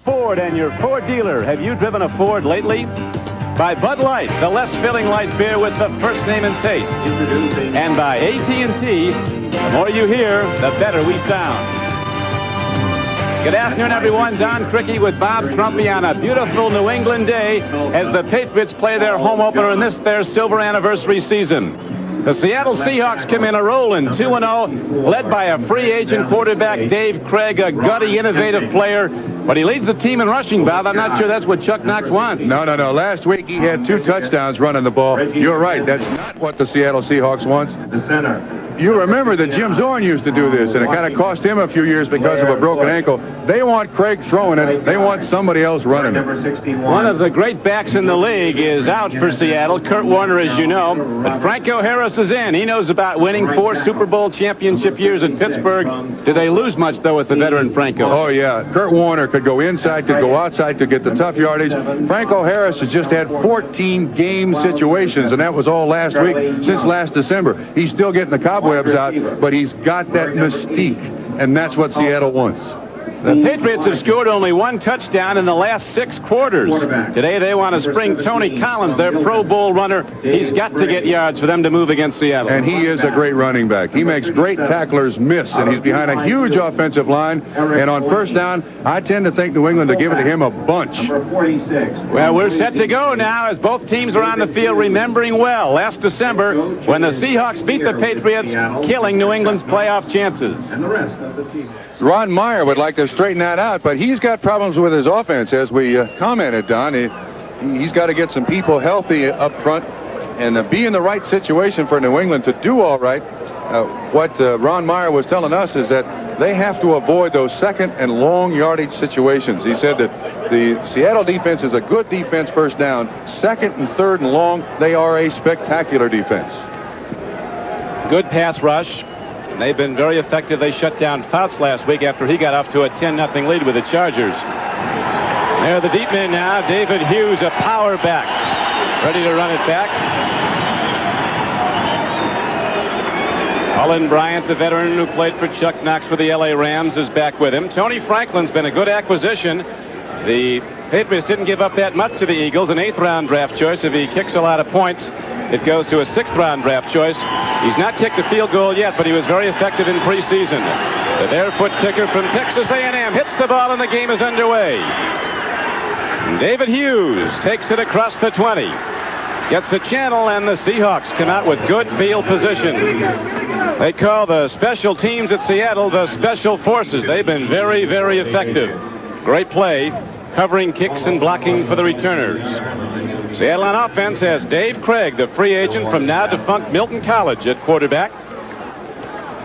Ford and your Ford dealer. Have you driven a Ford lately? By Bud Light, the less filling light beer with the first name and taste. And by AT&T, the more you hear, the better we sound. Good afternoon, everyone. Don Criqui with Bob Crumpy on a beautiful New England day as the Patriots play their home opener in this, their silver anniversary season. The Seattle Seahawks come in a rolling 2-0, led by a free agent quarterback, Dave Craig, a gutty, innovative player. But he leads the team in rushing, Bob. I'm not sure that's what Chuck Knox wants. No. Last week he had 2 touchdowns running the ball. You're right. That's not what the Seattle Seahawks wants. The center. You remember that Jim Zorn used to do this, and it kind of cost him a few years because of a broken ankle. They want Craig throwing it. They want somebody else running it. One of the great backs in the league is out for Seattle. Kurt Warner, as you know. But Franco Harris is in. He knows about winning 4 Super Bowl championship years in Pittsburgh. Did they lose much, though, with the veteran Franco? Oh, yeah. Kurt Warner could go inside, could go outside, could get the tough yardage. Franco Harris has just had 14 game situations, and that was all last week since last December. He's still getting the cobwebs out, but he's got that mystique, and that's what Seattle wants. The Patriots have scored only 1 touchdown in the last 6 quarters. Today they want to spring Tony Collins, their Pro Bowl runner. He's got to get yards for them to move against Seattle. And he is a great running back. He makes great tacklers miss, and he's behind a huge offensive line. And on first down, I tend to think New England will give it to him a bunch. Well, we're set to go now as both teams are on the field, remembering well last December when the Seahawks beat the Patriots, killing New England's playoff chances. Ron Meyer would like to straighten that out, but he's got problems with his offense, as we commented, Don. He's got to get some people healthy up front and be in the right situation for New England to do all right. What Ron Meyer was telling us is that they have to avoid those second and long yardage situations. He said that the Seattle defense is a good defense first down. Second and third and long, they are a spectacular defense. Good pass rush. They've been very effective. They shut down Fouts last week after he got off to a 10-0 lead with the Chargers. There the deep men now. David Hughes, a power back. Ready to run it back. Cullen Bryant, the veteran who played for Chuck Knox for the LA Rams, is back with him. Tony Franklin's been a good acquisition. The Patriots didn't give up that much to the Eagles, an 8th-round draft choice. If he kicks a lot of points, it goes to a 6th-round draft choice. He's not kicked a field goal yet, but he was very effective in preseason. The barefoot kicker from Texas A&M hits the ball and the game is underway. David Hughes takes it across the 20. Gets a channel, and the Seahawks come out with good field position. They call the special teams at Seattle the Special Forces. They've been very, very effective. Great play, covering kicks and blocking for the returners. Seattle on offense has Dave Craig, the free agent from now defunct Milton College, at quarterback.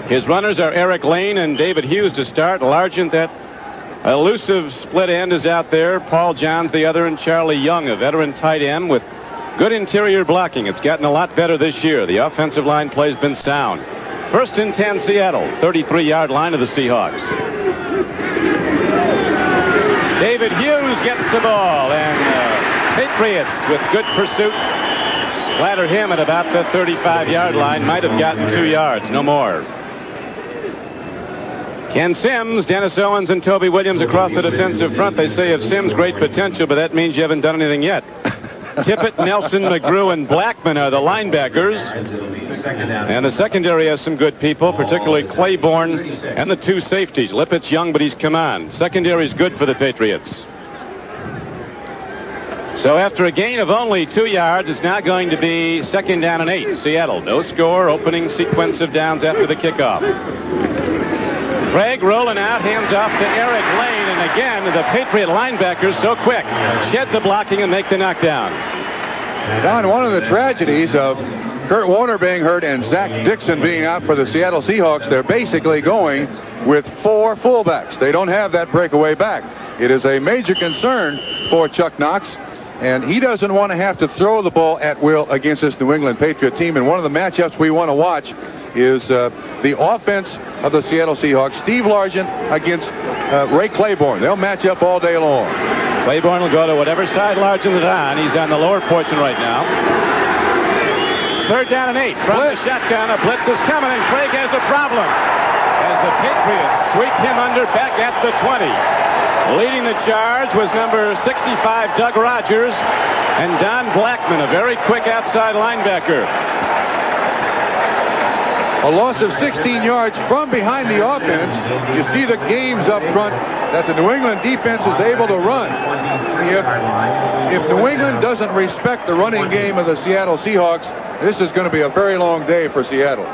His runners are Eric Lane and David Hughes to start. Largent, that elusive split end, is out there. Paul Johns the other, and Charlie Young, a veteran tight end with good interior blocking. It's gotten a lot better this year. The offensive line play's been sound. 1st and 10 Seattle, 33-yard line of the Seahawks. David Hughes gets the ball, and Patriots with good pursuit splattered him at about the 35-yard line. Might have gotten 2 yards, no more. Ken Sims, Dennis Owens, and Toby Williams across the defensive front. They say of Sims great potential, but that means you haven't done anything yet. Tippett, Nelson, McGrew, and Blackman are the linebackers. And the secondary has some good people, particularly Claiborne and the 2 safeties. Lippett's young, but he's come on. Secondary's good for the Patriots. So after a gain of only 2 yards, it's now going to be 2nd down and 8. Seattle, no score, opening sequence of downs after the kickoff. Craig rolling out, hands off to Eric Lane, and again, the Patriot linebackers so quick. Shed the blocking and make the knockdown. Don, one of the tragedies of Kurt Warner being hurt and Zach Dixon being out for the Seattle Seahawks, they're basically going with 4 fullbacks. They don't have that breakaway back. It is a major concern for Chuck Knox, and he doesn't want to have to throw the ball at will against this New England Patriot team. And one of the matchups we want to watch is the offense of the Seattle Seahawks. Steve Largent against Ray Claiborne. They'll match up all day long. Claiborne will go to whatever side Largent is on. He's on the lower portion right now. 3rd down and 8. From the shotgun, a blitz is coming, and Craig has a problem as the Patriots sweep him under back at the 20. Leading the charge was number 65, Doug Rogers, and Don Blackman, a very quick outside linebacker. A loss of 16 yards from behind the offense. You see the games up front that the New England defense is able to run. If New England doesn't respect the running game of the Seattle Seahawks, this is going to be a very long day for Seattle.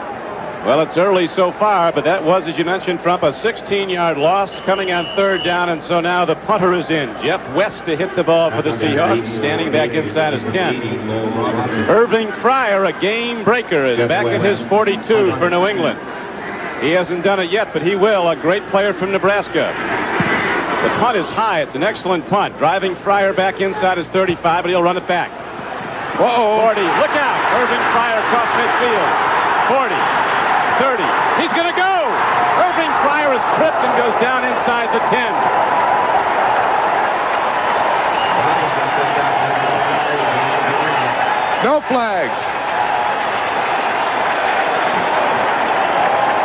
Well, it's early so far, but that was, as you mentioned, Trump, a 16-yard loss coming on third down, and so now the punter is in. Jeff West to hit the ball for the Seahawks, standing back inside his 10. Irving Fryer, a game breaker, is back at his 42 for New England. He hasn't done it yet, but he will. A great player from Nebraska. The punt is high. It's an excellent punt. Driving Fryer back inside his 35, but he'll run it back. 40. Look out. Irving Fryer across midfield. 40. 30. He's going to go. Irving Fryer is tripped and goes down inside the 10. No flags.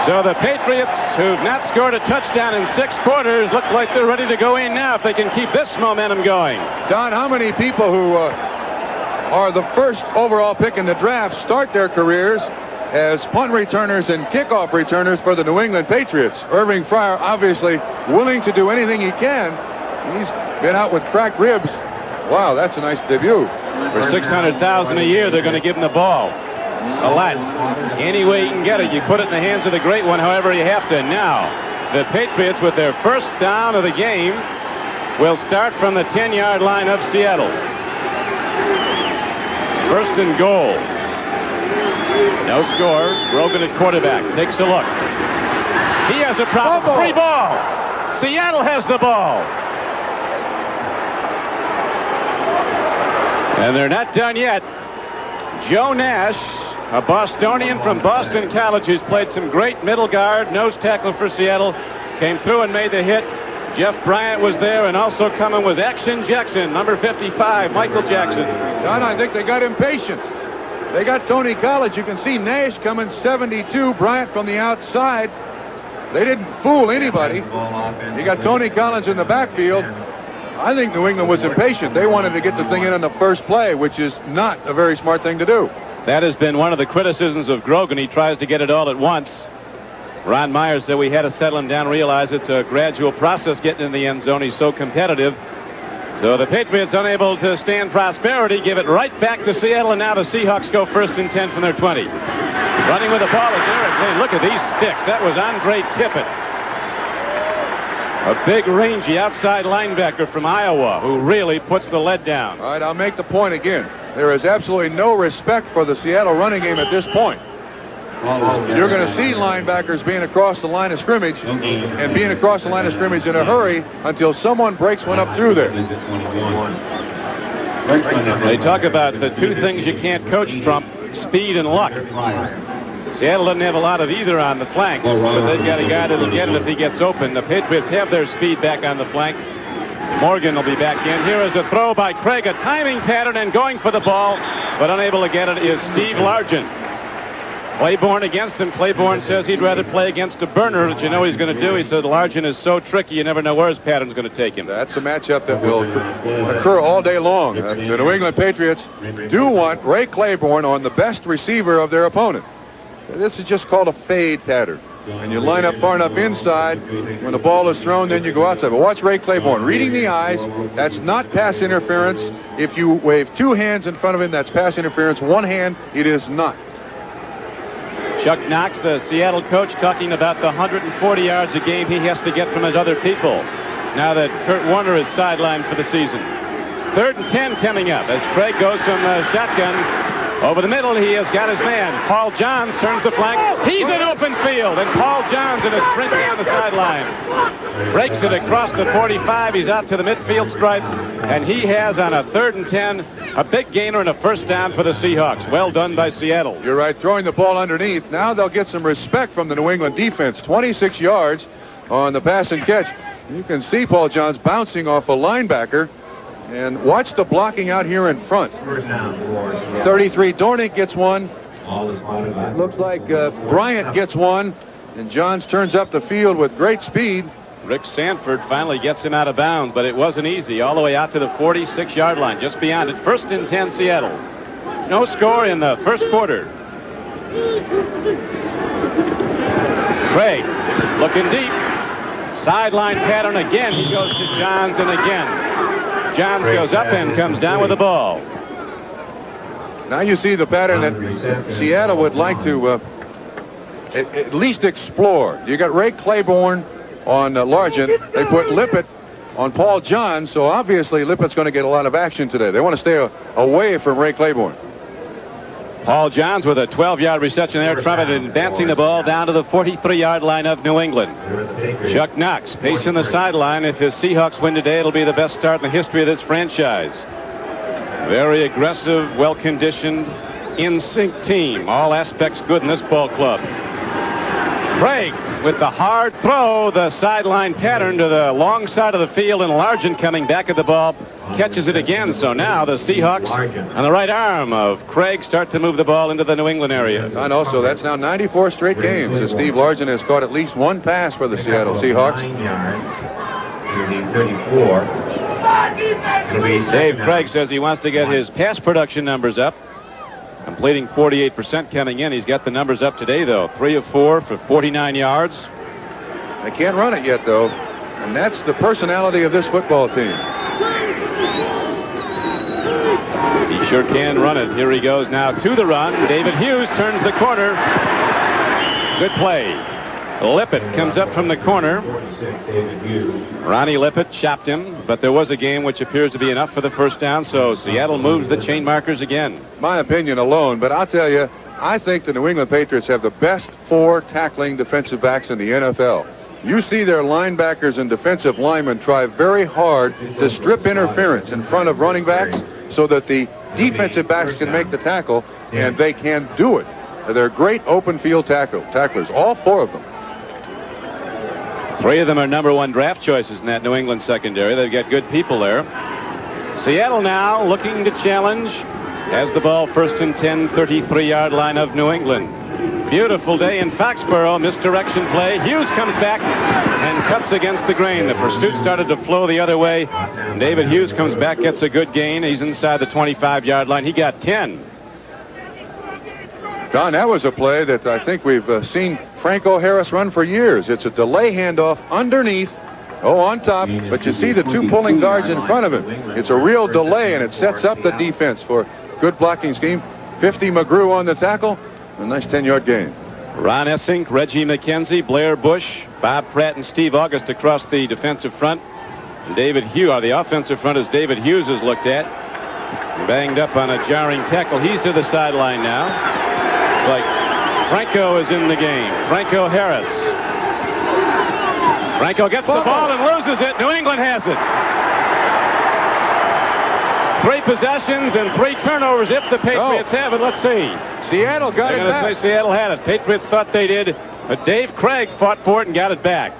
So the Patriots, who've not scored a touchdown in 6 quarters, look like they're ready to go in now if they can keep this momentum going. Don, how many people who are the first overall pick in the draft start their careers as punt returners and kickoff returners for the New England Patriots? Irving Fryer obviously willing to do anything he can. He's been out with cracked ribs. Wow, that's a nice debut. For $600,000 a year, they're going to give him the ball. A lot. Any way you can get it, you put it in the hands of the great one, however you have to. Now, the Patriots, with their first down of the game, will start from the 10-yard line of Seattle. First and goal. No score. Grogan at quarterback. Takes a look. He has a problem. Free ball. Seattle has the ball. And they're not done yet. Joe Nash, a Bostonian from Boston College, who's played some great middle guard, nose tackle for Seattle, came through and made the hit. Jeff Bryant was there, and also coming was Action Jackson, number 55, Michael Jackson. Don, I think they got impatient. They got Tony College. You can see Nash coming 72, Bryant from the outside. They didn't fool anybody. You got Tony Collins in the backfield. I think New England was impatient. They wanted to get the thing in on the first play, which is not a very smart thing to do. That has been one of the criticisms of Grogan. He tries to get it all at once. Ron Myers said we had to settle him down, realize it's a gradual process getting in the end zone. He's so competitive. So the Patriots, unable to stand prosperity, give it right back to Seattle, and now the Seahawks go first and 10 from their 20. Running with the ball is Eric Lee. Look at these sticks. That was Andre Tippett, a big, rangy outside linebacker from Iowa who really puts the lead down. All right, I'll make the point again. There is absolutely no respect for the Seattle running game at this point. You're going to see linebackers being across the line of scrimmage and being across the line of scrimmage in a hurry until someone breaks one up through there. They talk about the two things you can't coach, Trump, speed and luck. Seattle doesn't have a lot of either on the flanks, but they've got a guy that'll get it if he gets open. The Patriots have their speed back on the flanks. Morgan will be back in. Here is a throw by Craig, a timing pattern and going for the ball, but unable to get it is Steve Largent. Claiborne against him. Claiborne says he'd rather play against a burner, which you know he's going to do. He said Largent is so tricky, you never know where his pattern's going to take him. That's a matchup that will occur all day long. The New England Patriots do want Ray Claiborne on the best receiver of their opponent. This is just called a fade pattern. And you line up far enough inside. When the ball is thrown, then you go outside. But watch Ray Claiborne reading the eyes. That's not pass interference. If you wave two hands in front of him, that's pass interference. One hand, it is not. Chuck Knox, the Seattle coach, talking about the 140 yards a game he has to get from his other people now that Kurt Warner is sidelined for the season. 3rd and 10 coming up as Craig goes from the shotgun. Over the middle, he has got his man. Paul Johns turns the flank. He's in open field, and Paul Johns in a sprint down the sideline. Breaks it across the 45. He's out to the midfield stripe, and he has on a 3rd and 10 a big gainer and a first down for the Seahawks. Well done by Seattle. You're right, throwing the ball underneath. Now they'll get some respect from the New England defense. 26 yards on the pass and catch. You can see Paul Johns bouncing off a linebacker. And watch the blocking out here in front. 33, Dornick gets one. Looks like Bryant gets one. And Johns turns up the field with great speed. Rick Sanford finally gets him out of bounds, but it wasn't easy. All the way out to the 46-yard line, just beyond it. 1st and 10 Seattle. No score in the first quarter. Craig looking deep. Sideline pattern again. He goes to Johns, and again Johns goes up and comes down with the ball. Now you see the pattern that Seattle would like to at least explore. You got Ray Claiborne on Largent. They put Lippett on Paul Johns, so obviously Lippett's going to get a lot of action today. They want to stay away from Ray Claiborne. Paul Johns with a 12-yard reception there, Trumpet advancing the ball down to the 43-yard line of New England. Chuck Knox pacing the sideline. If his Seahawks win today, it'll be the best start in the history of this franchise. Very aggressive, well-conditioned, in-sync team. All aspects good in this ball club. Craig with the hard throw, the sideline pattern to the long side of the field, and Largent coming back at the ball, catches it again. So now the Seahawks on the right arm of Craig start to move the ball into the New England area. And also, that's now 94 straight games as Steve Largent has caught at least one pass for the Seattle Seahawks. Dave Craig says he wants to get his pass production numbers up. Completing 48% coming in. He's got the numbers up today, though. 3 of 4 for 49 yards. They can't run it yet, though. And that's the personality of this football team. He sure can run it. Here he goes now to the run. David Hughes turns the corner. Good play. Lippett comes up from the corner. Ronnie Lippett chopped him, but there was a game which appears to be enough for the first down, so Seattle moves the chain markers again. My opinion alone, but I'll tell you, I think the New England Patriots have the best 4 tackling defensive backs in the NFL. You see their linebackers and defensive linemen try very hard to strip interference in front of running backs so that the defensive backs can make the tackle, and they can do it. They're great open field tacklers, all 4 of them. 3 of them are #1 draft choices in that New England secondary. They've got good people there. Seattle now looking to challenge. Has the ball 1st and 10, 33-yard line of New England. Beautiful day in Foxborough. Misdirection play. Hughes comes back and cuts against the grain. The pursuit started to flow the other way. David Hughes comes back, gets a good gain. He's inside the 25-yard line. He got 10. Don, that was a play that I think we've seen Franco Harris run for years. It's a delay handoff underneath, on top, but you see the 2 pulling guards in front of him. It's a real delay, and it sets up the defense for good blocking scheme. 50 McGrew on the tackle. A nice 10-yard gain. Ron Essink, Reggie McKenzie, Blair Bush, Bob Pratt, and Steve August across the defensive front. David Hughes, the offensive front, as David Hughes is looked at. Banged up on a jarring tackle. He's to the sideline now. Like Franco is in the game. Franco Harris. Franco gets the ball and loses it. New England has it. 3 possessions and 3 turnovers if the Patriots have it. Let's see. Seattle got it back. They're going to say Seattle had it. Patriots thought they did, but Dave Craig fought for it and got it back.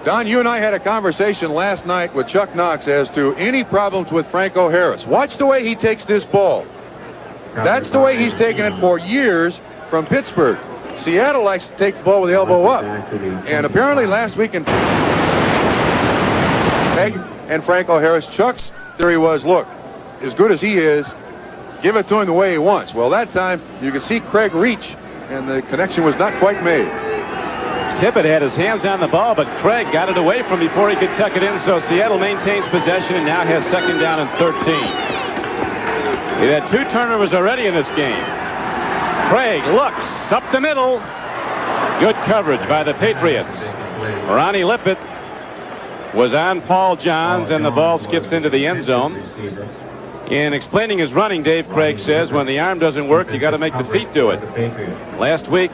Don, you and I had a conversation last night with Chuck Knox as to any problems with Franco Harris. Watch the way he takes this ball. That's the way he's taken it for years from Pittsburgh. Seattle likes to take the ball with the elbow up. And apparently last week in Peg and Franco Harris, Chuck's theory was, look, as good as he is, give it to him the way he wants. Well, that time you could see Craig reach, and the connection was not quite made. Tippett had his hands on the ball, but Craig got it away from him before he could tuck it in, so Seattle maintains possession and now has 2nd down and 13. He had 2 turnovers already in this game. Craig looks up the middle. Good coverage by the Patriots. Ronnie Lippett was on Paul Johns, and the ball skips into the end zone. In explaining his running, Dave Craig says when the arm doesn't work, you got to make the feet do it. Last week,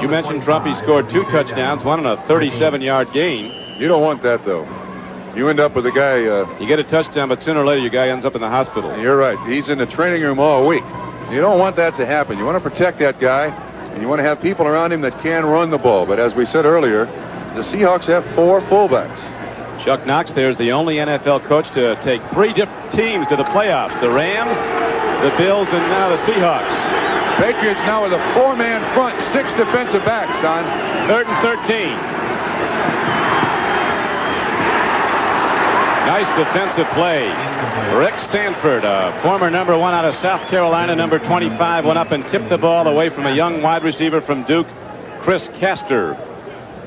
you mentioned Trump, he scored 2 touchdowns, one on a 37-yard gain. You don't want that, though. You end up with a guy... you get a touchdown, but sooner or later, your guy ends up in the hospital. You're right. He's in the training room all week. You don't want that to happen. You want to protect that guy, and you want to have people around him that can run the ball. But as we said earlier, the Seahawks have 4 fullbacks. Chuck Knox there is the only NFL coach to take 3 different teams to the playoffs. The Rams, the Bills, and now the Seahawks. Patriots now with a 4-man front, 6 defensive backs, Don. 3rd and 13. Nice defensive play. Rick Stanford, former number 1 out of South Carolina, number 25, went up and tipped the ball away from a young wide receiver from Duke, Chris Castor.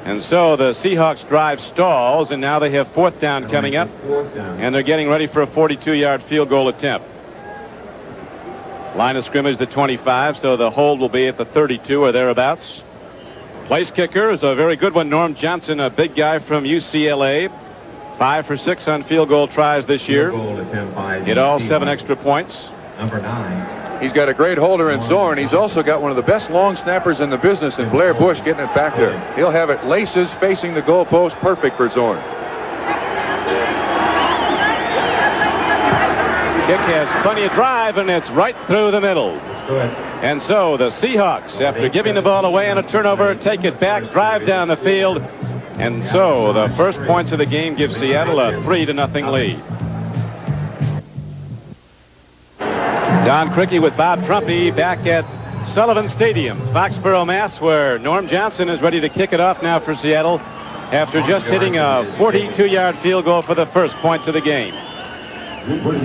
And so the Seahawks drive stalls, and now they have 4th down coming up, and they're getting ready for a 42-yard field goal attempt. Line of scrimmage the 25, so the hold will be at the 32 or thereabouts. Place kicker is a very good one. Norm Johnson, a big guy from UCLA. 5 for 6 on field goal tries this year. Hit all 7 extra points. Number 9. He's got a great holder in Zorn. He's also got one of the best long snappers in the business in Blair Bush getting it back there. He'll have it laces facing the goalpost. Perfect for Zorn. Kick has plenty of drive, and it's right through the middle. And so the Seahawks, after giving the ball away on a turnover, take it back, drive down the field. And so the first points of the game give Seattle a 3-0 lead. Don Criqui with Bob Trumpy back at Sullivan Stadium, Foxborough, Mass., where Norm Johnson is ready to kick it off now for Seattle after just hitting a 42-yard field goal for the first points of the game.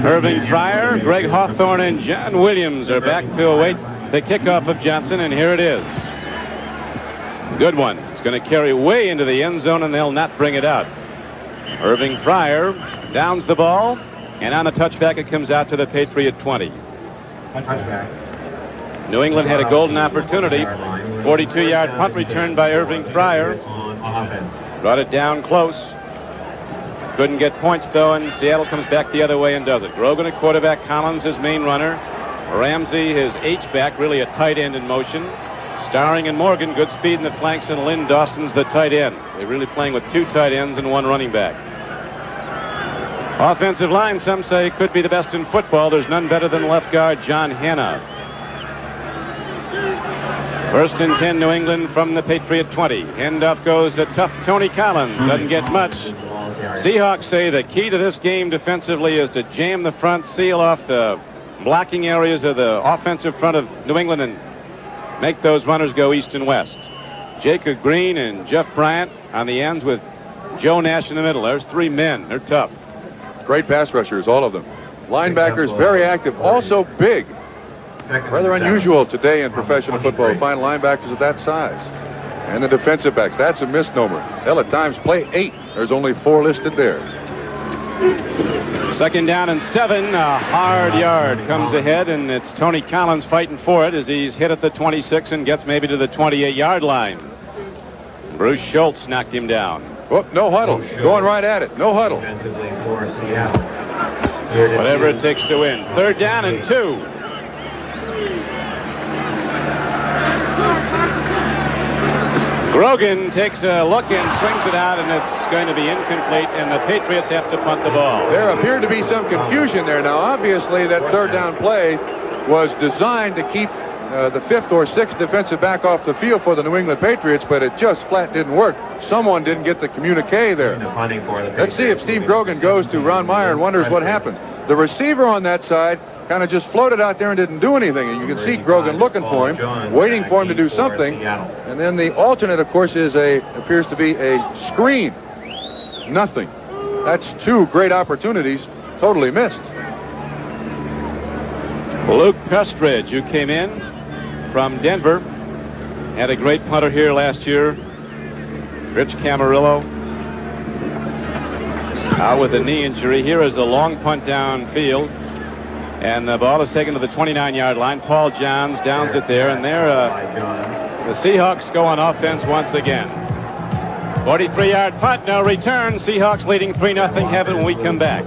Irving Fryer, Greg Hawthorne, and John Williams are back to await the kickoff of Johnson, and here it is. Good one. It's going to carry way into the end zone, and they'll not bring it out. Irving Fryer downs the ball, and on the touchback it comes out to the Patriot 20. New England had a golden opportunity. 42-yard punt return by Irving Fryer. Brought it down close. Couldn't get points, though, and Seattle comes back the other way and does it. Grogan at quarterback, Collins his main runner. Ramsey his H-back, really a tight end in motion. Starring and Morgan, good speed in the flanks, and Lynn Dawson's the tight end. They're really playing with 2 tight ends and 1 running back. Offensive line, some say, could be the best in football. There's none better than left guard John Hanna. 1st and 10, New England from the Patriot 20. Handoff goes to tough Tony Collins. Doesn't get much. Seahawks say the key to this game defensively is to jam the front, seal off the blocking areas of the offensive front of New England, and make those runners go east and west. Jacob Green and Jeff Bryant on the ends with Joe Nash in the middle. There's 3 men. They're tough. Great pass rushers, all of them. Linebackers very active, also big. Rather unusual today in professional football to find linebackers of that size. And the defensive backs, that's a misnomer. They'll at times play 8. There's only 4 listed there. 2nd down and 7. A hard yard comes ahead, and it's Tony Collins fighting for it as he's hit at the 26 and gets maybe to the 28-yard line. Bruce Schultz knocked him down. Whoop, no huddle. Going right at it. No huddle. Whatever it takes to win. 3rd down and 2. Grogan takes a look and swings it out, and it's going to be incomplete, and the Patriots have to punt the ball. There appeared to be some confusion there. Now, obviously, that 3rd down play was designed to keep the 5th or 6th defensive back off the field for the New England Patriots, but it just flat didn't work. Someone didn't get the communique there. Let's see if Steve Grogan goes to Ron Meyer and wonders what happened. The receiver on that side kind of just floated out there and didn't do anything. And you can see Grogan looking for him, waiting for him to do something. And then the alternate, of course, appears to be a screen. Nothing. That's 2 great opportunities totally missed. Luke Pestridge, who came in from Denver, had a great punter here last year. Rich Camarillo out with a knee injury. Here is a long punt downfield. And the ball is taken to the 29-yard line. Paul Johns downs it there, and there the Seahawks go on offense once again. 43-yard punt, no return. Seahawks leading 3-0. Have it when we come back.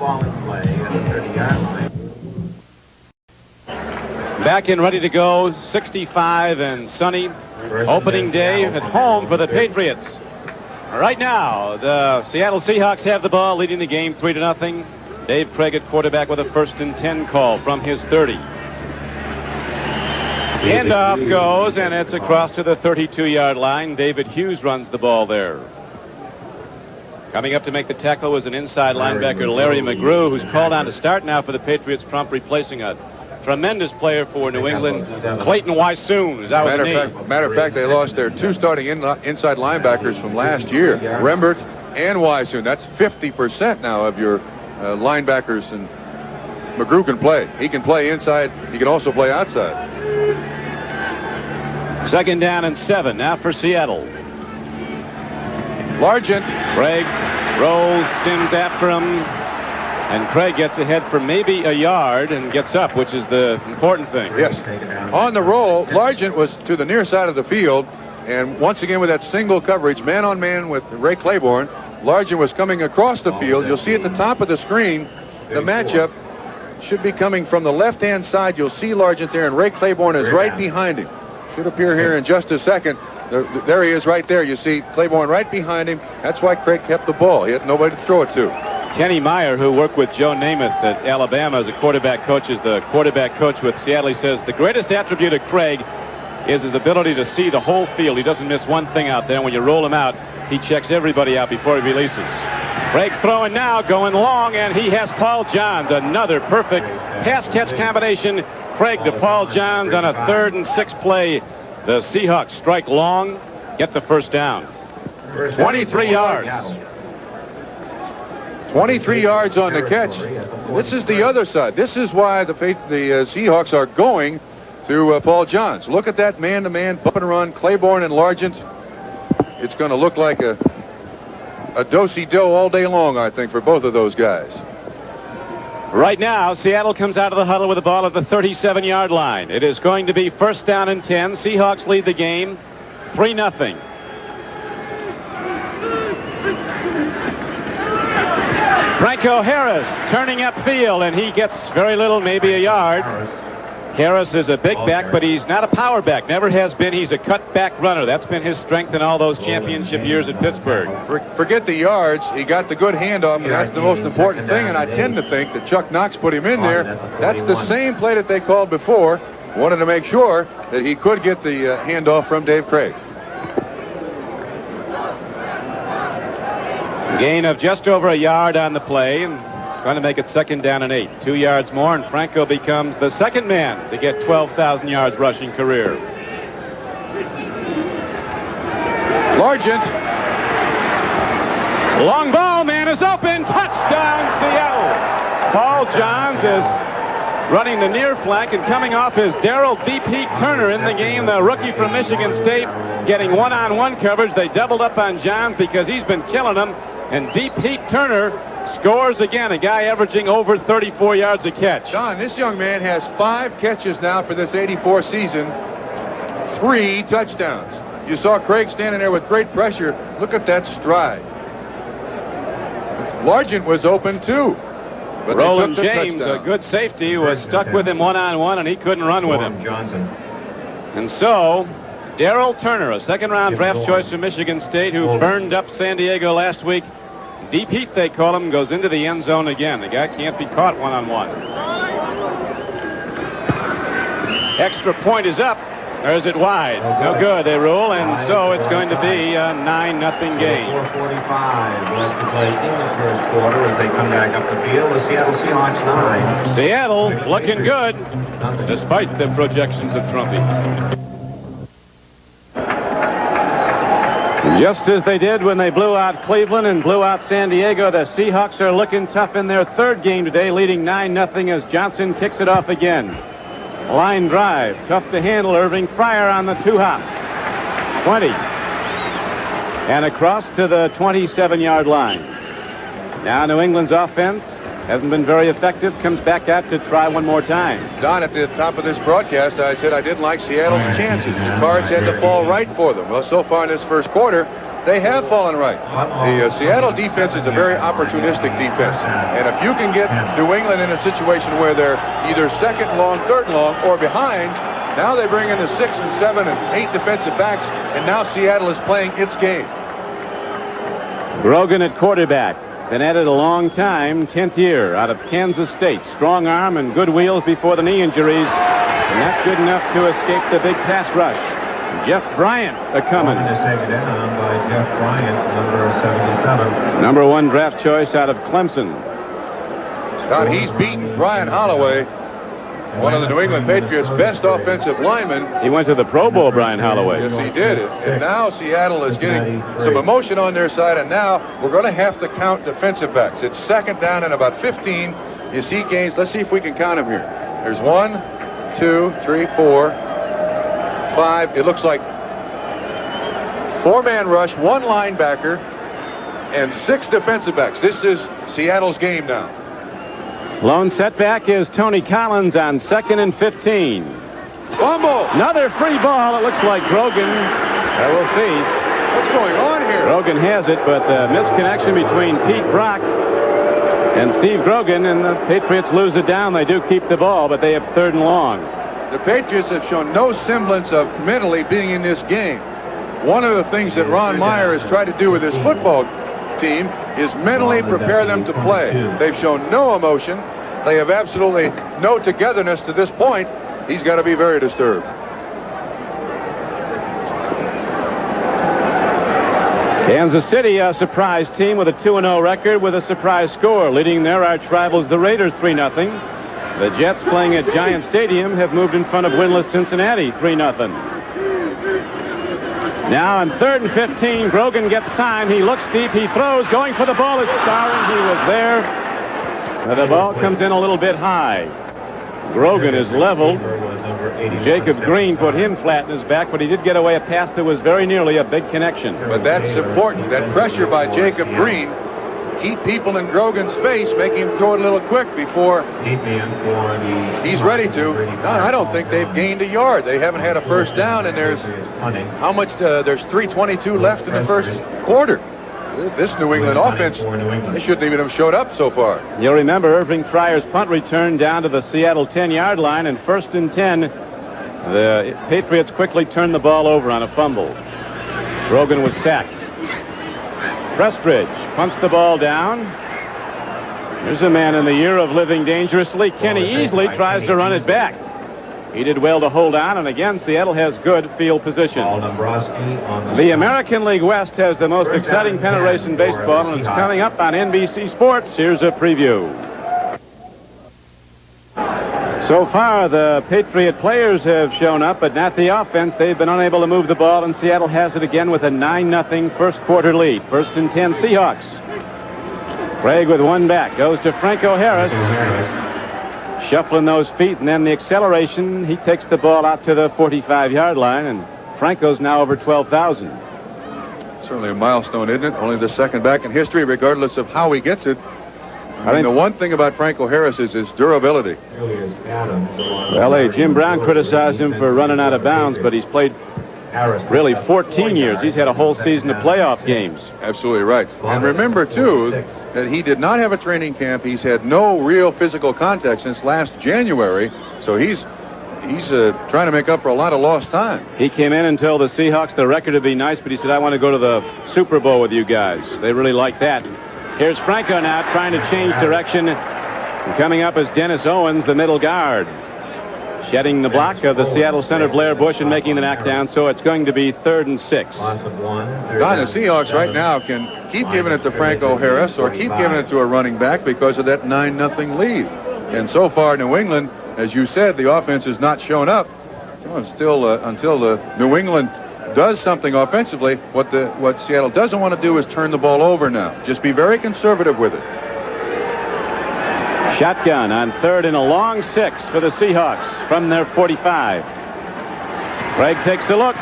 Back and ready to go. 65 and sunny. Opening day at home for the Patriots. Right now, the Seattle Seahawks have the ball, leading the game 3-0. Dave Craig at quarterback with a 1st and 10 call from his 30. Handoff goes, and it's across to the 32-yard line. David Hughes runs the ball there. Coming up to make the tackle was an inside linebacker, Larry McGrew, who's called on to start now for the Patriots, prompt replacing a tremendous player for New England. Clayton Wysoon is out with a knee. Matter of fact, they lost their 2 starting inside linebackers from last year, Rembert and Wysoon. That's 50% now of your linebackers, and McGrew can play. He can play inside. He can also play outside. 2nd down and 7 now for Seattle. Largent. Craig rolls, Sims after him, and Craig gets ahead for maybe a yard and gets up, which is the important thing. Yes. On the roll, Largent was to the near side of the field, and once again with that single coverage, man on man with Ray Claiborne, Largent was coming across the field. You'll see at the top of the screen, the matchup should be coming from the left-hand side. You'll see Largent there, and Ray Claiborne is right behind him. Should appear here in just a second. There he is right there. You see Claiborne right behind him. That's why Craig kept the ball. He had nobody to throw it to. Kenny Meyer, who worked with Joe Namath at Alabama as a quarterback coach, is the quarterback coach with Seattle. He says the greatest attribute of Craig is his ability to see the whole field. He doesn't miss one thing out there. When you roll him out, he checks everybody out before he releases. Craig throwing now, going long, and he has Paul Johns. Another perfect pass-catch combination. Craig to Paul Johns on a 3rd and 6 play. The Seahawks strike long, get the first down. 23 yards. 23 yards on the catch. This is the other side. This is why the Seahawks are going to Paul Johns. Look at that man-to-man bump and run. Claiborne and Largent. It's going to look like a do-si-do all day long, I think, for both of those guys. Right now, Seattle comes out of the huddle with the ball at the 37-yard line. It is going to be 1st down and 10. Seahawks lead the game 3-0. Franco Harris turning upfield, and he gets very little, maybe a yard. Harris is a big back, but he's not a power back. Never has been. He's a cutback runner. That's been his strength in all those championship years at Pittsburgh. Forget the yards. He got the good handoff, and that's the most important thing. And I tend to think that Chuck Knox put him in there. That's the same play that they called before. Wanted to make sure that he could get the handoff from Dave Craig. Gain of just over a yard on the play, and going to make it 2nd down and 8. 2 yards more, and Franco becomes the second man to get 12,000 yards rushing career. Largent. Long ball, man is open. Touchdown, Seattle. Paul Johns is running the near flank and coming off his Darrell Deep Heat Turner in the game, the rookie from Michigan State, getting one-on-one coverage. They doubled up on Johns because he's been killing them, and Deep Heat Turner scores again, a guy averaging over 34 yards a catch. Don, this young man has 5 catches now for this 84 season, 3 touchdowns. You saw Craig standing there with great pressure. Look at that stride. Largent was open too. But Roland James, a good safety, was stuck with him one-on-one, and he couldn't run with him. And so, Darrell Turner, a 2nd-round draft choice from Michigan State, who burned up San Diego last week. Deep Heat, they call him, goes into the end zone again. The guy can't be caught one-on-one. Extra point is up. Or is it wide? No good, they rule, and so it's going to be a 9-0 game. 4:45 left to play in the 3rd quarter as they come back up the field. The Seattle Seahawks 9. Seattle looking good, despite the projections of Trumpy. Just as they did when they blew out Cleveland and blew out San Diego, the Seahawks are looking tough in their 3rd game today, leading 9-0 as Johnson kicks it off again. Line drive, tough to handle. Irving Fryer on the 2-hop. 20. And across to the 27-yard line. Now New England's offense hasn't been very effective, comes back out to try one more time. Don, at the top of this broadcast, I said I didn't like Seattle's chances. The cards had to fall right for them. Well, so far in this 1st quarter, they have fallen right. The Seattle defense is a very opportunistic defense. And if you can get New England in a situation where they're either 2nd and long, 3rd and long, or behind, now they bring in the 6 and 7 and 8 defensive backs, and now Seattle is playing its game. Grogan at quarterback. Been at it a long time, 10th year out of Kansas State. Strong arm and good wheels before the knee injuries. Not good enough to escape the big pass rush. Jeff Bryant a-coming. Is taken down by Jeff Bryant, number 77. Number 1 draft choice out of Clemson. Don, he's beaten Brian Holloway one of the New England Patriots' best offensive linemen. He went to the Pro Bowl, Brian Holloway. Yes, he did. And now Seattle is getting some emotion on their side, and now we're going to have to count defensive backs. It's second down and about 15. You see gains. Let's see if we can count them here. There's 1, 2, 3, 4, 5. It looks like 4-man rush, 1 linebacker, and 6 defensive backs. This is Seattle's game now. Lone setback is Tony Collins on 2nd and 15. Fumble. Another free ball. It looks like Grogan. We'll see. What's going on here? Grogan has it, but the misconnection between Pete Brock and Steve Grogan, and the Patriots lose it down. They do keep the ball, but they have 3rd and long. The Patriots have shown no semblance of mentally being in this game. One of the things that Ron Meyer has tried to do with his football team is mentally prepare them to play. They've shown no emotion. They have absolutely no togetherness to this point. He's got to be very disturbed. Kansas City, a surprise team with a 2-0 record with a surprise score. Leading their arch rivals, the Raiders, 3-0. The Jets, playing at Giant Stadium, have moved in front of winless Cincinnati, 3-0. Now on 3rd and 15, Grogan gets time. He looks deep. He throws, going for the ball. It's Starling. He was there. The ball comes in a little bit high. Grogan is leveled. Jacob Green put him flat in his back, but he did get away a pass that was very nearly a big connection. But that's important. That pressure by Jacob Green. Keep people in Grogan's face, make him throw it a little quick before he's ready to. No, I don't think they've gained a yard. They haven't had a first down, and there's how much? There's 3:22 left in the first quarter. This New England offense, they shouldn't even have showed up so far. You'll remember Irving Fryer's punt return down to the Seattle 10-yard line, and 1st and 10. The Patriots quickly turned the ball over on a fumble. Grogan was sacked. Prestridge punts the ball down. There's a man in the year of living dangerously. Kenny Easley tries to run it back. He did well to hold on, and again, Seattle has good field position. The American League West has the most exciting penetration baseball, and it's coming up on NBC Sports. Here's a preview. So far, the Patriot players have shown up, but not the offense. They've been unable to move the ball, and Seattle has it again with a 9-0 first quarter lead. 1st and 10, Seahawks. Craig with 1 back. Goes to Franco Harris. Shuffling those feet, and then the acceleration. He takes the ball out to the 45-yard line, and Franco's now over 12,000. Certainly a milestone, isn't it? Only the 2nd back in history, regardless of how he gets it. I mean, the one thing about Franco Harris is his durability. Well, Jim Brown criticized him for running out of bounds, but he's played really 14 years. He's had a whole season of playoff games. Absolutely right. And remember, too, that he did not have a training camp. He's had no real physical contact since last January, so he's trying to make up for a lot of lost time. He came in and told the Seahawks the record would be nice, but he said, I want to go to the Super Bowl with you guys. They really like that. Here's Franco now trying to change direction. And coming up is Dennis Owens, the middle guard. Shedding the block of the Seattle center, Blair Bush, and making the knockdown, so it's going to be 3rd and 6. Don, the Seahawks right now can keep giving it to Franco Harris or keep giving it to a running back because of that 9-0 lead. And so far, New England, as you said, the offense has not shown up. Until the New England does something offensively, what Seattle doesn't want to do is turn the ball over now. Just be very conservative with it. Shotgun on 3rd and a long 6 for the Seahawks from their 45. Craig takes a look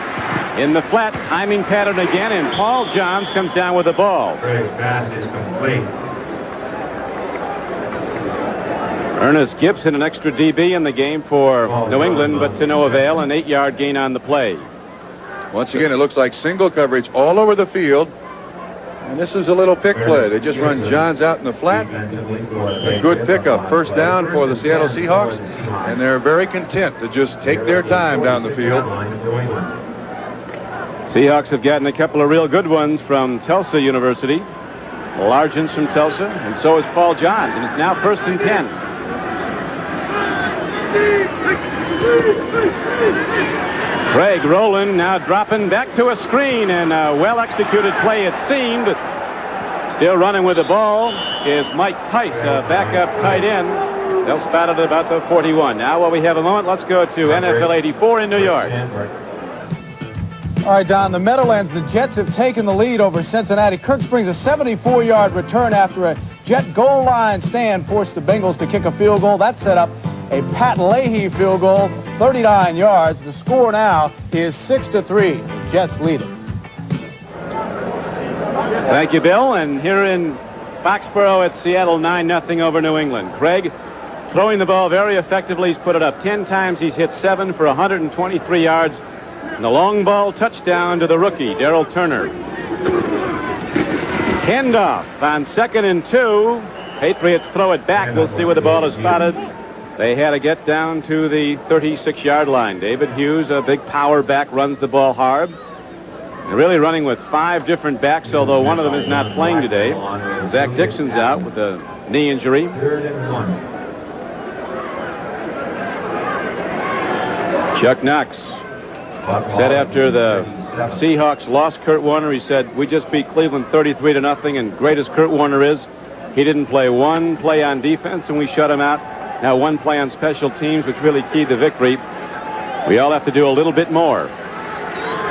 in the flat, timing pattern again, and Paul Johns comes down with the ball. Craig's pass is complete. Ernest Gibson, an extra DB in the game for New England, but to no avail. An 8-yard gain on the play. Once again, it looks like single coverage all over the field. And this is a little pick play. They just run Johns out in the flat. A good pickup. First down for the Seattle Seahawks. And they're very content to just take their time down the field. Seahawks have gotten a couple of real good ones from Tulsa University. Largents from Tulsa, and so is Paul Johns. And it's now 1st and 10. Craig Rowland now dropping back to a screen, and a well-executed play it seemed. Still running with the ball is Mike Tice, a backup tight end. They'll spot it at about the 41. Now, while we have a moment, let's go to NFL 84 in New York. All right, Don, the Meadowlands, the Jets have taken the lead over Cincinnati. Kirk Springs, a 74-yard return after a Jet goal line stand forced the Bengals to kick a field goal. That set up a Pat Leahy field goal, 39 yards. The score now is 6-3. The Jets lead it. Thank you, Bill. And here in Foxborough, it's Seattle 9-0 over New England. Craig throwing the ball very effectively. He's put it up 10 times. He's hit 7 for 123 yards. And a long ball touchdown to the rookie, Darrell Turner. Handoff on 2nd and 2. Patriots throw it back. We'll see where the ball is spotted. They had to get down to the 36-yard line. David Hughes, a big power back, runs the ball hard. They're really running with 5 different backs, although one of them is not playing today. Zach Dixon's out with a knee injury. Chuck Knox said after the Seahawks lost Kurt Warner, he said, we just beat Cleveland 33-0, and great as Kurt Warner is, he didn't play one play on defense, and we shut him out. Now one play on special teams, which really keyed the victory. We all have to do a little bit more.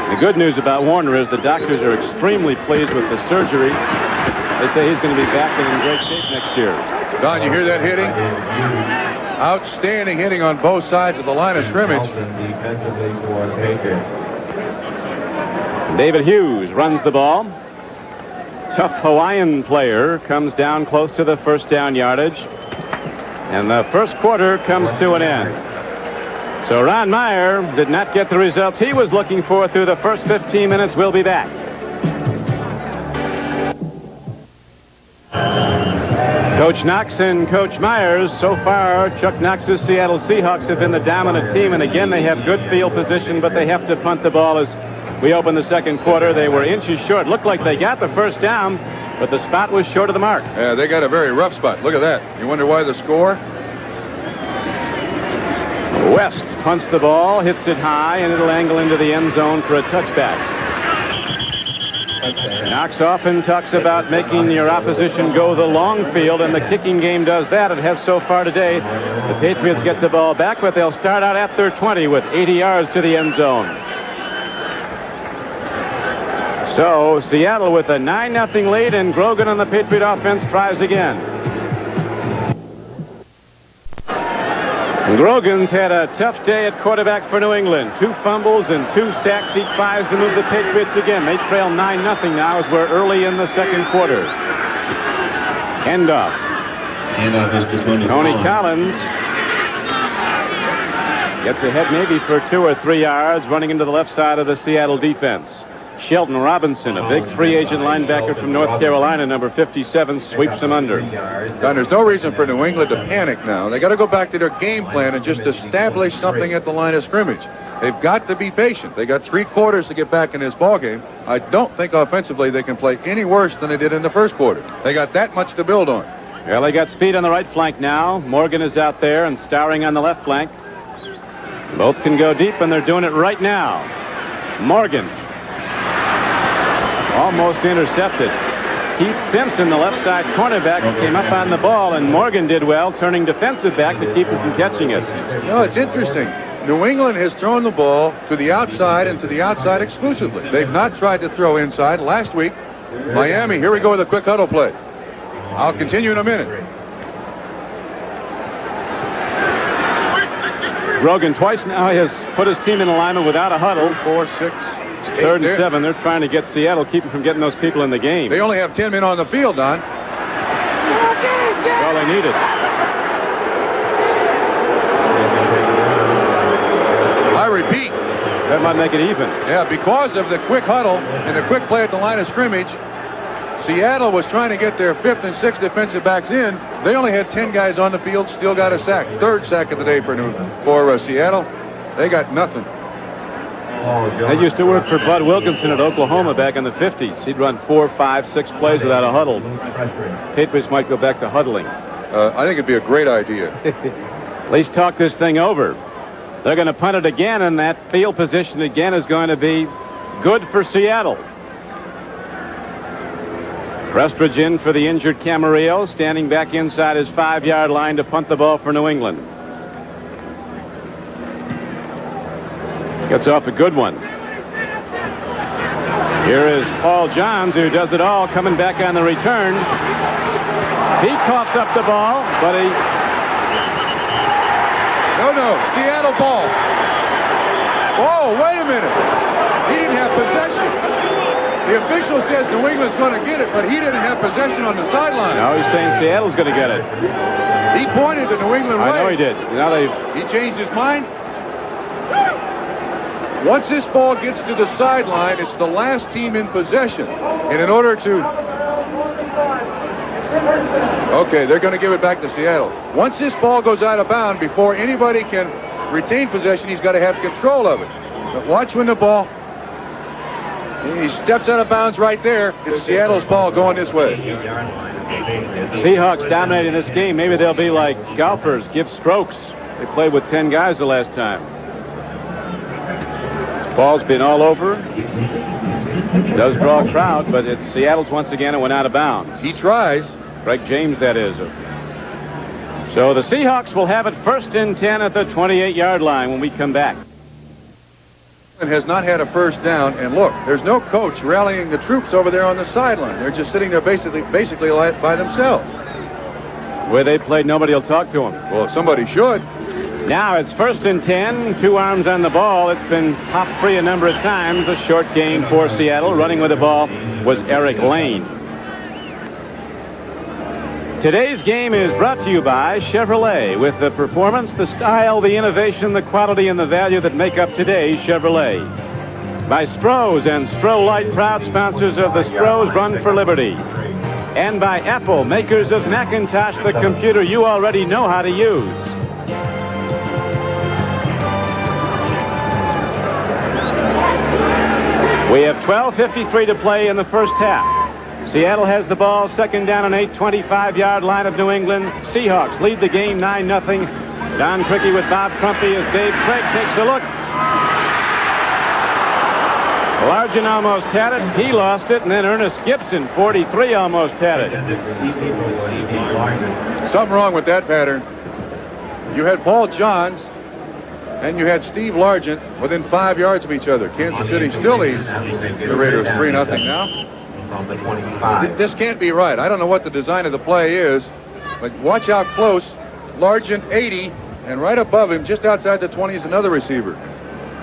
The good news about Warner is the doctors are extremely pleased with the surgery. They say he's going to be back and in great shape next year. Don, you hear that hitting? Outstanding hitting on both sides of the line of scrimmage. David Hughes runs the ball. Tough Hawaiian player comes down close to the first down yardage. And the first quarter comes to an end. So Ron Meyer did not get the results he was looking for through the first 15 minutes. We'll be back. Coach Knox and Coach Myers, so far, Chuck Knox's Seattle Seahawks have been the dominant team, and again, they have good field position, but they have to punt the ball as we open the second quarter. They were inches short. Looked like they got the first down, but the spot was short of the mark. Yeah, they got a very rough spot. Look at that. You wonder why the score? West punts the ball, hits it high, and it'll angle into the end zone for a touchback. Knox often talks about making your opposition go the long field, and the kicking game does that. It has so far today. The Patriots get the ball back, but they'll start out at their 20 with 80 yards to the end zone. So Seattle with a 9-0 lead, and Grogan on the Patriot offense tries again. And Grogan's had a tough day at quarterback for New England. 2 fumbles and 2 sacks. He tries to move the Patriots again. They trail 9-0 now as we're early in the second quarter. Handoff. Tony Collins gets ahead maybe for 2 or 3 yards, running into the left side of the Seattle defense. Shelton Robinson, a big free agent linebacker from North Carolina, number 57, sweeps him under. Don, there's no reason for New England to panic now. They got to go back to their game plan and just establish something at the line of scrimmage. They've got to be patient. They got 3 quarters to get back in this ball game. I don't think offensively they can play any worse than they did in the first quarter. They got that much to build on. Well, they got speed on the right flank now. Morgan is out there and Starring on the left flank. Both can go deep, and they're doing it right now. Morgan. Almost intercepted. Keith Simpson, the left side cornerback, came up on the ball, and Morgan did well, turning defensive back to keep him from catching it. You know, it's interesting. New England has thrown the ball to the outside and to the outside exclusively. They've not tried to throw inside. Last week, Miami, here we go with a quick huddle play. I'll continue in a minute. Grogan twice now has put his team in alignment without a huddle. 2, 4, 6, 8. 3rd and 7. They're trying to get Seattle, keep them from getting those people in the game. They only have 10 men on the field, Don. That's all they needed. I repeat. That might make it even. Yeah, because of the quick huddle and the quick play at the line of scrimmage, Seattle was trying to get their 5th and 6th defensive backs in. They only had 10 guys on the field, still got a sack. 3rd sack of the day for Seattle. They got nothing. They used to work for Bud Wilkinson at Oklahoma back in the 50s. He'd run 4, 5, 6 plays without a huddle. Patriots might go back to huddling. I think it'd be a great idea. At least talk this thing over. They're going to punt it again, and that field position again is going to be good for Seattle. Prestridge in for the injured Camarillo, standing back inside his 5-yard line to punt the ball for New England. Gets off a good one. Here is Paul Johns, who does it all, coming back on the return. He coughs up the ball, but he... No, Seattle ball. Oh, wait a minute. He didn't have possession. The official says New England's going to get it, but he didn't have possession on the sideline. No, he's saying Seattle's going to get it. He pointed the New England way. I know he did. Now He changed his mind. Once this ball gets to the sideline, it's the last team in possession. And in order to... Okay, they're going to give it back to Seattle. Once this ball goes out of bounds, before anybody can retain possession, he's got to have control of it. But watch when the ball... He steps out of bounds right there. It's Seattle's ball going this way. Seahawks dominating this game. Maybe they'll be like golfers, give strokes. They played with 10 guys the last time. This ball's been all over. It does draw a crowd, but it's Seattle's once again. It went out of bounds. He tries. Greg James, that is. So the Seahawks will have it 1st and 10 at the 28-yard line when we come back. Has not had a first down, and look, there's no coach rallying the troops over there on the sideline. They're just sitting there basically by themselves. Where they played, nobody will talk to them. Well, somebody should. Now it's 1st and 10, 2 arms on the ball. It's been popped free a number of times. A short gain for Seattle. Running with the ball was Eric Lane. Today's game is brought to you by Chevrolet, with the performance, the style, the innovation, the quality, and the value that make up today's Chevrolet. By Stroh's and Stroh Light, proud sponsors of the Stroh's Run for Liberty. And by Apple, makers of Macintosh, the computer you already know how to use. We have 12:53 to play in the first half. Seattle has the ball, 2nd down and 8, 25-yard line of New England. Seahawks lead the game 9-0. Don Criqui with Bob Crumpy as Dave Craig takes a look. Largent almost had it. He lost it, and then Ernest Gibson, 43, almost had it. Something wrong with that pattern. You had Paul Johns and you had Steve Largent within 5 yards of each other. Kansas City still leads the Raiders 3-0 now. This can't be right. I don't know what the design of the play is, but watch out close. Largent 80, and right above him, just outside the 20, is another receiver.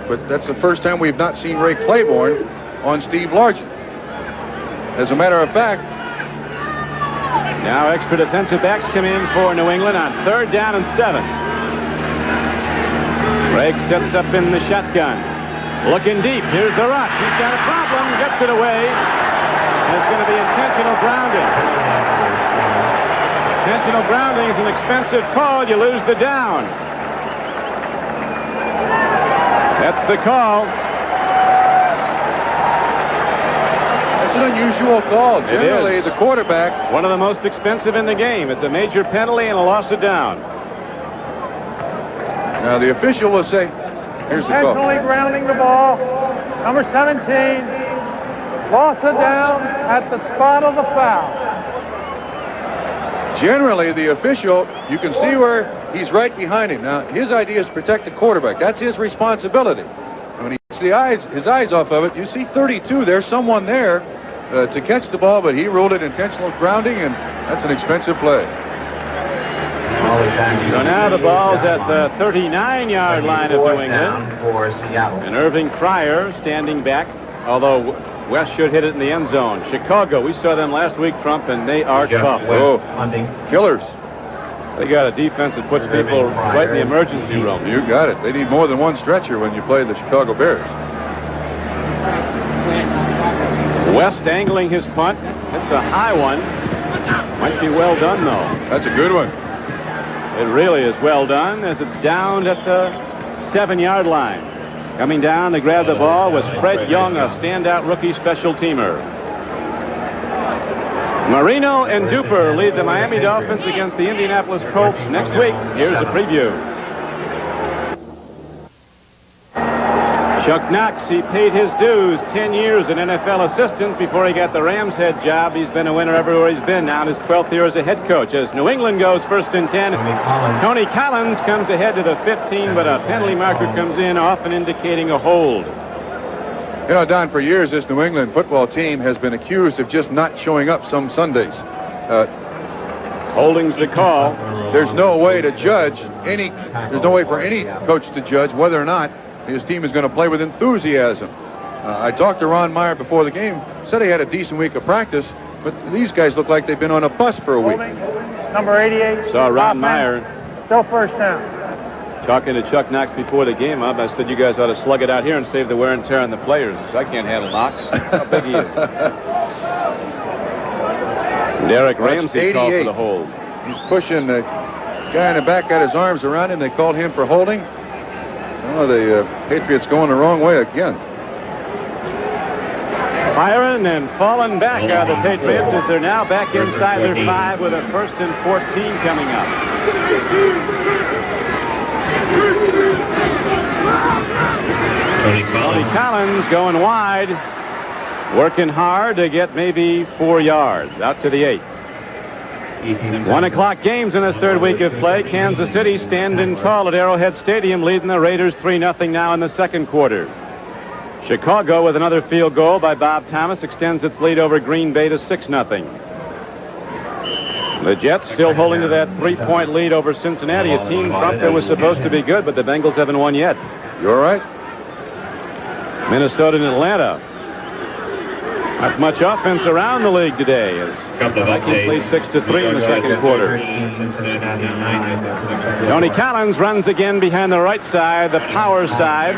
But that's the first time we've not seen Ray Claiborne on Steve Largent. As a matter of fact, now extra defensive backs come in for New England on 3rd down and 7. Craig sets up in the shotgun. Looking deep. Here's the rush. He's got a problem. Gets it away. It's going to be intentional grounding. Intentional grounding is an expensive call. You lose the down. That's the call. That's an unusual call. Generally, the quarterback... One of the most expensive in the game. It's a major penalty and a loss of down. Now, the official will say, here's the call. Intentionally grounding the ball. Number 17. Loss of down at the spot of the foul. Generally, the official, you can see where he's right behind him. Now, his idea is to protect the quarterback. That's his responsibility. And when he gets his eyes off of it, you see 32. There's someone there to catch the ball, but he ruled it intentional grounding, and that's an expensive play. So now the ball's at the 39-yard line of New England. And Irving Cryer standing back, although West should hit it in the end zone. Chicago, we saw them last week, Trump, and they are tough. Oh, killers. They got a defense that puts people right in the emergency room. You got it. They need more than one stretcher when you play the Chicago Bears. West angling his punt. It's a high one. Might be well done, though. That's a good one. It really is well done, as it's down at the 7-yard line. Coming down to grab the ball was Fred Young, a standout rookie special teamer. Marino and Duper lead the Miami Dolphins against the Indianapolis Colts next week. Here's the preview. Chuck Knox, he paid his dues, 10 years an NFL assistant before he got the Rams head job. He's been a winner everywhere he's been. Now in his 12th year as a head coach. As New England goes 1st and 10, Tony Collins comes ahead to the 15, but a penalty marker comes in, often indicating a hold. You know, Don, for years this New England football team has been accused of just not showing up some Sundays. Holding's the call. There's no way to judge there's no way for any coach to judge whether or not his team is going to play with enthusiasm. I talked to Ron Meyer before the game, said he had a decent week of practice, but these guys look like they've been on a bus for a week. Number 88. Saw Ron Meyer Still first down. talking to Chuck Knox before the game. I said you guys ought to slug it out here and save the wear and tear on the players. I can't handle Knox. How big he is. Derek Ramsey called for the hold. He's pushing the guy in the back, got his arms around him. They called him for holding. Oh, the Patriots going the wrong way again. Firing and falling back are the Patriots as they're now back inside their 5 with a 1st and 14 coming up. Tony Collins going wide, working hard to get maybe 4 yards out to the 8. 1 o'clock games in this 3rd week of play. Kansas City standing tall at Arrowhead Stadium, leading the Raiders 3-0 now in the 2nd quarter. Chicago with another field goal by Bob Thomas extends its lead over Green Bay to 6-0. The Jets still holding to that 3-point lead over Cincinnati, a team Trump that was supposed to be good, but the Bengals haven't won yet. You all right? Minnesota and Atlanta. Not much offense around the league today as Vikings lead 6-3 in the 2nd quarter. Tony Collins runs again behind the right side, the power side.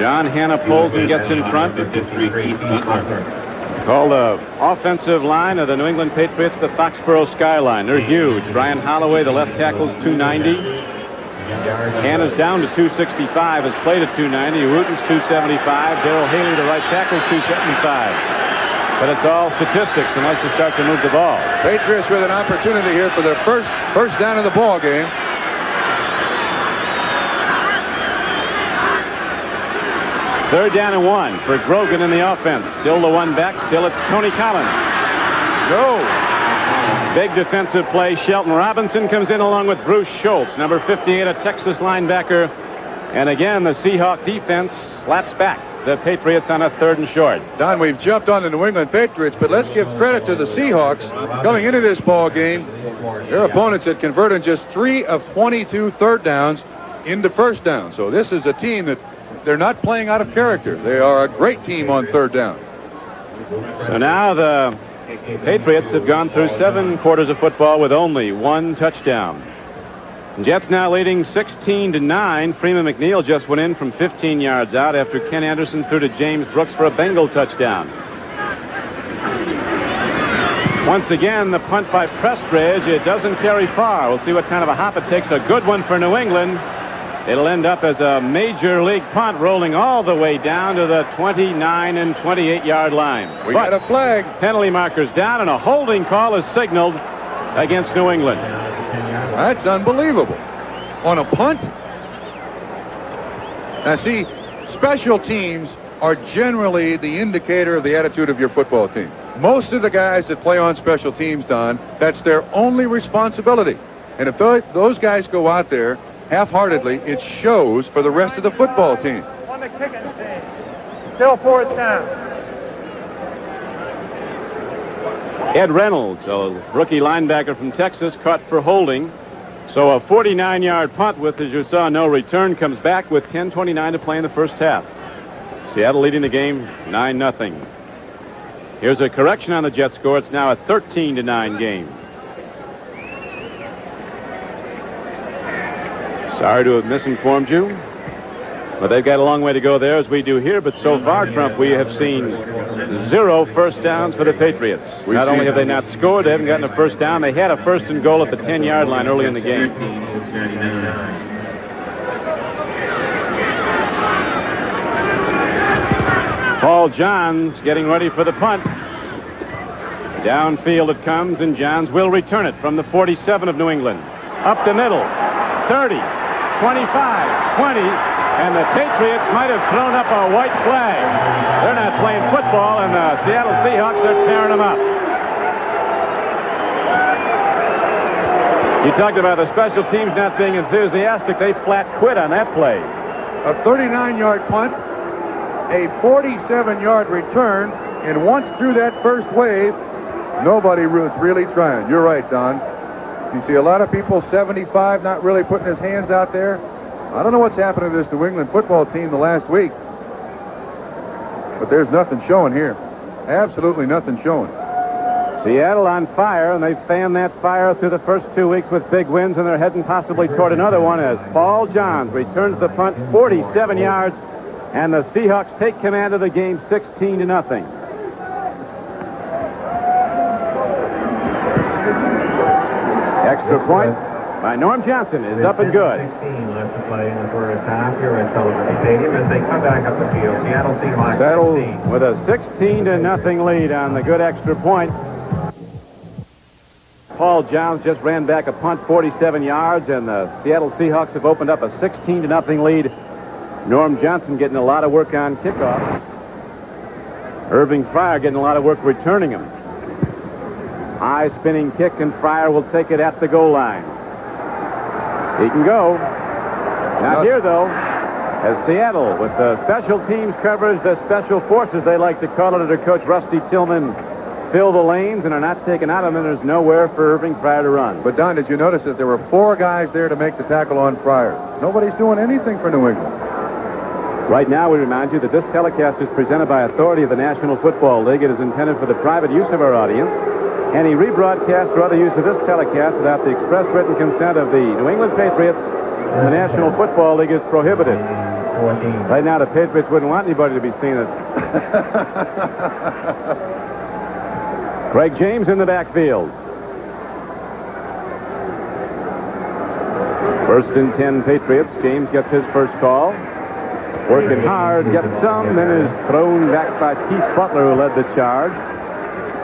John Hanna pulls and gets in front. Called the offensive line of the New England Patriots the Foxborough Skyline. They're huge. Brian Holloway, the left tackle's 290. Hanna's down to 265, has played at 290. Wooten's 275. Darrell Haley, the right tackle's 275. But it's all statistics unless you start to move the ball. Patriots with an opportunity here for their first down of the ball game. Third down and 1 for Grogan in the offense. Still the one back. Still it's Tony Collins. Go. Big defensive play. Shelton Robinson comes in along with Bruce Schultz, number 58, a Texas linebacker. And again, the Seahawk defense slaps back the Patriots on a 3rd and short. Don, we've jumped on the New England Patriots, but let's give credit to the Seahawks coming into this ball game. Their opponents had converted just 3 of 22 third downs into first down. So this is a team that they're not playing out of character. They are a great team on third down. So now the Patriots have gone through 7 quarters of football with only 1 touchdown. Jets now leading 16-9. Freeman McNeil just went in from 15 yards out after Ken Anderson threw to James Brooks for a Bengal touchdown. Once again, the punt by Prestridge. It doesn't carry far. We'll see what kind of a hop it takes. A good one for New England. It'll end up as a major league punt rolling all the way down to the 29 and 28 yard line. We got a flag. Penalty markers down and a holding call is signaled against New England. That's unbelievable. On a punt? Now see, special teams are generally the indicator of the attitude of your football team. Most of the guys that play on special teams, Don, that's their only responsibility. And if those guys go out there half-heartedly, it shows for the rest of the football team. On the kicking team. Still 4th down. Ed Reynolds, a rookie linebacker from Texas, caught for holding. So a 49-yard punt with, as you saw, no return comes back with 10:29 to play in the first half. Seattle leading the game 9-0. Here's a correction on the Jet score. It's now a 13-9 game. Sorry to have misinformed you, but they've got a long way to go there as we do here. But so far, Trump, we have seen 0 first downs for the Patriots. Not only have they not scored, they haven't gotten a first down. They had a 1st and goal at the 10-yard line early in the game. Paul Johns getting ready for the punt. Downfield it comes, and Johns will return it from the 47 of New England. Up the middle, 30, 25, 20, and the Patriots might have thrown up a white flag. They're not playing football, and the Seattle Seahawks are tearing them up. You talked about the special teams not being enthusiastic. They flat quit on that play. A 39-yard punt, a 47-yard return, and once through that first wave, nobody was really trying. You're right, Don. You see a lot of people, 75, not really putting his hands out there. I don't know what's happened to this New England football team the last week, but there's nothing showing here. Absolutely nothing showing. Seattle on fire, and they've fanned that fire through the first 2 weeks with big wins, and they're heading possibly toward another one as Paul Johns returns the punt 47 yards, and the Seahawks take command of the game 16-0. Extra point by Norm Johnson is up and good. 16 left to play in the first half here at Sullivan Stadium as they come back up the field. Seattle Seahawks Settle 16. with a 16-0 lead on the good extra point. Paul Johns just ran back a punt 47 yards, and the Seattle Seahawks have opened up a 16-0 lead. Norm Johnson getting a lot of work on kickoff. Irving Fryer getting a lot of work returning him. High spinning kick, and Fryer will take it at the goal line. He can go. Not here, though, as Seattle, with the special teams coverage, the special forces, they like to call it, under Coach Rusty Tillman, fill the lanes and are not taken out of them, and there's nowhere for Irving Fryer to run. But, Don, did you notice that there were 4 guys there to make the tackle on Fryer? Nobody's doing anything for New England. Right now, we remind you that this telecast is presented by authority of the National Football League. It is intended for the private use of our audience. Any rebroadcast or other use of this telecast without the express written consent of the New England Patriots and the National Football League is prohibited. 14. Right now, the Patriots wouldn't want anybody to be seeing it. Craig James in the backfield. First and 10 Patriots. James gets his first call. Working hard, gets some, then is thrown back by Keith Butler, who led the charge.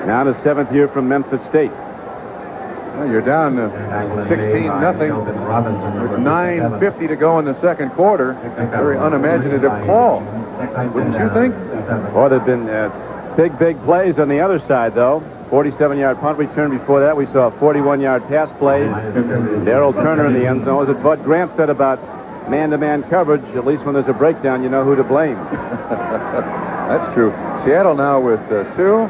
Now the 7th year from Memphis State. Well, you're down 16-0 with 9:50 to go in the second quarter. Very unimaginative call, wouldn't you think? Boy, there have been big plays on the other side, though. 47-yard punt return. Before that, we saw a 41-yard pass play. Darrell Turner in the end zone. As Bud Grant said about man-to-man coverage, at least when there's a breakdown, you know who to blame. That's true. Seattle now with 2.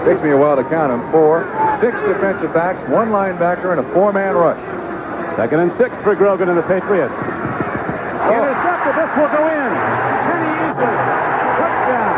Takes me a while to count them. 4, 6 defensive backs, 1 linebacker, and a 4-man rush. 2nd and 6 for Grogan and the Patriots. Intercepted. This will go in. Kenny Easley. Touchdown.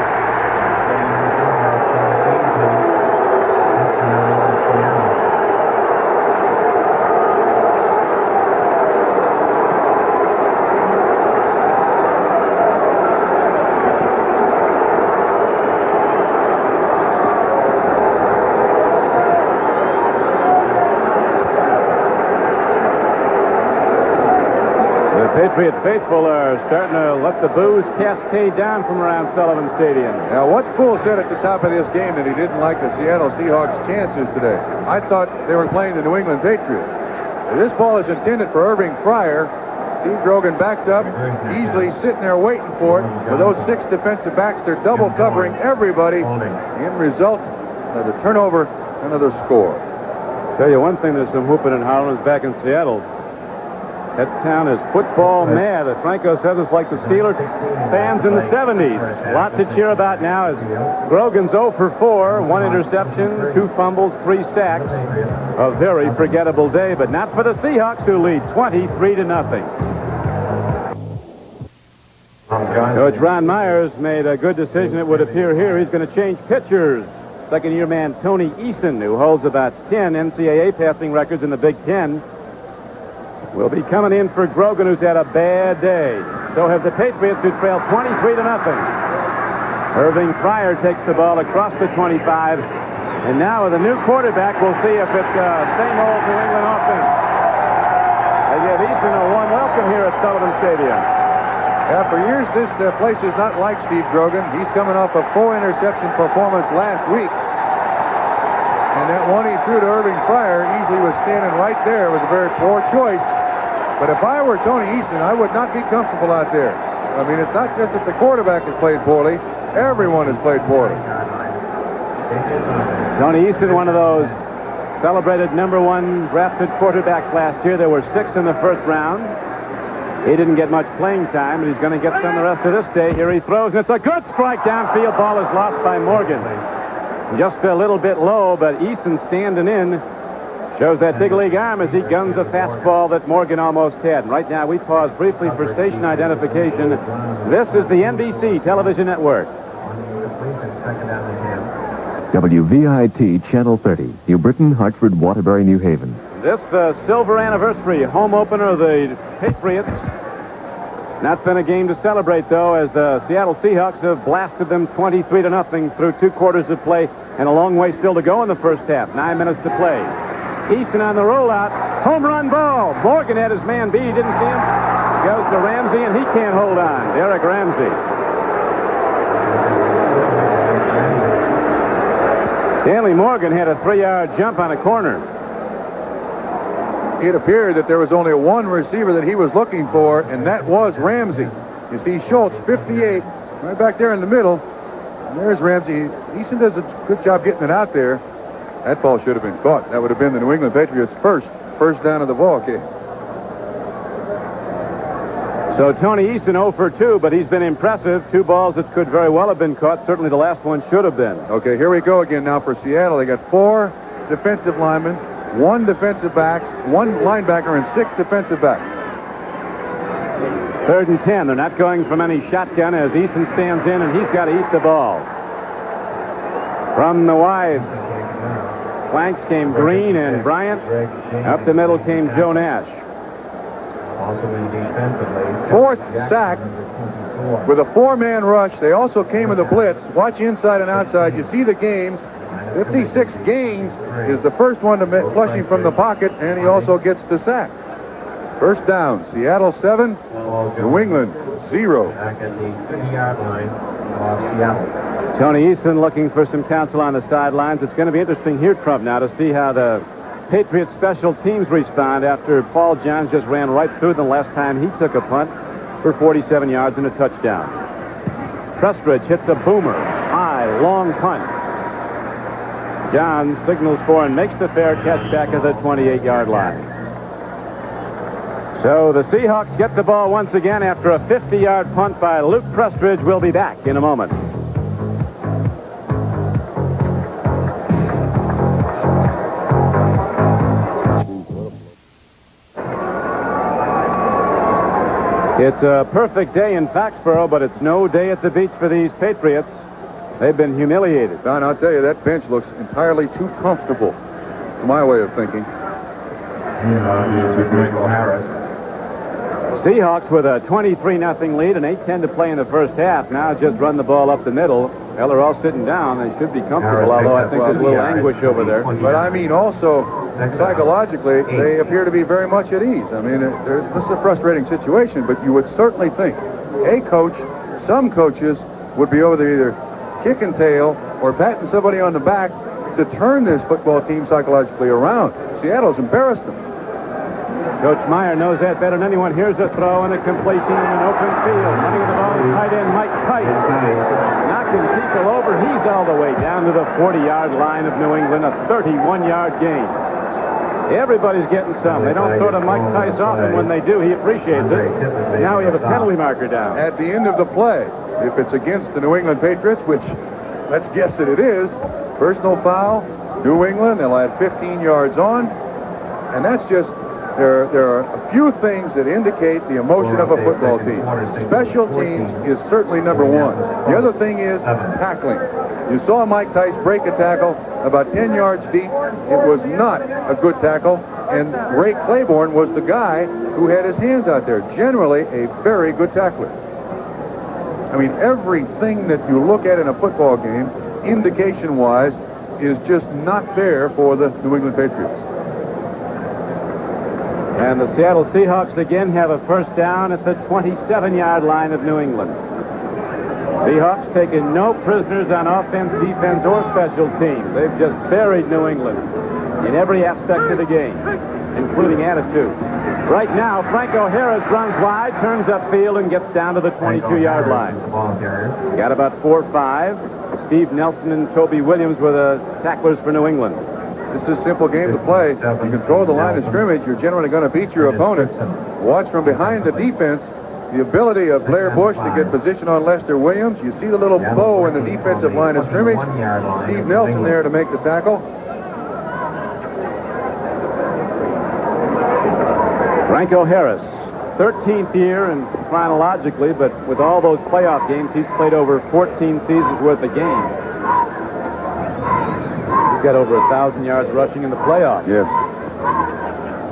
Patriot faithful are starting to let the booze cascade down from around Sullivan Stadium. Now, what fool said at the top of this game that he didn't like the Seattle Seahawks' chances today? I thought they were playing the New England Patriots. This ball is intended for Irving Fryer. Steve Grogan backs up, easily sitting there waiting for it. With those 6 defensive backs, they're double covering everybody. End result, another turnover, another score. Tell you one thing, there's some whooping and hollering back in Seattle. That town is football mad. As Franco says, it's like the Steelers fans in the 70s. A lot to cheer about now as Grogan's 0 for 4, 1 interception, 2 fumbles, 3 sacks. A very forgettable day, but not for the Seahawks, who lead 23-0. Coach Ron Myers made a good decision, it would appear here. He's going to change pitchers. Second-year man Tony Eason, who holds about 10 NCAA passing records in the Big Ten, will be coming in for Grogan, who's had a bad day. So have the Patriots, who trail 23-0. Irving Fryer takes the ball across the 25. And now with a new quarterback, we'll see if it's same old New England offense. They give Eason a warm welcome here at Sullivan Stadium. Yeah, for years, this place is not like Steve Grogan. He's coming off a 4-interception performance last week. And that one he threw to Irving Fryer, easily was standing right there. It was a very poor choice. But if I were Tony Easton, I would not be comfortable out there. I mean, it's not just that the quarterback has played poorly. Everyone has played poorly. Tony Easton, one of those celebrated #1 drafted quarterbacks last year. There were 6 in the first round. He didn't get much playing time, but he's going to get some the rest of this day. Here he throws, and it's a good strike downfield. Ball is lost by Morgan. Just a little bit low, but Easton standing in shows that big league arm as he guns a fastball that Morgan almost had. And right now, we pause briefly for station identification. This is the NBC television network. WVIT Channel 30, New Britain, Hartford, Waterbury, New Haven. This the silver anniversary home opener of the Patriots. Not been a game to celebrate, though, as the Seattle Seahawks have blasted them 23-0 through 2 quarters of play, and a long way still to go in the first half. 9 minutes to play. Easton on the rollout. Home run ball. Morgan had his man beat. He didn't see him. Goes to Ramsey, and he can't hold on. Derek Ramsey. Stanley Morgan had a 3-yard jump on a corner. It appeared that there was only one receiver that he was looking for, and that was Ramsey. You see Schultz, 58, right back there in the middle. And there's Ramsey. Easton does a good job getting it out there. That ball should have been caught. That would have been the New England Patriots' first down of the ball game. So Tony Easton 0 for 2, but he's been impressive. 2 balls that could very well have been caught. Certainly the last one should have been. Okay, here we go again now for Seattle. They got 4 defensive linemen, 1 defensive back, 1 linebacker, and 6 defensive backs. 3rd and 10. They're not going from any shotgun as Easton stands in, and he's got to eat the ball. From the wide flanks came Green and Bryant. Up the middle came Joe Nash. 4th sack with a 4-man rush. They also came with a blitz. Watch inside and outside. You see the games. 56 Gaines is the first one to flushing from the pocket, and he also gets the sack. First down, Seattle 7, New England 0. Back at the 50-yard line of Seattle. Tony Easton looking for some counsel on the sidelines. It's going to be interesting here, Trump, now to see how the Patriots special teams respond after Paul Johns just ran right through them last time he took a punt for 47 yards and a touchdown. Prestridge hits a boomer. High, long punt. Johns signals for and makes the fair catch back at the 28-yard line. So the Seahawks get the ball once again after a 50-yard punt by Luke Prestridge. We'll be back in a moment. It's a perfect day in Foxborough, but it's no day at the beach for these Patriots. They've been humiliated. Don, I'll tell you, that bench looks entirely too comfortable, to my way of thinking. Seahawks with a 23-0 lead and 8:10 to play in the first half. Now just run the ball up the middle. Well, they're all sitting down. They should be comfortable, although I think there's a little anguish over there. But I mean, also, psychologically, they appear to be very much at ease. I mean, this is a frustrating situation, but you would certainly think a coach, some coaches, would be over there either kicking tail or patting somebody on the back to turn this football team psychologically around. Seattle's embarrassed them. Coach Meyer knows that better than anyone. Here's a throw and a completion in an open field. Running the ball is tight end Mike Tice. Knocking people over. He's all the way down to the 40-yard line of New England. A 31-yard gain. Everybody's getting some. They don't throw to Mike Tice often. When they do, he appreciates it. Now we have a penalty marker down. At the end of the play, if it's against the New England Patriots, which let's guess that it is, personal foul, New England, they'll add 15 yards on. And that's just, there are a few things that indicate the emotion of a football team. Special teams is certainly number one. The other thing is tackling. You saw Mike Tice break a tackle about 10 yards deep. It was not a good tackle. And Ray Claiborne was the guy who had his hands out there. Generally a very good tackler. I mean, everything that you look at in a football game, indication-wise, is just not there for the New England Patriots. And the Seattle Seahawks again have a first down at the 27-yard line of New England. Seahawks taking no prisoners on offense, defense, or special teams. They've just buried New England in every aspect of the game, including attitude. Right now, Franco Harris runs wide, turns upfield, and gets down to the 22-yard line. Got about 4-5. Steve Nelson and Toby Williams were the tacklers for New England. This is a simple game to play. You control the line of scrimmage, you're generally going to beat your opponent. Watch from behind the defense. The ability of Blair Bush to get position on Lester Williams. You see the little bow in the defensive line of scrimmage. Steve Nelson there to make the tackle. Franco Harris, 13th year and chronologically, but with all those playoff games, he's played over 14 seasons worth of games. He's got over 1,000 yards rushing in the playoffs. Yes.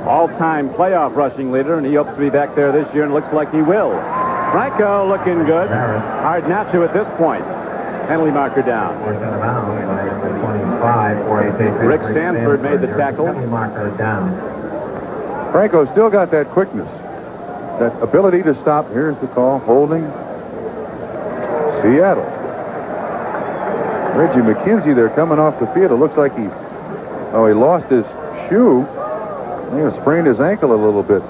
All-time playoff rushing leader, and he hopes to be back there this year, and looks like he will. Franco looking good. Hard not to at this point. Penalty marker down. Rick Sanford made the tackle. Franco still got that quickness, that ability to stop. Here's the call, holding. Seattle. Reggie McKenzie there coming off the field. It looks like he lost his shoe. He sprained his ankle a little bit.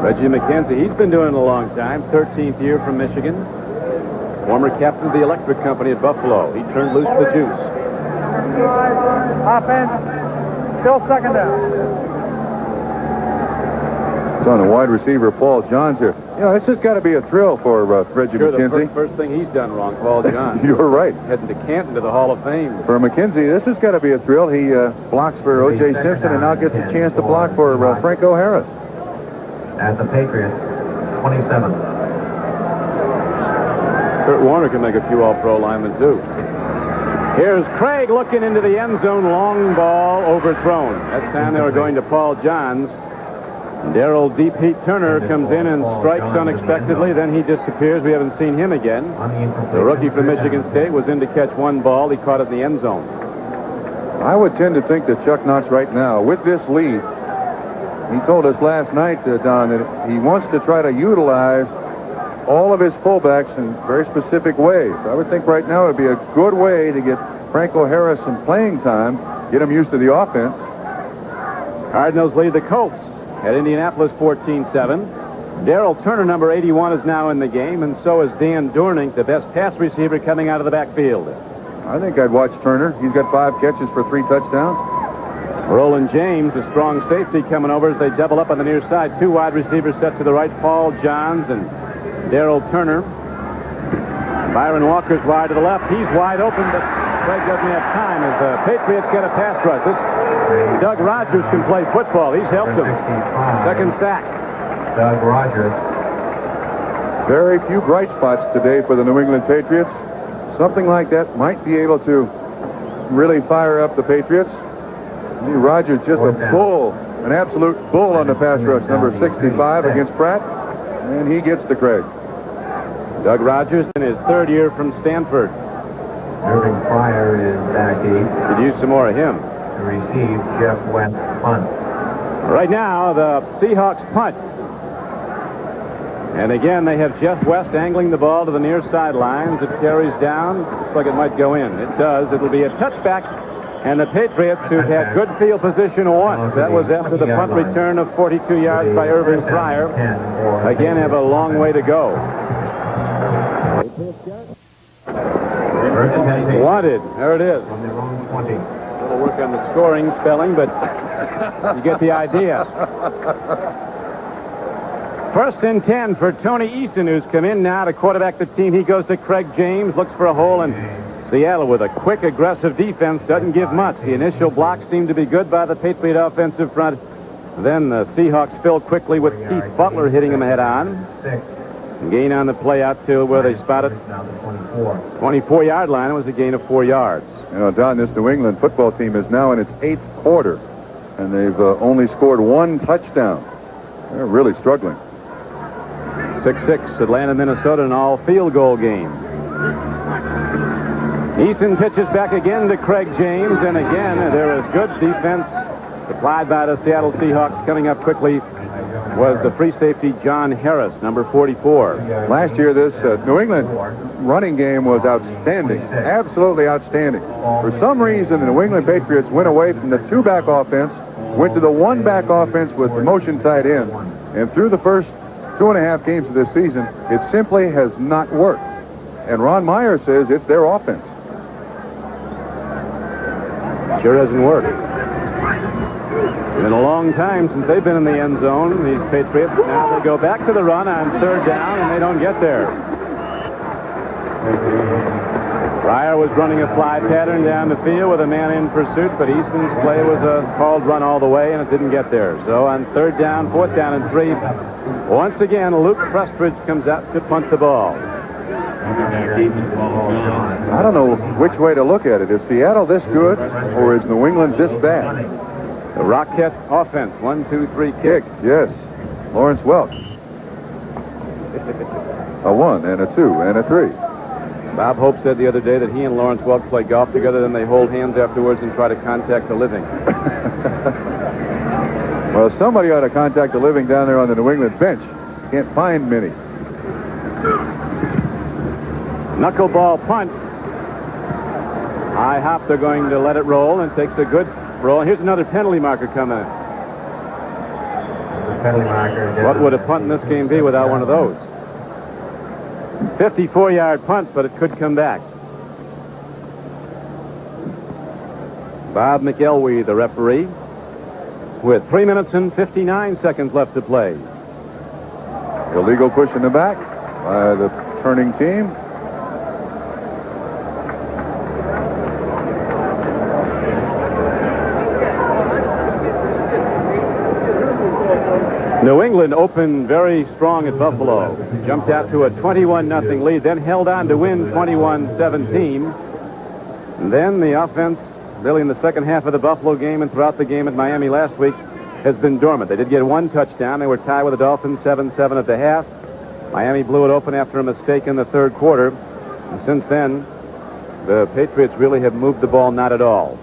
Reggie McKenzie, he's been doing it a long time. 13th year from Michigan. Former captain of the electric company at Buffalo. He turned loose the juice. Offense. Still second down. It's on the wide receiver, Paul Johns here. You know, it's just got to be a thrill for Reggie McKenzie. The first thing he's done wrong, Paul Johns. You're right. Heading to Canton to the Hall of Fame. For McKenzie, this has got to be a thrill. He blocks for O.J. Simpson and now gets a chance to block for Franco Harris. At the Patriots, 27. Kurt Warner can make a few All-Pro linemen, too. Here's Craig looking into the end zone. Long ball overthrown. That time they were going to Paul Johns. Darrell Deep Heat Turner comes in and strikes unexpectedly. Then he disappears. We haven't seen him again. The rookie from Michigan State was in to catch one ball. He caught it in the end zone. I would tend to think that Chuck Knox right now, with this lead, he told us last night, Don, that he wants to try to utilize all of his fullbacks in very specific ways. I would think right now it would be a good way to get Franco Harris some playing time, get him used to the offense. Cardinals lead the Colts at Indianapolis 14-7. Darrell Turner, number 81, is now in the game, and so is Dan Dorning, the best pass receiver coming out of the backfield. I think I'd watch Turner. He's got 5 catches for 3 touchdowns. Roland James, a strong safety, coming over as they double up on the near side. 2 wide receivers set to the right, Paul Johns and Darrell Turner. Byron Walker's wide to the left. He's wide open, but Craig doesn't have time as the Patriots get a pass rush. Doug Rogers can play football. He's helped them. Second sack. Doug Rogers. Very few bright spots today for the New England Patriots. Something like that might be able to really fire up the Patriots. Rogers just a bull, an absolute bull on the pass rush, number 65 against Pratt, and he gets to Craig. Doug Rogers in his 3rd year from Stanford. Irving Fryer is back 8. Could use some more of him. To receive Jeff West punt. Right now, the Seahawks punt. And again, they have Jeff West angling the ball to the near sidelines. It carries down. Looks like it might go in. It does. It'll be a touchback. And the Patriots, who've had good field position once, that was after the punt return of 42 yards by Irving Fryer, again have a long way to go. Wanted. There it is. A little work on the scoring spelling, but you get the idea. 1st and 10 for Tony Eason, who's come in now to quarterback the team. He goes to Craig James, looks for a hole, and Seattle with a quick, aggressive defense doesn't give much. The initial blocks seem to be good by the Patriot offensive front. Then the Seahawks fill quickly with Keith Butler hitting him head on. Gain on the play out to where they spotted 24-yard line. It was a gain of 4 yards. You know, Don, this New England football team is now in its 8th quarter, and they've only scored 1 touchdown. They're really struggling. 6-6, Atlanta, Minnesota, an all-field goal game. Easton pitches back again to Craig James, and again there is good defense applied by the Seattle Seahawks. Coming up quickly was the free safety John Harris, number 44. Last year, this New England running game was outstanding, absolutely outstanding. For some reason, the New England Patriots went away from the 2-back offense went to the one-back offense with the motion tight end, and through the first 2.5 games of this season, it simply has not worked. And Ron Meyer says it's their offense. Sure hasn't worked. It's been a long time since they've been in the end zone, these Patriots. Now they go back to the run on 3rd down, and they don't get there. Pryor was running a fly pattern down the field with a man in pursuit, but Easton's play was a called run all the way, and it didn't get there. So on 3rd down, 4th down, and 3, once again, Luke Prestridge comes out to punt the ball. I don't know which way to look at it. Is Seattle this good, or is New England this bad? The Rocket offense, 1, 2, 3 Kick, yes. Lawrence Welk. A 1 and a 2 and a 3. Bob Hope said the other day that he and Lawrence Welk play golf together, then they hold hands afterwards and try to contact the living. Well, somebody ought to contact the living down there on the New England bench. Can't find many. Knuckleball punt. High hop, they're going to let it roll, and takes a good roll. Here's another penalty marker coming in. What would a punt in this game be without one of those? 54-yard punt, but it could come back. Bob McElwee, the referee, with 3 minutes and 59 seconds left to play. Illegal push in the back by the turning team. New England opened very strong at Buffalo. Jumped out to a 21-0 lead, then held on to win 21-17. And then the offense, really in the second half of the Buffalo game and throughout the game at Miami last week, has been dormant. They did get 1 touchdown. They were tied with the Dolphins 7-7 at the half. Miami blew it open after a mistake in the 3rd quarter. And since then, the Patriots really have moved the ball not at all.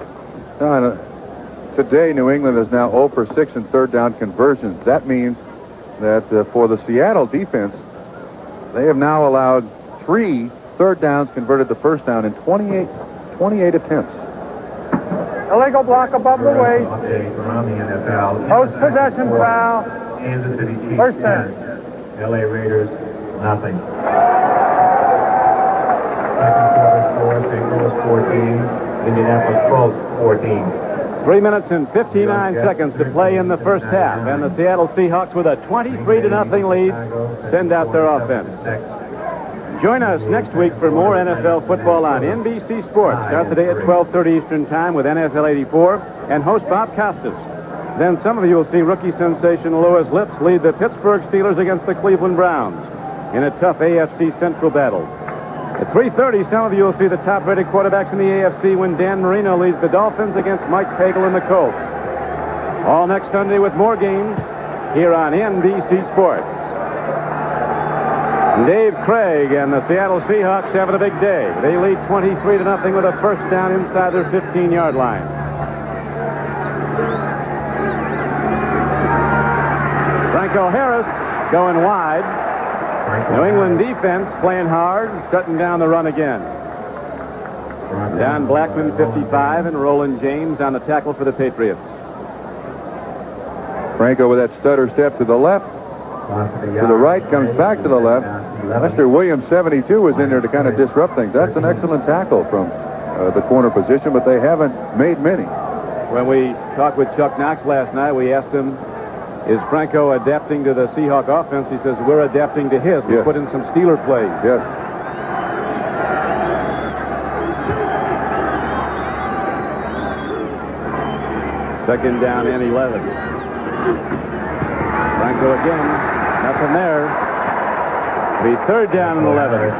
Today, New England is now 0 for 6 in 3rd down conversions. That means that for the Seattle defense, they have now allowed 3 3rd downs converted to 1st down in 28 attempts. Illegal block above the waist. Post possession foul. Kansas City Chiefs 1st down. LA Raiders, nothing. Second quarter score, St. Louis 14, Indianapolis 14. 3 minutes and 59 seconds to play in the first half, and the Seattle Seahawks with a 23-0 lead send out their offense. Join us next week for more NFL football on NBC Sports. Start the day at 12:30 Eastern Time with NFL 84 and host Bob Costas. Then some of you will see rookie sensation Louis Lips lead the Pittsburgh Steelers against the Cleveland Browns in a tough AFC Central battle. At 3:30, some of you will see the top-rated quarterbacks in the AFC when Dan Marino leads the Dolphins against Mike Pagel and the Colts. All next Sunday with more games here on NBC Sports. Dave Craig and the Seattle Seahawks having a big day. They lead 23-0 with a 1st down inside their 15-yard line. Franco Harris going wide. New England defense playing hard, shutting down the run again. Don Blackman, 55, and Roland James on the tackle for the Patriots. Franco with that stutter step to the left. To the right, comes back to the left. Lester Williams, 72, was in there to kind of disrupt things. That's an excellent tackle from the corner position, but they haven't made many. When we talked with Chuck Knox last night, we asked him, is Franco adapting to the Seahawk offense? He says, we're adapting to his. We put in some Steeler plays. Yes. Second down and 11. Franco again. Nothing there. The 3rd down and 11.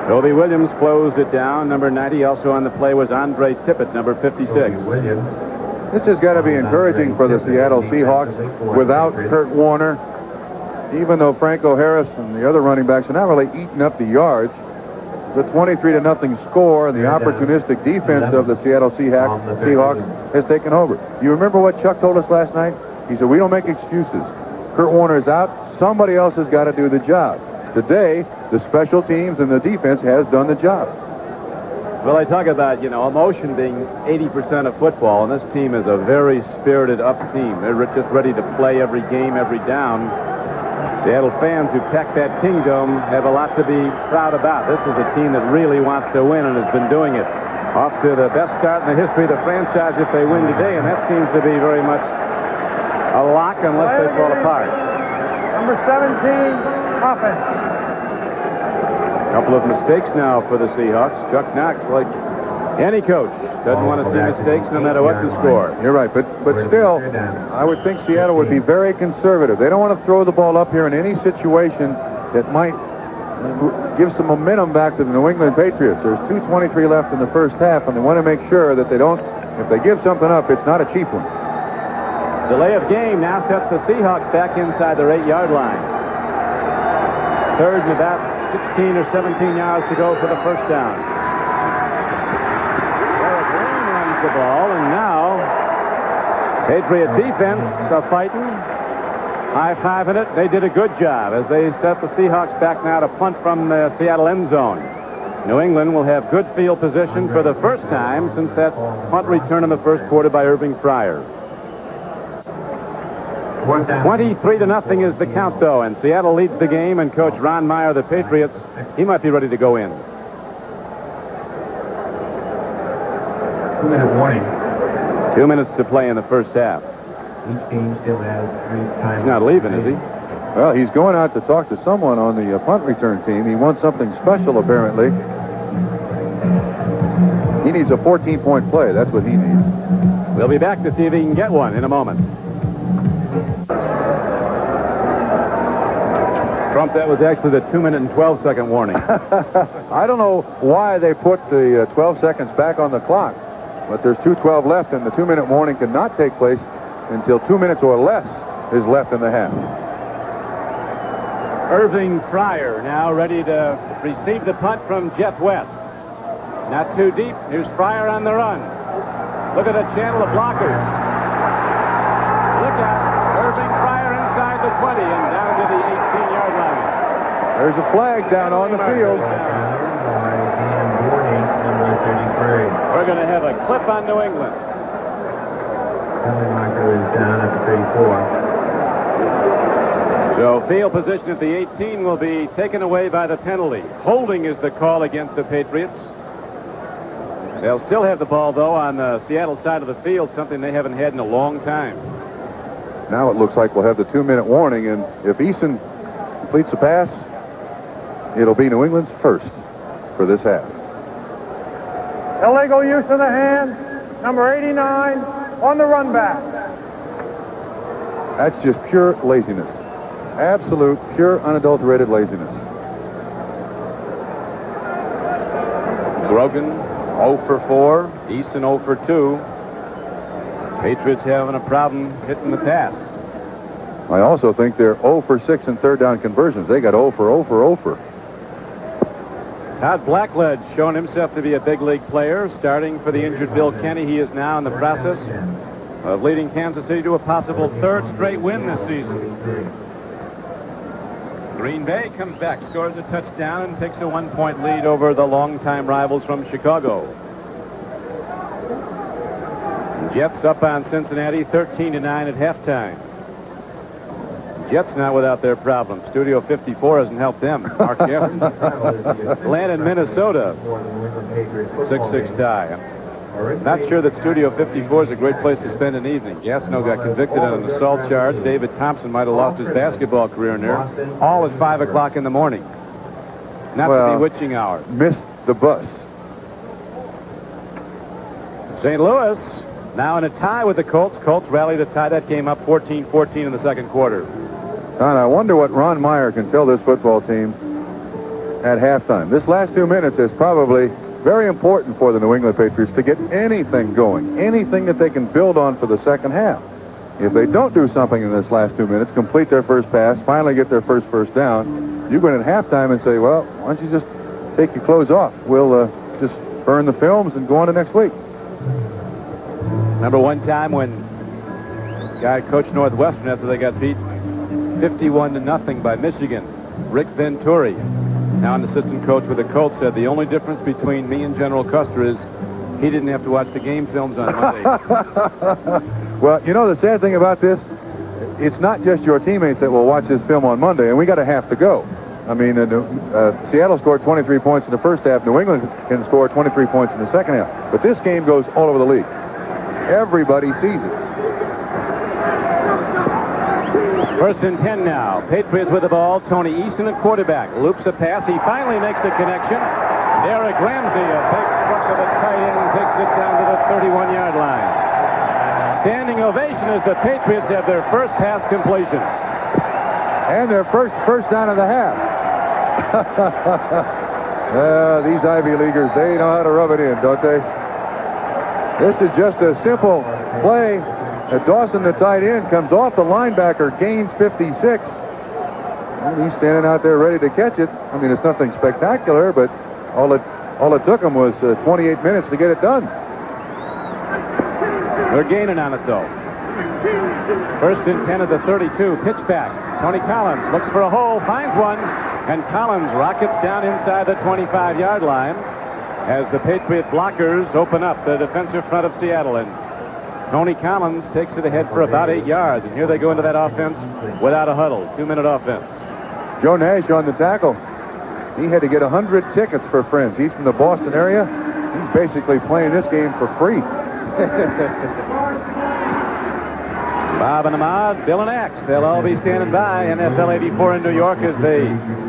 Toby Williams closed it down. Number 90 also on the play was Andre Tippett, number 56. This has got to be encouraging for the Seattle Seahawks without Kurt Warner. Even though Franco Harris and the other running backs are not really eating up the yards, the 23-0 score and the opportunistic defense of the Seattle Seahawks has taken over. You remember what Chuck told us last night? He said, we don't make excuses. Kurt Warner is out. Somebody else has got to do the job. Today, the special teams and the defense has done the job. Well, they talk about, emotion being 80% of football, and this team is a very spirited up team. They're just ready to play every game, every down. Seattle fans who packed that Kingdome have a lot to be proud about. This is a team that really wants to win and has been doing it. Off to the best start in the history of the franchise if they win today, and that seems to be very much a lock unless they fall apart. Number 17, offense. A couple of mistakes now for the Seahawks. Chuck Knox, like any coach, doesn't want to see mistakes no matter what the score. You're right, but still, I would think Seattle would be very conservative. They don't want to throw the ball up here in any situation that might give some momentum back to the New England Patriots. There's 2:23 left in the first half, and they want to make sure that they don't, if they give something up, it's not a cheap one. Delay of game now sets the Seahawks back inside their 8-yard line. Third and about 16 or 17 yards to go for the first down. Derek Green runs the ball, and now Patriot defense are fighting, high-fiving it. They did a good job as they set the Seahawks back now to punt from the Seattle end zone. New England will have good field position for the first time since that punt return in the first quarter by Irving Fryer. 23-0 is the count, though, and Seattle leads the game, and Coach Ron Meyer, the Patriots, he might be ready to go in. 2-minute warning. 2 minutes to play in the first half. Each team still has 3 times. He's not leaving, is he? Well, he's going out to talk to someone on the punt return team. He wants something special, apparently. He needs a 14-point play. That's what he needs. We'll be back to see if he can get one in a moment. Trump, that was actually the 2-minute and 12-second warning. I don't know why they put the 12 seconds back on the clock, but there's 2:12 left, and the 2-minute warning cannot take place until 2 minutes or less is left in the half. Irving Fryer now ready to receive the punt from Jeff West. Not too deep. Here's Fryer on the run. Look at the channel of blockers. Look out. Irving Fryer inside the 20 and down to the 18-yard line. There's a flag down on the field. We're going to have a clip on New England. Penalty marker is down at the 34. So field position at the 18 will be taken away by the penalty. Holding is the call against the Patriots. They'll still have the ball, though, on the Seattle side of the field, something they haven't had in a long time. Now it looks like we'll have the 2-minute warning, and if Eason completes the pass, it'll be New England's first for this half. Illegal use of the hand. Number 89 on the run back. That's just pure laziness. Absolute, pure, unadulterated laziness. Grogan 0 for 4. Easton 0 for 2. Patriots having a problem hitting the pass. I also think they're 0 for 6 in third down conversions. They got 0 for 0 for 0 for. Todd Blackledge showing himself to be a big league player, starting for the injured Bill Kenny. He is now in the process of leading Kansas City to a possible third straight win this season. Green Bay comes back, scores a touchdown, and takes a 1-point lead over the longtime rivals from Chicago. Jets up on Cincinnati 13-9 at halftime. Jets now without their problems. Studio 54 hasn't helped them. Mark Jefferson. Atlanta and Minnesota 6-6 tie. Not sure that Studio 54 is a great place to spend an evening. Gastineau got convicted on an assault charge. David Thompson might have lost his basketball career in there. All at 5 o'clock in the morning. Not the bewitching hour. Missed the bus. St. Louis now in a tie with the Colts. Colts rally to tie that game up 14-14 in the second quarter. Don, I wonder what Ron Meyer can tell this football team at halftime. This last 2 minutes is probably very important for the New England Patriots to get anything going, anything that they can build on for the second half. If they don't do something in this last 2 minutes, complete their first pass, finally get their first down, you go in at halftime and say, well, why don't you just take your clothes off? We'll just burn the films and go on to next week. Remember one time when a guy coached Northwestern after they got beat 51-0 by Michigan, Rick Venturi. now an assistant coach with the Colts, said the only difference between me and General Custer is he didn't have to watch the game films on Monday. Well, you know, the sad thing about this, it's not just your teammates that will watch this film on Monday, and we got a half to go. I mean, Seattle scored 23 points in the first half. New England can score 23 points in the second half. But this game goes all over the league. Everybody sees it. First and 10 now. Patriots with the ball. Tony Eason at quarterback. Loops a pass. He finally makes a connection. Eric Ramsey, a big truck of a tight end, takes it down to the 31-yard line. Standing ovation as the Patriots have their first pass completion. And their first down of the half. These Ivy Leaguers, they know how to rub it in, don't they? This is just a simple play. Dawson, the tight end, comes off the linebacker, gains 56. And he's standing out there ready to catch it. I mean, it's nothing spectacular, but all it took him was 28 minutes to get it done. They're gaining on it, though. First and 10 of the 32. Pitch back. Tony Collins looks for a hole, finds one, and Collins rockets down inside the 25-yard line as the Patriot blockers open up the defensive front of Seattle. And Tony Collins takes it ahead for about 8 yards. And here they go into that offense without a huddle. 2-minute offense. Joe Nash on the tackle. He had to get 100 tickets for friends. He's from the Boston area. He's basically playing this game for free. Bob and Ahmad, Bill and Axe, they'll all be standing by. NFL 84 in New York as they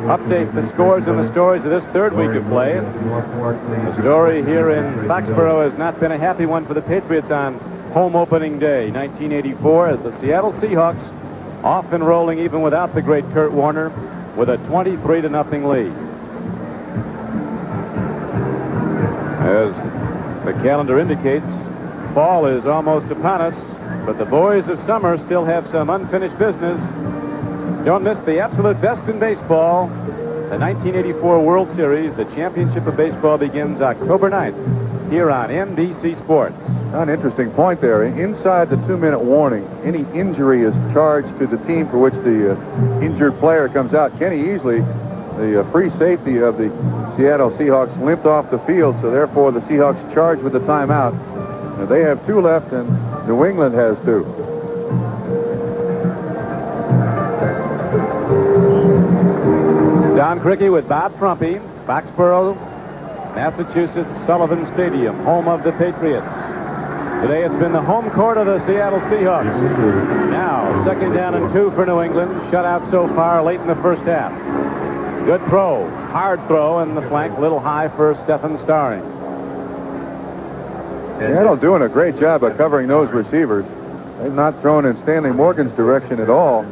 update the scores and the stories of this third week of play. The story here in Foxborough has not been a happy one for the Patriots on home opening day, 1984, as the Seattle Seahawks off and rolling even without the great Kurt Warner with a 23-0 lead. As the calendar indicates, fall is almost upon us, but the boys of summer still have some unfinished business. Don't miss the absolute best in baseball. The 1984 World Series, the championship of baseball, begins October 9th here on NBC Sports. An interesting point there. Inside the 2-minute warning, any injury is charged to the team for which the injured player comes out. Kenny Easley, the free safety of the Seattle Seahawks, limped off the field, so therefore the Seahawks charged with the timeout. Now, they have 2 left, and New England has 2. Don Criqui with Bob Trumpy, Foxborough, Massachusetts, Sullivan Stadium, home of the Patriots. Today it's been the home court of the Seattle Seahawks. Now, 2nd down and 2 for New England. Shutout so far late in the first half. Good throw. Hard throw in the flank. Little high for Stephen Starring. Seattle doing a great job of covering those receivers. They've not thrown in Stanley Morgan's direction at all.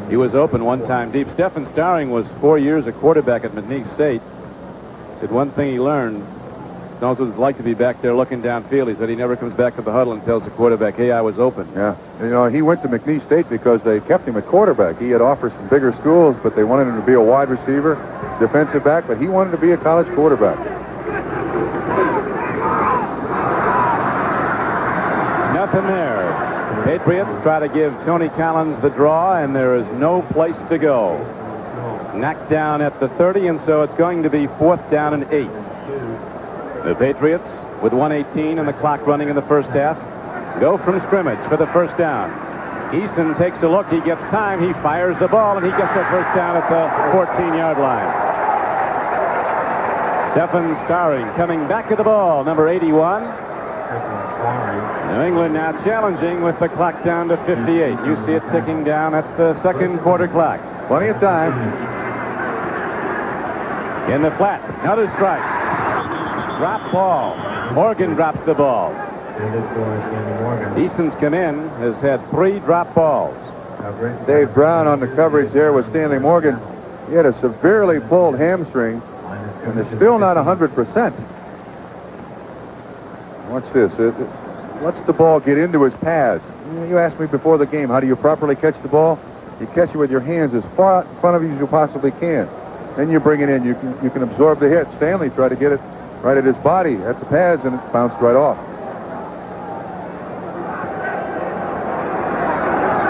He was open one time deep. Stephen Starring was 4 years a quarterback at McNeese State. Said one thing he learned, knows what it's like to be back there looking downfield. He said he never comes back to the huddle and tells the quarterback, hey, I was open. Yeah. You know, he went to McNeese State because they kept him at quarterback. He had offers from bigger schools, but they wanted him to be a wide receiver, defensive back, but he wanted to be a college quarterback. Nothing there. Patriots try to give Tony Collins the draw, and there is no place to go. Knocked down at the 30, and so it's going to be 4th down and 8. The Patriots, with 1:18 and the clock running in the first half, go from scrimmage for the first down. Eason takes a look. He gets time. He fires the ball, and he gets the first down at the 14-yard line. Stephen Starring coming back at the ball, number 81. New England now challenging with the clock down to 58. You see it ticking down. That's the second quarter clock. Plenty of time. In the flat, another strike. Drop ball. Morgan drops the ball. Eason's come in, has had 3 drop balls. Dave Brown on the coverage there with Stanley Morgan. He had a severely pulled hamstring, and they're still not 100%. Watch this. Lets the ball get into his pads. You asked me before the game, how do you properly catch the ball? You catch it with your hands as far out in front of you as you possibly can. Then you bring it in. You can absorb the hit. Stanley tried to get it right at his body, at the pads, and it bounced right off.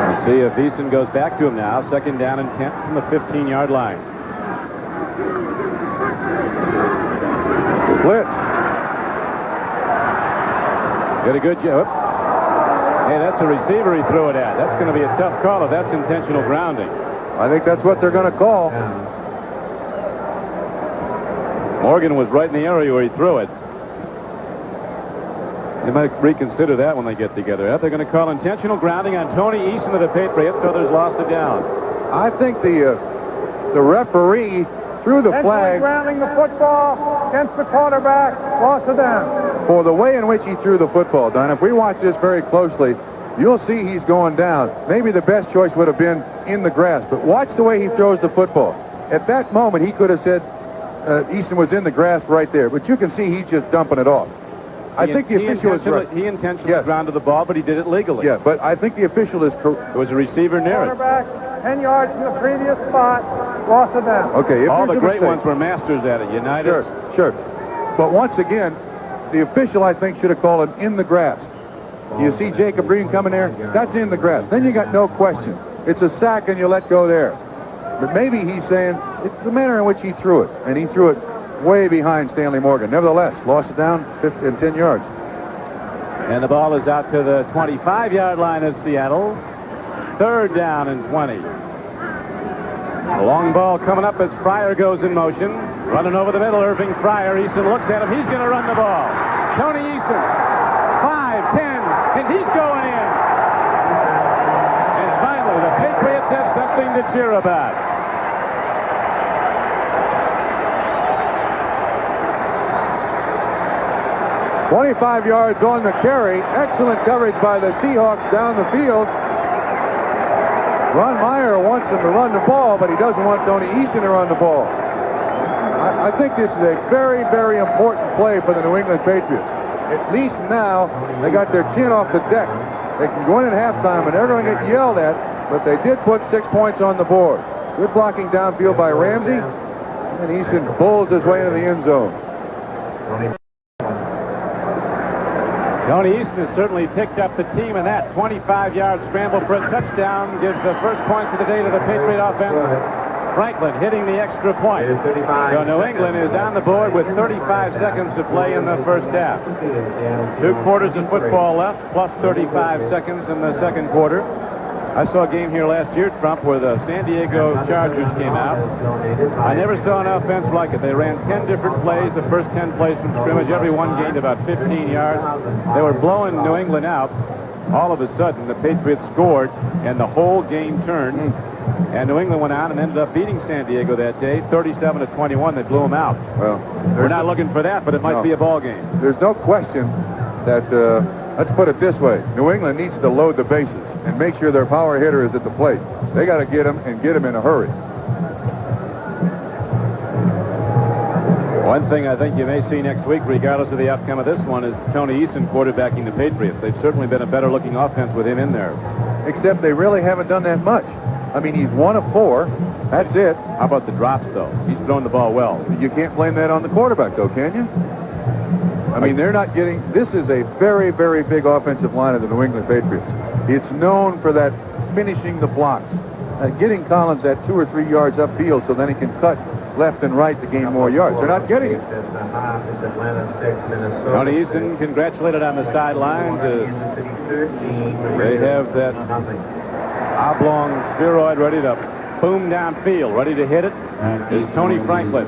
We'll see if Easton goes back to him now. 2nd down and 10 from the 15-yard line. Blitz. Did a good job. Hey, that's a receiver he threw it at. That's going to be a tough call if that's intentional grounding. I think that's what they're going to call. Morgan was right in the area where he threw it. They might reconsider that when they get together. They're going to call intentional grounding on Tony Eason of the Patriots, so there's lost it down. I think the referee threw the flag Grounding the football against the quarterback. Loss of down. for the way in which he threw the football, Don. If we watch this very closely, you'll see he's going down. Maybe the best choice would have been in the grass, but watch the way he throws the football. At that moment, he could have said Eason was in the grass right there, but you can see he's just dumping it off. I think the official is right. He intentionally grounded the ball, but he did it legally. Yeah, but I think the official is correct. There was a receiver near it. Quarterback 10 yards from the previous spot. Loss of down. Okay. All the great ones were masters at it. United. Sure. But once again, the official, I think, should have called him in the grass. You see Jacob Green coming there? That's in the grass. Then you got no question. It's a sack and you let go there. But maybe he's saying it's the manner in which he threw it. And he threw it way behind Stanley Morgan. Nevertheless, lost it down 10 yards. And the ball is out to the 25-yard line of Seattle. Third down and 20. The long ball coming up as Fryer goes in motion. Running over the middle, Irving Fryer. Eason looks at him. He's going to run the ball. Tony Eason. 5, 10, and he's going in. And finally, the Patriots have something to cheer about. "25 yards on the carry. Excellent coverage by the Seahawks down the field. Ron Meyer wants him to run the ball, but he doesn't want Tony Eason to run the ball. I think this is a very, very important play for the New England Patriots. At least now they got their chin off the deck. They can go in at halftime, and they're going to get yelled at, but they did put 6 points on the board. Good blocking downfield by Ramsey, and Eason pulls his way into the end zone. Tony Eason has certainly picked up the team in that 25-yard scramble for a touchdown. Gives the first points of the day to the Patriot offense. Franklin hitting the extra point. So New England is on the board with 35 seconds to play in the first half. 2 quarters of football left, plus 35 seconds in the second quarter. I saw a game here last year, Trump, where the San Diego Chargers came out. I never saw an offense like it. They ran 10 different plays, the first 10 plays from scrimmage. Every one gained about 15 yards. They were blowing New England out. All of a sudden, the Patriots scored, and the whole game turned. And New England went out and ended up beating San Diego that day, 37-21. They blew them out. Well, we're not looking for that, but it might be a ball game. There's no question that, let's put it this way, New England needs to load the bases and make sure their power hitter is at the plate. They got to get him and get him in a hurry. One thing I think you may see next week, regardless of the outcome of this one, is Tony Eason quarterbacking the Patriots. They've certainly been a better-looking offense with him in there. Except they really haven't done that much. I mean, he's 1 of 4. That's it. How about the drops, though? He's thrown the ball well. You can't blame that on the quarterback, though, can you? I mean, they're not getting... This is a very, very big offensive line of the New England Patriots. It's known for that finishing the blocks. Getting Collins that 2 or 3 yards upfield so then he can cut left and right to gain more yards. They're not getting it. Tony Eason congratulated on the sidelines as they have that oblong spheroid ready to boom downfield, ready to hit it, is Tony Franklin.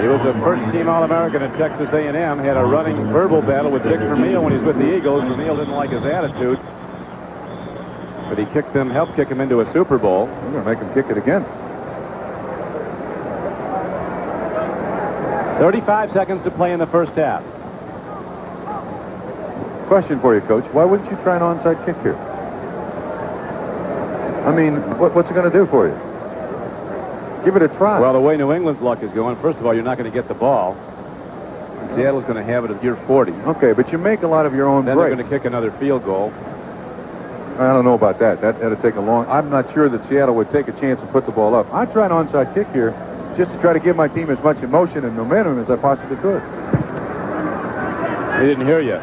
He was a first-team All-American at Texas A&M, had a running verbal battle with Dick Vermeil when he was with the Eagles. Vermeil didn't like his attitude, but he helped kick him into a Super Bowl. I'm going to make him kick it again. 35 seconds to play in the first half. Question for you, Coach. Why wouldn't you try an onside kick here? I mean, what's it going to do for you? Give it a try. Well, the way New England's luck is going, first of all, you're not going to get the ball. And Seattle's going to have it at year 40. Okay, but you make a lot of your own Then breaks. they're going to kick another field goal. I don't know about that. That'll take a long... I'm not sure that Seattle would take a chance and put the ball up. I'd try an onside kick here just to try to give my team as much emotion and momentum as I possibly could. He didn't hear you.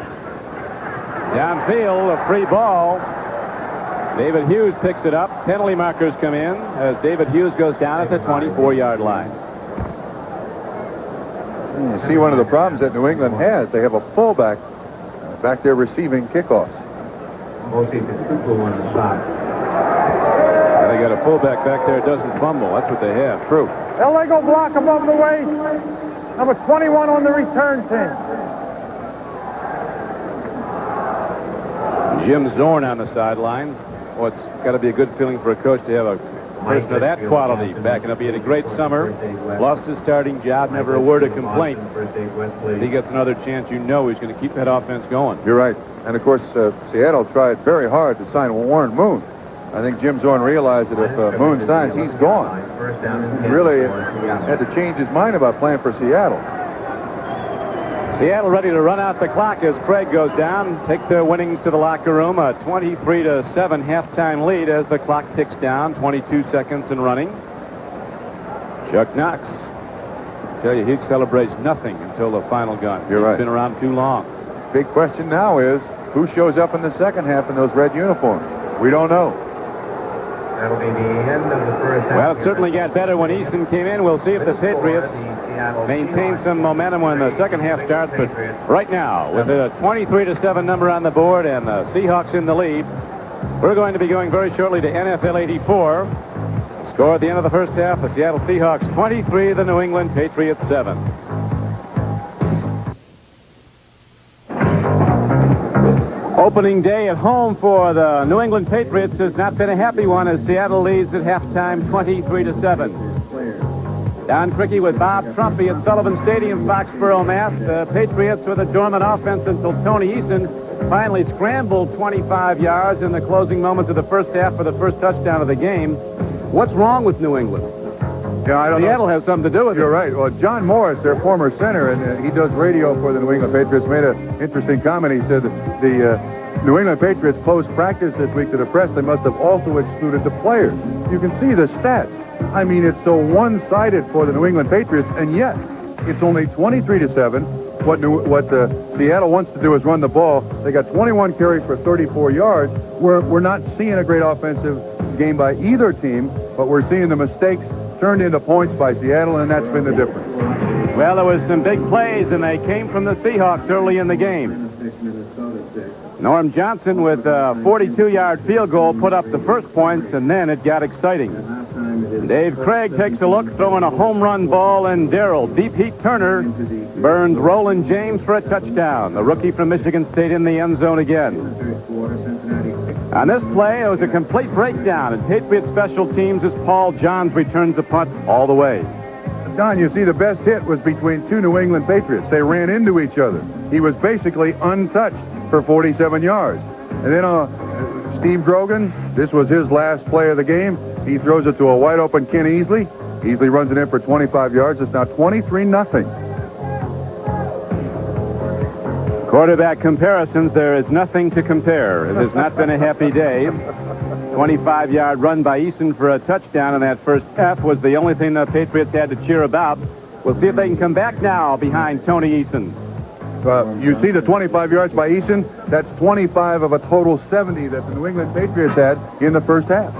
Downfield, a free ball. David Hughes picks it up. Penalty markers come in as David Hughes goes down at the 24-yard line. You see one of the problems that New England has. They have a fullback back there receiving kickoffs. Most of the on the side. And they got a fullback back there that doesn't fumble. That's what they have. True. Illegal block above the waist. Number 21 on the return team. Jim Zorn on the sidelines. Well, it's got to be a good feeling for a coach to have a person of that quality backing up. He had a great summer, lost his starting job, never a word of complaint. If he gets another chance, you know he's going to keep that offense going. You're right. And, of course, Seattle tried very hard to sign Warren Moon. I think Jim Zorn realized that if Moon signs, he's gone. He really had to change his mind about playing for Seattle. Seattle ready to run out the clock as Craig goes down, take their winnings to the locker room. A 23-7 halftime lead as the clock ticks down, 22 seconds and running. Chuck Knox, I tell you, he celebrates nothing until the final gun. You're right. He's been around too long. Big question now is, who shows up in the second half in those red uniforms? We don't know. That'll be the end of the first half. Well, it certainly got better when Eason came in. We'll see if the Patriots maintain some momentum when the second half starts. But right now, with a 23-7 number on the board and the Seahawks in the lead, we're going to be going very shortly to NFL 84. Score at the end of the first half, the Seattle Seahawks 23, the New England Patriots 7. Opening day at home for the New England Patriots has not been a happy one as Seattle leads at halftime 23-7. Don Criqui with Bob Trumpy at Sullivan Stadium, Foxborough, Mass. The Patriots with a dormant offense until Tony Eason finally scrambled 25 yards in the closing moments of the first half for the first touchdown of the game. What's wrong with New England? Yeah, I don't know. Seattle has something to do with it. You're right. Well, John Morris, their former center, and he does radio for the New England Patriots, made an interesting comment. He said that the New England Patriots closed practice this week to the press. They must have also excluded the players. You can see the stats. I mean, it's so one-sided for the New England Patriots, and yet it's only 23-7. What Seattle wants to do is run the ball. They got 21 carries for 34 yards. We're not seeing a great offensive game by either team, but we're seeing the mistakes turned into points by Seattle, and that's been the difference. Well, there was some big plays, and they came from the Seahawks early in the game. Norm Johnson with a 42-yard field goal put up the first points, and then it got exciting. Dave Craig takes a look, throwing a home run ball, and Darrell, deep heat Turner, burns Roland James for a touchdown. The rookie from Michigan State in the end zone again. On this play, it was a complete breakdown, and Patriot special teams as Paul Johns returns the punt all the way. Don, you see, the best hit was between two New England Patriots. They ran into each other. He was basically untouched for 47 yards. And then Steve Grogan, this was his last play of the game. He throws it to a wide-open Ken Easley. Easley runs it in for 25 yards. It's now 23-0. Quarterback comparisons, there is nothing to compare. It has not been a happy day. 25-yard run by Eason for a touchdown in that first half was the only thing the Patriots had to cheer about. We'll see if they can come back now behind Tony Eason. You see the 25 yards by Eason? That's 25 of a total 70 that the New England Patriots had in the first half.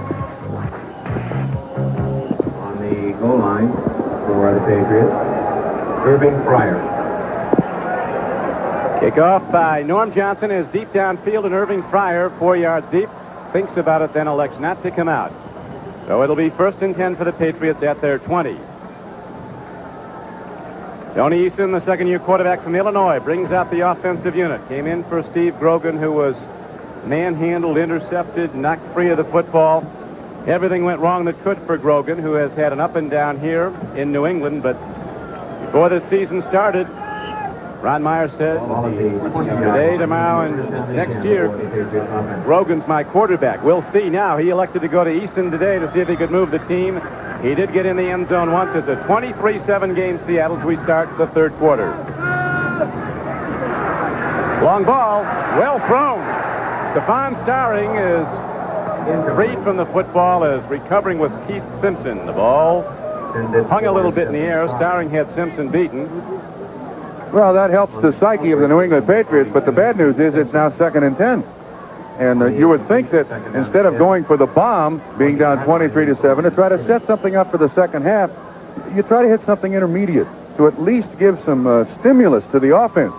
On the goal line for the Patriots, Irving Fryer. Kickoff by Norm Johnson is deep downfield, and Irving Fryer, 4 yards deep, thinks about it, then elects not to come out. So it'll be 1st and 10 for the Patriots at their 20. Tony Eason, the second-year quarterback from Illinois, brings out the offensive unit. Came in for Steve Grogan, who was manhandled, intercepted, knocked free of the football. Everything went wrong that could for Grogan, who has had an up and down here in New England. But before this season started, Ron Meyer said, today, tomorrow, and next year, Grogan's my quarterback. We'll see now. He elected to go to Easton today to see if he could move the team. He did get in the end zone once. It's a 23-7 game, Seattle, as we start the third quarter. Long ball, well thrown. Stephon Starring is freed from the football, as recovering with Keith Simpson. The ball hung a little bit in the air. Starring had Simpson beaten. Well, that helps the psyche of the New England Patriots, but the bad news is it's now 2nd and 10. And you would think that instead of going for the bomb, being down 23-7, to try to set something up for the second half, you try to hit something intermediate. to at least give some stimulus to the offense.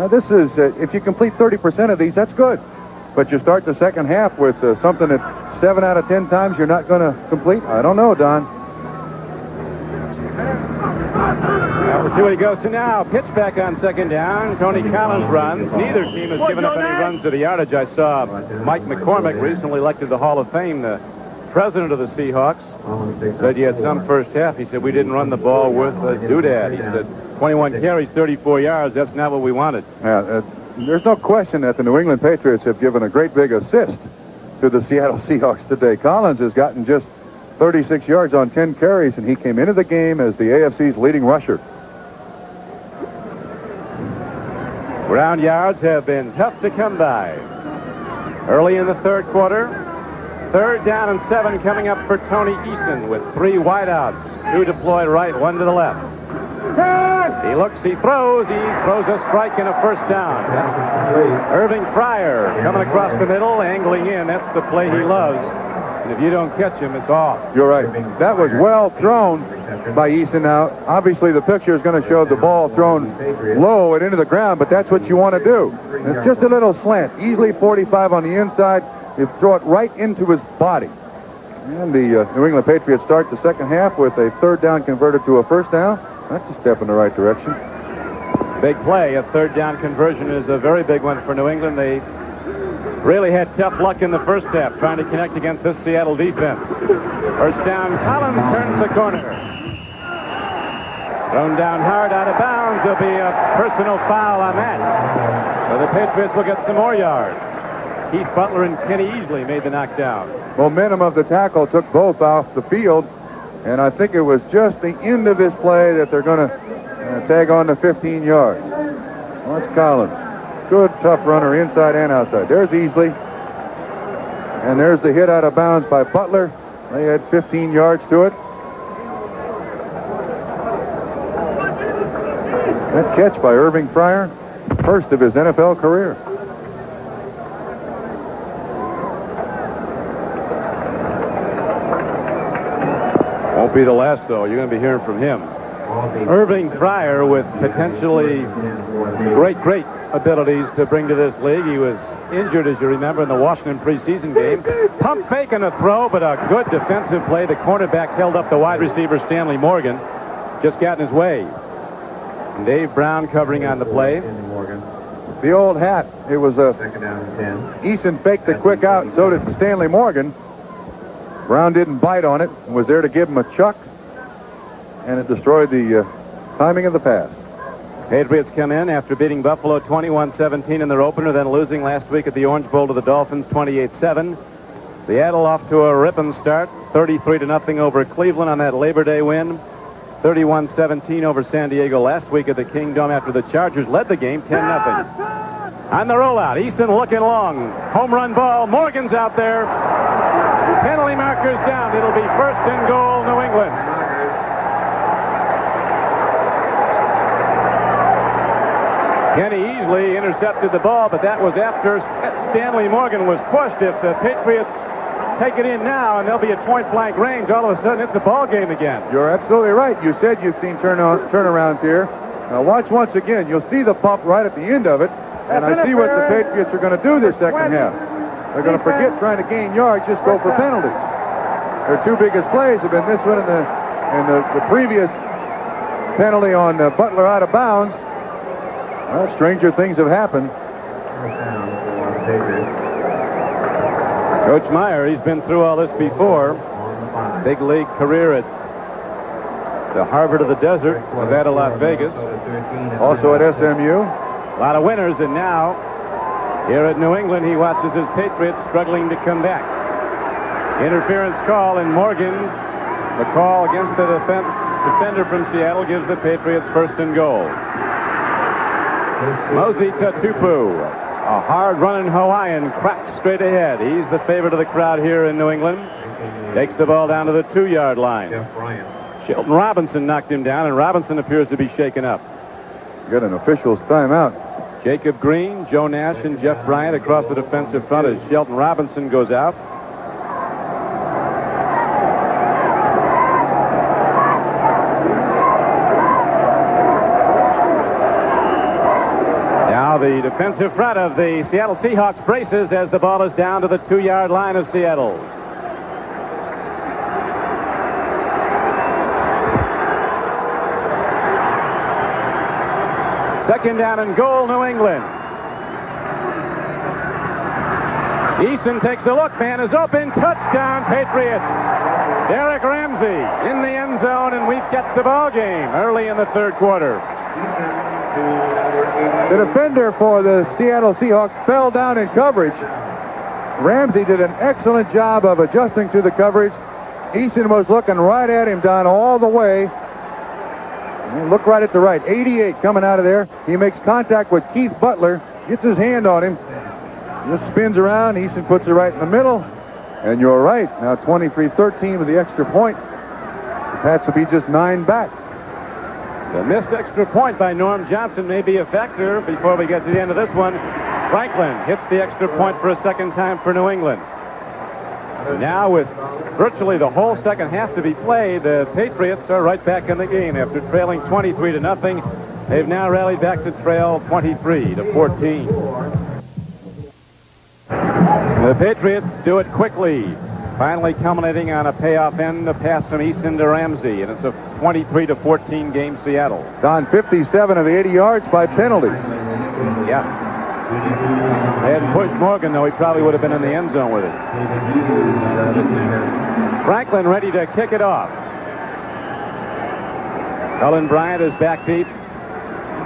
This is, if you complete 30% of these, that's good. But you start the second half with something that 7 out of 10 times you're not going to complete? I don't know, Don. We'll see what he goes to now. Pitch back on second down. Tony Collins runs. Neither team has given up any runs to the yardage. I saw Mike McCormick, recently elected to the Hall of Fame, the president of the Seahawks, said you had some first half. He said, we didn't run the ball worth a doodad. He said, 21 carries, 34 yards. That's not what we wanted. Yeah, there's no question that the New England Patriots have given a great big assist to the Seattle Seahawks today. Collins has gotten just 36 yards on 10 carries, and he came into the game as the AFC's leading rusher. Ground yards have been tough to come by. Early in the third quarter, 3rd down and 7 coming up for Tony Eason with 3 wideouts, 2 deployed right, 1 to the left. He looks, he throws a strike and a first down. Irving Fryer coming across the middle, angling in. That's the play he loves. And if you don't catch him, it's off. You're right. That was well thrown by Eason. Now, obviously, the picture is going to show the ball thrown low and into the ground, but that's what you want to do. It's just a little slant, easily 45 on the inside. You throw it right into his body. And the New England Patriots start the second half with a 3rd down converted to a first down. That's a step in the right direction. Big play. A 3rd down conversion is a very big one for New England. They really had tough luck in the first half trying to connect against this Seattle defense. First down, Collins turns the corner. Thrown down hard out of bounds. There'll be a personal foul on that. So the Patriots will get some more yards. Keith Butler and Kenny Easley made the knockdown. Momentum of the tackle took both off the field, and I think it was just the end of this play that they're going to tag on to 15 yards. Well, that's Collins. Good, tough runner inside and outside. There's Easley. And there's the hit out of bounds by Butler. They had 15 yards to it. That catch by Irving Fryer, first of his NFL career. Won't be the last, though. You're going to be hearing from him. Irving Fryer with potentially great abilities to bring to this league. He was injured, as you remember, in the Washington preseason game. Pump fake and a throw, but a good defensive play. The cornerback held up the wide receiver, Stanley Morgan. Just got in his way. And Dave Brown covering on the play. The old hat. It was a Eason faked the quick out, and so did Stanley Morgan. Brown didn't bite on it, was there to give him a chuck, and it destroyed the timing of the pass. Patriots come in after beating Buffalo 21-17 in their opener, then losing last week at the Orange Bowl to the Dolphins 28-7. Seattle off to a ripping start, 33-0 over Cleveland on that Labor Day win. 31-17 over San Diego last week at the Kingdome after the Chargers led the game 10-0. On the rollout, Eason looking long. Home run ball. Morgan's out there. Penalty markers down. It'll be 1st and goal, New England. Kenny Easley intercepted the ball, but that was after Stanley Morgan was pushed. If the Patriots take it in now and they'll be at point-blank range, all of a sudden it's a ball game again. You're absolutely right. You said you've seen turnarounds here. Now watch once again. You'll see the pump right at the end of it, and I see what the Patriots are going to do this second half. They're going to forget trying to gain yards, just go for penalties. Their 2 biggest plays have been this one and the previous penalty on Butler out of bounds. Well, stranger things have happened. Coach Meyer, he's been through all this before. Big league career at the Harvard of the Desert, Nevada, Las Vegas. Also at SMU. A lot of winners, and now here at New England, he watches his Patriots struggling to come back. Interference call, and Morgan, the call against the defender from Seattle, gives the Patriots 1st and goal. Mosey Tatupu, a hard-running Hawaiian, cracks straight ahead. He's the favorite of the crowd here in New England. Takes the ball down to the 2-yard line. Shelton Robinson knocked him down, and Robinson appears to be shaken up. Got an official's timeout. Jacob Green, Joe Nash, and Jeff Bryant across the defensive front as Shelton Robinson goes out. defensive front of the Seattle Seahawks braces as the ball is down to the 2-yard line of Seattle. Second down and goal, New England. Eason takes a look. Man is open. Touchdown, Patriots. Derek Ramsey in the end zone, and we've got the ball game early in the third quarter. The defender for the Seattle Seahawks fell down in coverage. Ramsey did an excellent job of adjusting to the coverage. Eason was looking right at him, Don, all the way. Look right at the right. 88 coming out of there. He makes contact with Keith Butler, gets his hand on him. Just spins around. Eason puts it right in the middle. And you're right. Now 23-13 with the extra point. The Pats will be just 9 back. The missed extra point by Norm Johnson may be a factor before we get to the end of this one. Franklin hits the extra point for a second time for New England. Now with virtually the whole second half to be played, the Patriots are right back in the game after trailing 23-0. They've now rallied back to trail 23-14. The Patriots do it quickly, finally culminating on a payoff end, a pass from Eason to Ramsey, and it's a 23-14 game, Seattle. Don, 57 of the 80 yards by penalties. Yeah. They hadn't pushed Morgan, though. He probably would have been in the end zone with it. Franklin ready to kick it off. Cullen Bryant is back deep.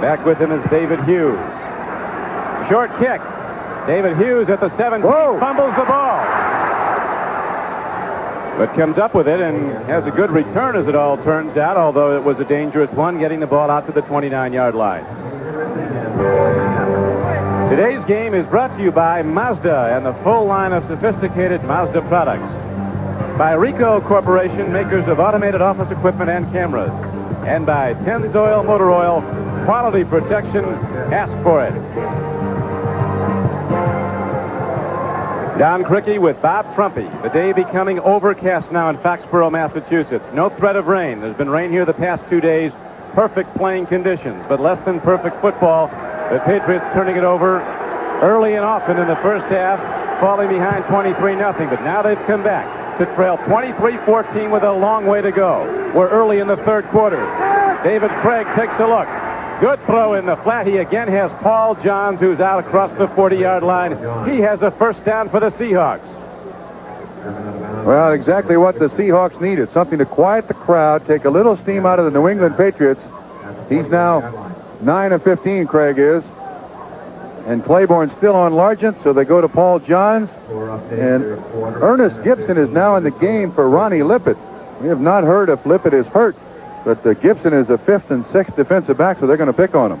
Back with him is David Hughes. Short kick. David Hughes at the 17, fumbles the ball. But comes up with it and has a good return, as it all turns out, although it was a dangerous one, getting the ball out to the 29-yard line. Today's game is brought to you by Mazda and the full line of sophisticated Mazda products. By Ricoh Corporation, makers of automated office equipment and cameras. And by Pennzoil Motor Oil, quality protection, ask for it. Don Criqui with Bob Trumpy. The day becoming overcast now in Foxborough, Massachusetts. No threat of rain. There's been rain here the past 2 days. Perfect playing conditions, but less than perfect football. The Patriots turning it over early and often in the first half, falling behind 23-0. But now they've come back to trail 23-14 with a long way to go. We're early in the third quarter. David Craig takes a look. Good throw in the flat. He again has Paul Johns, who's out across the 40-yard line. He has a first down for the Seahawks. Well, exactly what the Seahawks needed. Something to quiet the crowd, take a little steam out of the New England Patriots. He's now 9 of 15, Craig is. And Claiborne's still on Largent, so they go to Paul Johns. And Ernest Gibson is now in the game for Ronnie Lippett. We have not heard if Lippett is hurt. But Gibson is a 5th and 6th defensive back, so they're going to pick on him.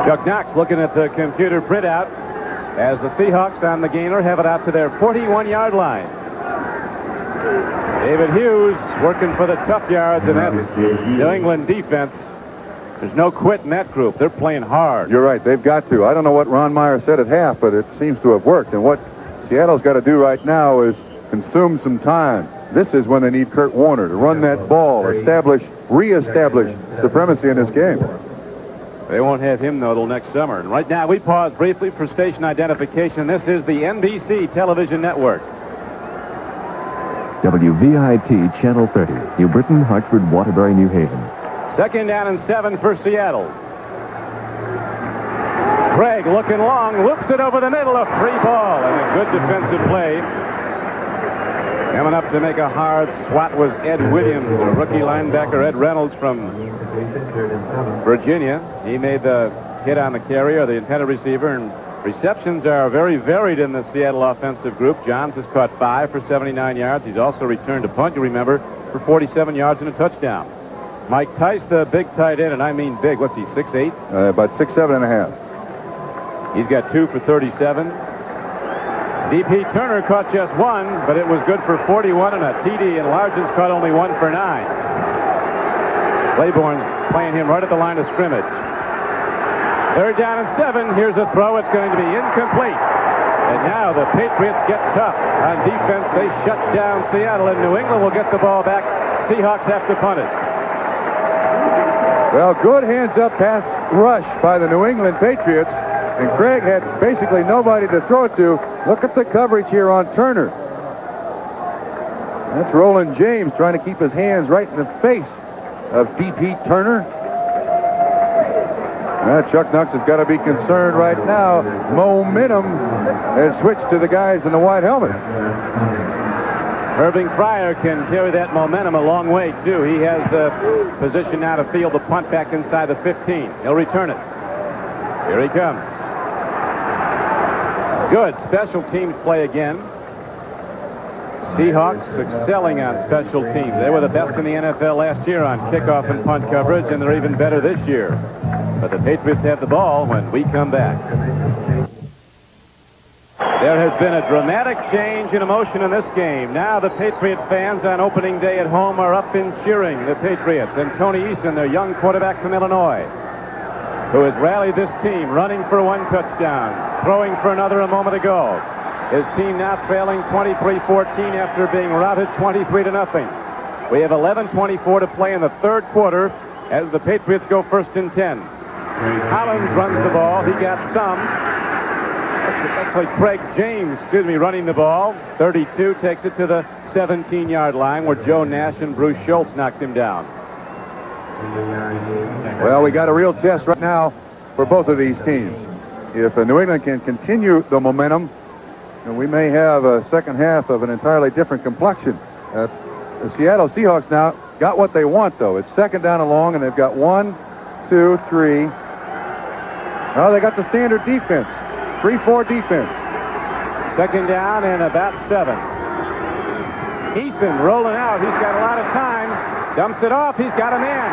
Chuck Knox looking at the computer printout as the Seahawks on the gainer have it out to their 41-yard line. David Hughes working for the tough yards, and that's New England defense. There's no quit in that group. They're playing hard. You're right. They've got to. I don't know what Ron Meyer said at half, but it seems to have worked. And what Seattle's got to do right now is consume some time. This is when they need Kurt Warner to run that ball, reestablish supremacy in this game. They won't have him, though, till next summer. And right now, we pause briefly for station identification. This is the NBC television network. WVIT Channel 30, New Britain, Hartford, Waterbury, New Haven. Second down and 7 for Seattle. Craig looking long, whoops it over the middle, a free ball, and a good defensive play. Coming up to make a hard swat was Ed Williams, a rookie linebacker. Ed Reynolds from Virginia. He made the hit on the carrier, the intended receiver, and receptions are very varied in the Seattle offensive group. Johns has caught 5 for 79 yards. He's also returned a punt, you remember, for 47 yards and a touchdown. Mike Tice, the big tight end, and I mean big. What's he, 6'8"? About 6'7" and a half. He's got 2 for 37. D.P. Turner caught just 1, but it was good for 41 and a TD, and Largent's caught only 1 for 9. Claiborne's playing him right at the line of scrimmage. Third down and 7. Here's a throw. It's going to be incomplete. And now the Patriots get tough on defense. They shut down Seattle, and New England will get the ball back. Seahawks have to punt it. Well, good hands-up pass rush by the New England Patriots, and Craig had basically nobody to throw it to. Look at the coverage here on Turner. That's Roland James trying to keep his hands right in the face of P.P. Turner. Chuck Knox has got to be concerned right now. Momentum has switched to the guys in the white helmet. Irving Pryor can carry that momentum a long way, too. He has the position now to field the punt back inside the 15. He'll return it. Here he comes. Good special teams play again. Seahawks excelling on special teams. They were the best in the NFL last year on kickoff and punt coverage, and they're even better this year. But the Patriots have the ball when we come back. There has been a dramatic change in emotion in this game. Now the Patriots fans on opening day at home are up in cheering the Patriots. And Tony Eason, their young quarterback from Illinois, who has rallied this team, running for one touchdown, throwing for another a moment ago. His team now trailing 23-14 after being routed 23-0. We have 11:24 to play in the third quarter as the Patriots go first and 10. Collins runs the ball. He got some. Actually, Craig James, running the ball. 32 takes it to the 17-yard line where Joe Nash and Bruce Schultz knocked him down. Well, we got a real test right now for both of these teams. If New England can continue the momentum, we may have a second half of an entirely different complexion. The Seattle Seahawks now got what they want, though. It's second down and long, and they've got 1, 2, 3. Oh, they got the standard defense. 3-4 defense. Second down and about 7. Eason rolling out. He's got a lot of time. Dumps it off. He's got a man.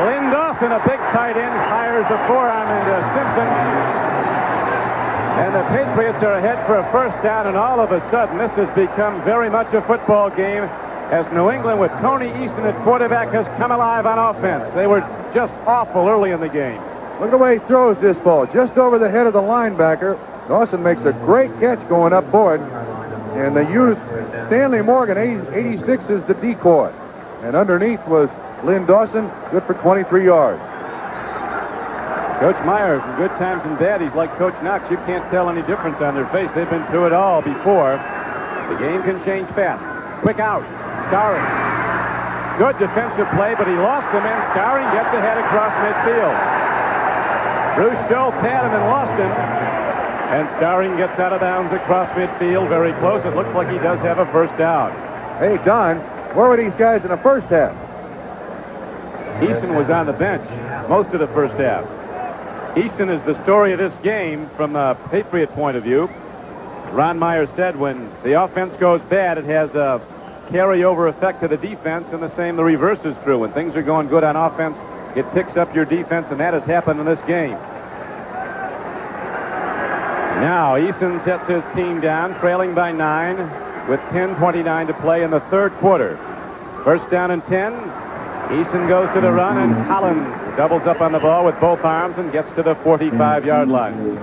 Lynn Dawson, a big tight end, fires a forearm into Simpson. And the Patriots are ahead for a first down, and all of a sudden this has become very much a football game as New England with Tony Eason at quarterback has come alive on offense. They were just awful early in the game. Look at the way he throws this ball, just over the head of the linebacker. Dawson makes a great catch going up for it. And they used Stanley Morgan, 86 is the decoy. And underneath was Lynn Dawson, good for 23 yards. Coach Meyer, from good times and bad, he's like Coach Knox. You can't tell any difference on their face. They've been through it all before. The game can change fast. Quick out. Starring. Good defensive play, but he lost him, and Starring gets ahead across midfield. Bruce Schultz had him and lost him. And Starring gets out of bounds across midfield, very close. It looks like he does have a first down. Hey, Don, where were these guys in the first half? Eason was on the bench most of the first half. Eason is the story of this game from a Patriot point of view. Ron Meyer said when the offense goes bad, it has a carryover effect to the defense, and the reverse is true. When things are going good on offense, it picks up your defense, and that has happened in this game. Now Eason sets his team down, trailing by 9 with 10:29 to play in the third quarter. First down and 10. Eason goes to the run, and Collins doubles up on the ball with both arms and gets to the 45-yard line.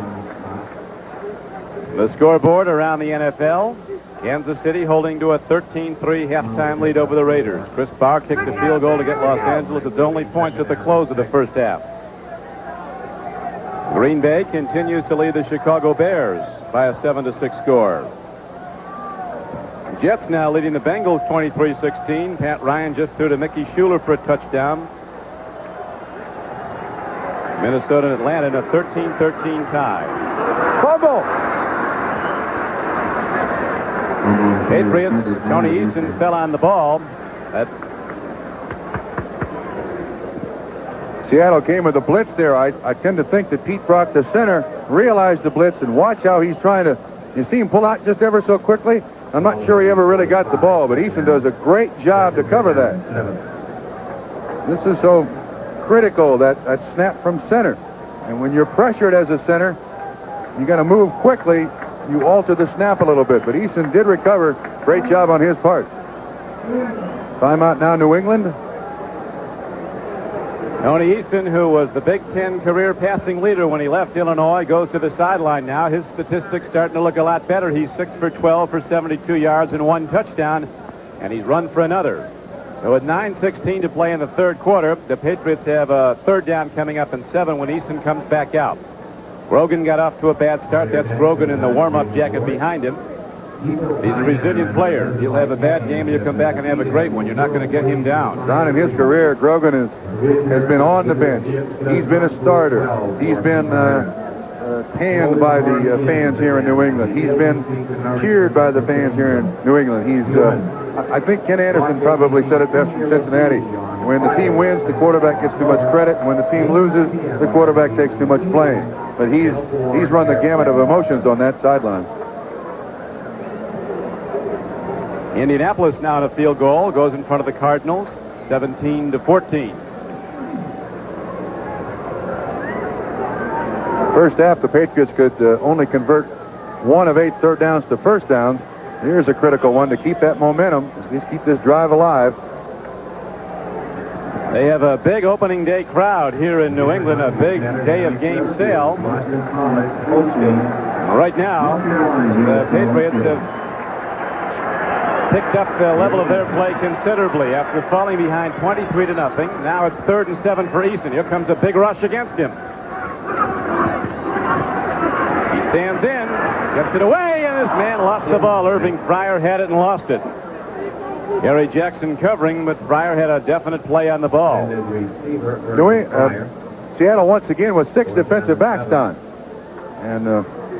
The scoreboard around the NFL. Kansas City holding to a 13-3 halftime lead over the Raiders. Chris Barr kicked the field goal to get Los Angeles its only points at the close of the first half. Green Bay continues to lead the Chicago Bears by a 7-6 score. Jets now leading the Bengals 23-16. Pat Ryan just threw to Mickey Schuler for a touchdown. Minnesota and Atlanta in a 13-13 tie. Fumble! Patriots, Tony Eason fell on the ball. Seattle came with a blitz there. I tend to think that Pete Brock, the center, realized the blitz, and watch how he's trying to, you see him pull out just ever so quickly. I'm not sure he ever really got the ball, but Eason does a great job to cover that. This is so critical, that snap from center. And when you're pressured as a center, you got to move quickly. You alter the snap a little bit, but Eason did recover. Great job on his part. Timeout now, New England. Tony Eason, who was the Big Ten career passing leader when he left Illinois, goes to the sideline now. His statistics starting to look a lot better. He's 6 for 12 for 72 yards and 1 touchdown, and he's run for another. So with 9:16 to play in the third quarter, the Patriots have a third down coming up in 7 when Easton comes back out. Grogan got off to a bad start. That's Grogan in the warm-up jacket behind him. He's a resilient player. He'll have a bad game, he'll come back and have a great one. You're not going to get him down. Don, in his career, Grogan has been on the bench. He's been a starter. He's been panned by the fans here in New England. He's been cheered by the fans here in New England. I think Ken Anderson probably said it best in Cincinnati. When the team wins, the quarterback gets too much credit. When the team loses, the quarterback takes too much blame. But he's run the gamut of emotions on that sideline. Indianapolis now in a field goal, goes in front of the Cardinals, 17-14. First half, the Patriots could only convert 1 of 8 third downs to first downs. Here's a critical one to keep that momentum, at least keep this drive alive. They have a big opening day crowd here in New England, a big day of game sale. Right now, the Patriots have picked up the level of their play considerably after falling behind 23-0. Now it's 3rd and 7 for Easton. Here comes a big rush against him. He stands in, gets it away, and his man lost the ball. Irving Fryer had it and lost it. Gary Jackson covering, but Fryer had a definite play on the ball. Seattle once again with 6 defensive backs, Don. And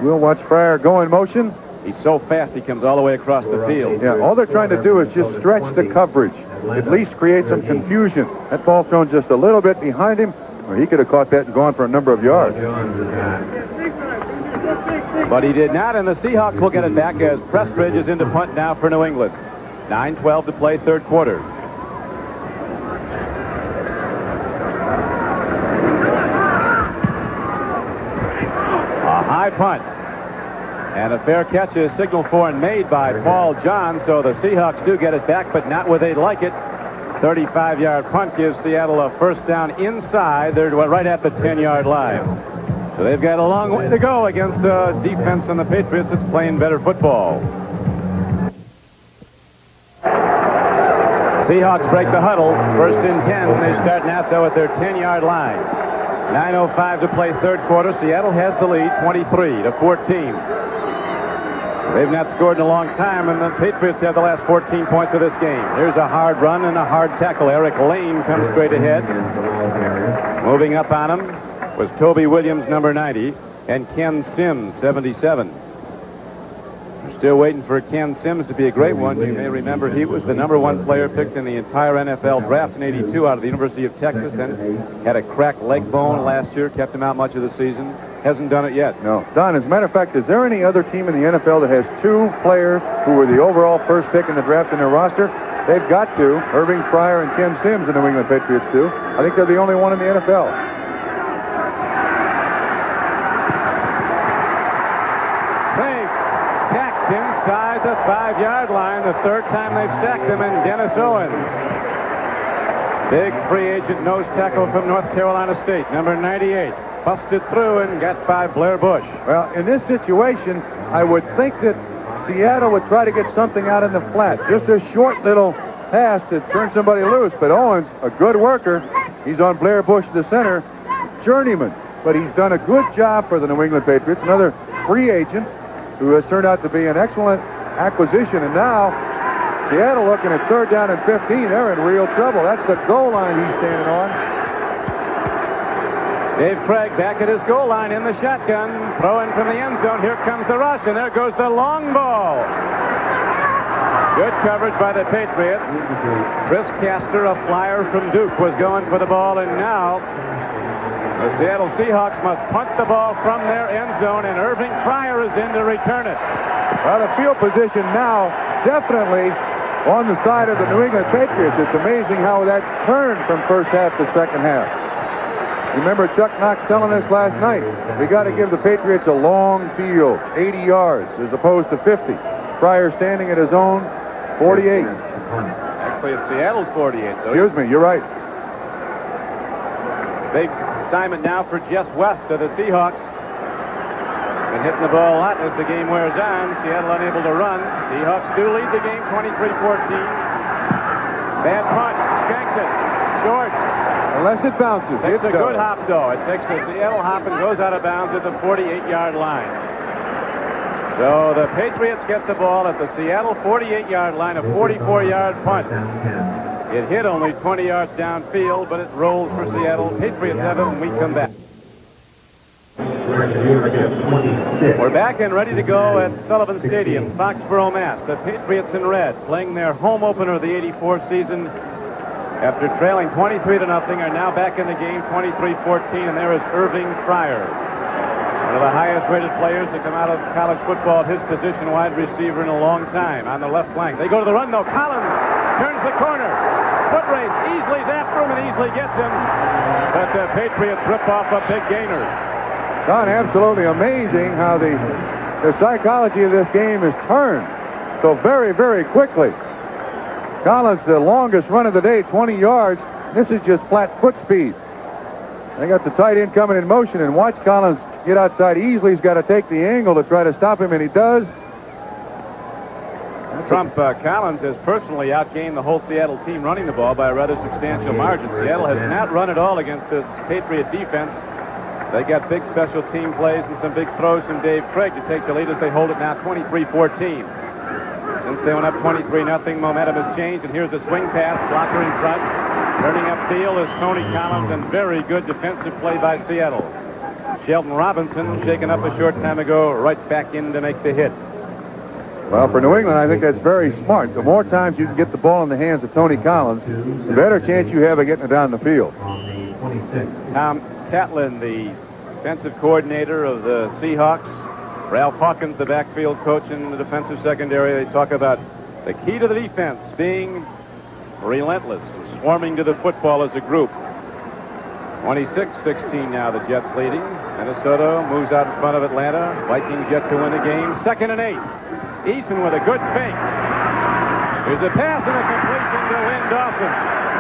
we'll watch Fryer go in motion. He's so fast, he comes all the way across the field. Yeah, all they're trying to do is just stretch the coverage, at least create some confusion. That ball thrown just a little bit behind him, or he could have caught that and gone for a number of yards. But he did not, and the Seahawks will get it back as Prestridge is into punt now for New England. 9:12 to play, third quarter. A high punt. And a fair catch is signaled for and made by Paul John, so the Seahawks do get it back, but not where they'd like it. 35-yard punt gives Seattle a first down inside. They're right at the 10-yard line. So they've got a long way to go against a defense on the Patriots that's playing better football. Seahawks break the huddle. First and 10. They start now, though, at their 10-yard line. 9:05 to play third quarter. Seattle has the lead, 23-14. They've not scored in a long time, and the Patriots have the last 14 points of this game. Here's a hard run and a hard tackle. Eric Lane comes straight ahead. Moving up on him was Toby Williams, number 90, and Ken Sims, 77. We're still waiting for Ken Sims to be a great one. You may remember he was the number 1 player picked in the entire NFL draft in '82 out of the University of Texas, and had a cracked leg bone last year, kept him out much of the season. Hasn't done it yet. No. Don, as a matter of fact, is there any other team in the NFL that has 2 players who were the overall first pick in the draft in their roster? They've got to. Irving Fryer and Ken Sims, the New England Patriots do. I think they're the only one in the NFL. They've sacked inside the 5-yard line. The third time they've sacked him, and Dennis Owens. Big free agent nose tackle from North Carolina State, number 98. Busted through and got by Blair Bush. Well, in this situation, I would think that Seattle would try to get something out in the flat. Just a short little pass to turn somebody loose. But Owens, a good worker. He's on Blair Bush, the center. Journeyman. But he's done a good job for the New England Patriots. Another free agent who has turned out to be an excellent acquisition. And now, Seattle looking at 3rd down and 15. They're in real trouble. That's the goal line he's standing on. Dave Craig back at his goal line in the shotgun. Throwing from the end zone. Here comes the rush, and there goes the long ball. Good coverage by the Patriots. Chris Castor, a flyer from Duke, was going for the ball, and now the Seattle Seahawks must punt the ball from their end zone, and Irving Fryer is in to return it. Well, the field position now definitely on the side of the New England Patriots. It's amazing how that's turned from first half to second half. Remember Chuck Knox telling us last night, we got to give the Patriots a long field, 80 yards as opposed to 50. Fryer standing at his own 48. Actually, it's Seattle's 48. So excuse me, you're right. Big assignment now for Jess West of the Seahawks. Been hitting the ball a lot as the game wears on. Seattle unable to run. Seahawks do lead the game 23-14. Bad punt. Shanked it. Short. Unless it bounces. Takes a It does. good hop, though. It takes a Seattle hop and goes out of bounds at the 48-yard line. So the Patriots get the ball at the Seattle 48-yard line, a 44-yard punt. It hit only 20 yards downfield, but it rolls for Seattle. Patriots have it when we come back. We're back and ready to go at Sullivan Stadium, Foxborough, Mass. The Patriots in red playing their home opener of the '84 season. After trailing 23-0, are now back in the game, 23-14, and there is Irving Pryor, one of the highest-rated players to come out of college football at his position, wide receiver, in a long time. On the left flank, they go to the run, though. Collins turns the corner. Foot race. Easley's after him and easily gets him. But the Patriots rip off a big gainer. Don, absolutely amazing how the psychology of this game is turned so very, very quickly. Collins, the longest run of the day, 20 yards. This is just flat foot speed. They got the tight end coming in motion, and watch Collins get outside. Easley's got to take the angle to try to stop him, and he does. Collins has personally outgained the whole Seattle team running the ball by a rather substantial margin. Seattle has not run at all against this Patriot defense. They got big special team plays and some big throws from Dave Craig to take the lead as they hold it now 23-14. Since they went up 23-0, momentum has changed, and here's a swing pass, blocker in front. Turning upfield is Tony Collins, and very good defensive play by Seattle. Sheldon Robinson, shaken up a short time ago, right back in to make the hit. Well, for New England, I think that's very smart. The more times you can get the ball in the hands of Tony Collins, the better chance you have of getting it down the field. Tom Catlin, the defensive coordinator of the Seahawks. Ralph Hawkins, the backfield coach in the defensive secondary. They talk about the key to the defense being relentless and swarming to the football as a group. 26-16 now, the Jets leading. Minnesota moves out in front of Atlanta. Vikings yet to win the game. 2nd and 8. Eason with a good fake. There's a pass and a completion to Lynn Dawson.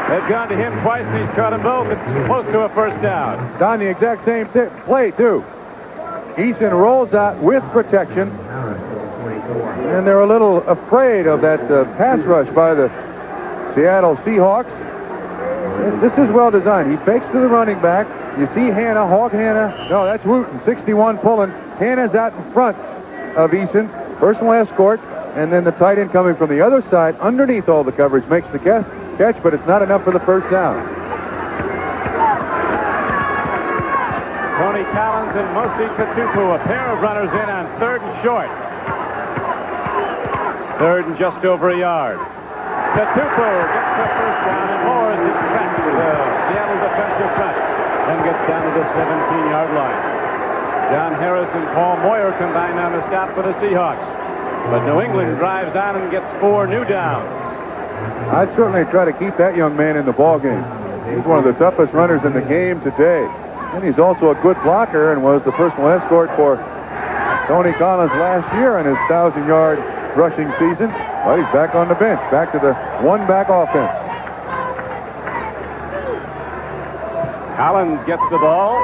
They've gone to him twice, and he's caught them both. It's close to a first down. Don, the exact same play, too. Eason rolls out with protection, and they're a little afraid of that pass rush by the Seattle Seahawks. This is well designed. He fakes to the running back. You see Hanna, Hawk Hanna. No, that's Wooten, 61 pulling. Hanna's out in front of Eason. Personal escort, and then the tight end coming from the other side underneath all the coverage makes the catch, but it's not enough for the first down. Tony Collins and Mosi Tatupu, a pair of runners in on 3rd and short. 3rd and just over a yard. Tatupu gets the first down, and Moores tracks the Seattle defensive front and gets down to the 17-yard line. John Harris and Paul Moyer combined on the stop for the Seahawks. But New England drives on and gets 4 new downs. I'd certainly try to keep that young man in the ball game. He's one of the toughest runners in the game today. And he's also a good blocker and was the personal escort for Tony Collins last year in his 1,000-yard rushing season. But he's back on the bench, back to the one-back offense. Collins gets the ball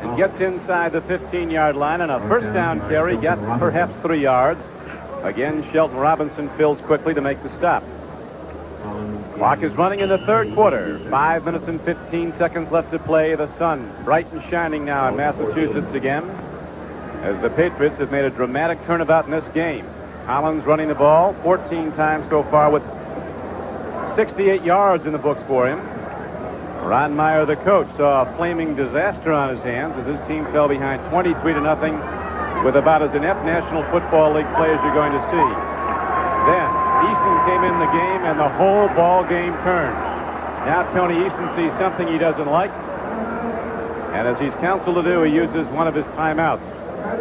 and gets inside the 15-yard line, and a first down carry, got perhaps 3 yards. Again, Sheldon Robinson fills quickly to make the stop. Clock is running in the 3rd quarter. 5 minutes and 15 seconds left to play. The sun bright and shining now in Massachusetts again, as the Patriots have made a dramatic turnabout in this game. Collins running the ball 14 times so far with 68 yards in the books for him. Ron Meyer, the coach, saw a flaming disaster on his hands as his team fell behind 23-0 with about as inept National Football League play as you're going to see. Then Eason came in the game, and the whole ball game turned. Now Tony Eason sees something he doesn't like, and as he's counseled to do, he uses one of his timeouts.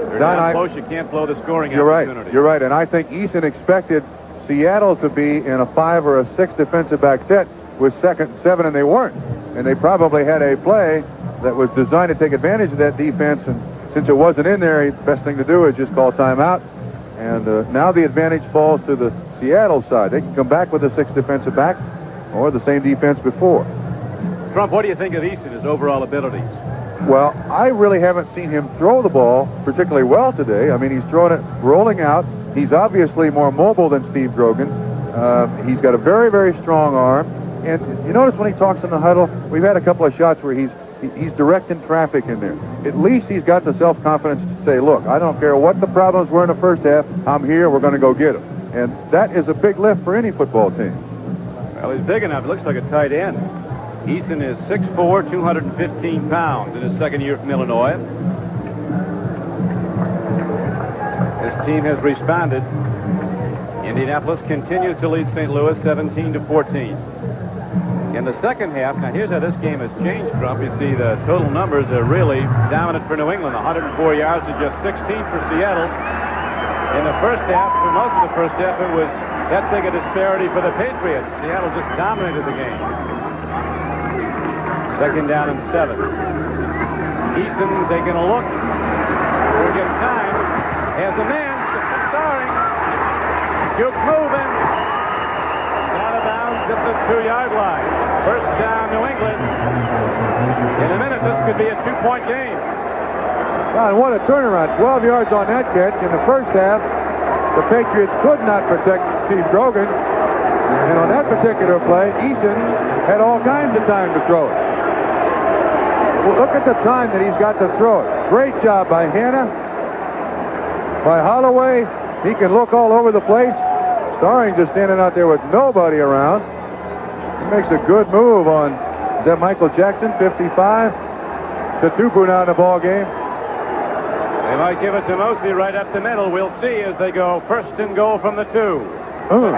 They're down close, you can't blow the scoring opportunity. You're right, and I think Eason expected Seattle to be in a 5 or a 6 defensive back set with 2nd and 7, and they weren't. And they probably had a play that was designed to take advantage of that defense, and since it wasn't in there, the best thing to do is just call timeout. And now the advantage falls to the Seattle side. They can come back with a 6 defensive back or the same defense before. Trump, what do you think of Eason, his overall abilities? Well, I really haven't seen him throw the ball particularly well today. I mean, he's throwing it rolling out. He's obviously more mobile than Steve Grogan. He's got a very, very strong arm. And you notice when he talks in the huddle, we've had a couple of shots where he's directing traffic in there. At least he's got the self-confidence to say, look, I don't care what the problems were in the first half. I'm here. We're going to go get them. And that is a big lift for any football team. Well, he's big enough. It looks like a tight end. Eason is 6'4", 215 pounds in his second year from Illinois. His team has responded. Indianapolis continues to lead St. Louis 17-14. In the second half, now here's how this game has changed, Trump. You see the total numbers are really dominant for New England. 104 yards to just 16 for Seattle. In the first half, for most of the first half, it was that big a disparity for the Patriots. Seattle just dominated the game. Second down and 7. Eason taking a look. Here gets time. Has a man. Starring. Juke moving. Out of bounds at the 2-yard line. First down, New England. In a minute, this could be a 2-point game. God, what a turnaround. 12 yards on that catch. In the first half, the Patriots could not protect Steve Grogan. And on that particular play, Eason had all kinds of time to throw it. Well, look at the time that he's got to throw it. Great job by Hanna. By Holloway. He can look all over the place. Starring just standing out there with nobody around. He makes a good move on, is that Michael Jackson, 55? To Tupu now in the ball game. They might give it to Mosley right up the middle. We'll see as they go first and goal from the 2. Tupu.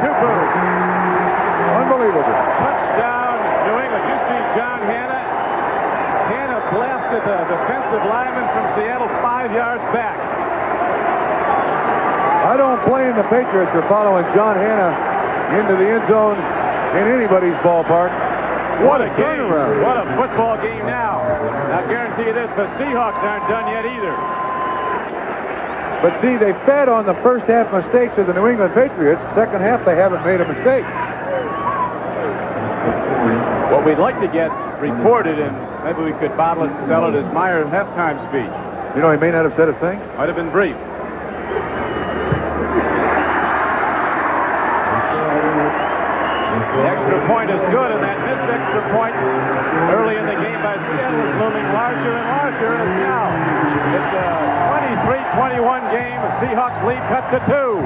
Unbelievable. Touchdown, New England. You see John Hanna. Hanna blasted the defensive lineman from Seattle 5 yards back. I don't blame the Patriots for following John Hanna into the end zone in anybody's ballpark. What a game. What a football game now. I'll guarantee you this, the Seahawks aren't done yet either. But see, they fed on the first half mistakes of the New England Patriots. Second half, they haven't made a mistake. What we'd like to get reported, and maybe we could bottle it and sell it, is Meyer's halftime speech. You know, he may not have said a thing. Might have been brief. The extra point is good, and that missed extra point early in the game by Seattle is looming larger and larger. And now it's a 23-21 game. The Seahawks lead cut to 2.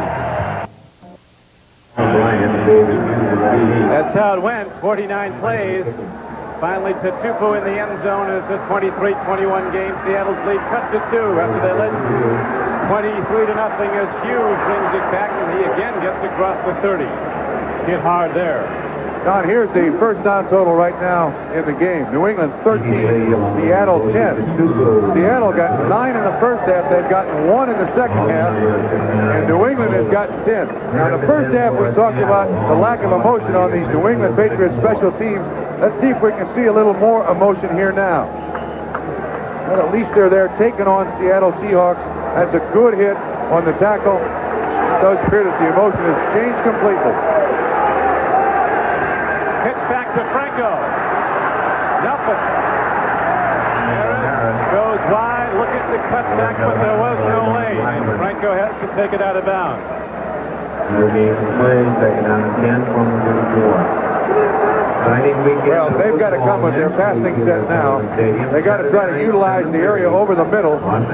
That's how it went. 49 plays. Finally to Tupu in the end zone. It's a 23-21 game. Seattle's lead cut to 2 after they led 23-0 as Hughes brings it back, and he again gets across the 30. Hit hard there. Don, here's the first down total right now in the game. New England 13, Seattle 10. Seattle got 9 in the first half. They've gotten 1 in the second half. And New England has gotten 10. Now, in the first half, we talked about the lack of emotion on these New England Patriots special teams. Let's see if we can see a little more emotion here now. But at least they're there taking on Seattle Seahawks. That's a good hit on the tackle. It does appear that the emotion has changed completely. Pitch back to Franco. Nothing. Harris goes wide, looking to cut back, but there was no lane. Franco has to take it out of bounds. Play, second down and 10 from the 4. Well, they've got to come with their passing set now. They got to try to utilize the area over the middle. And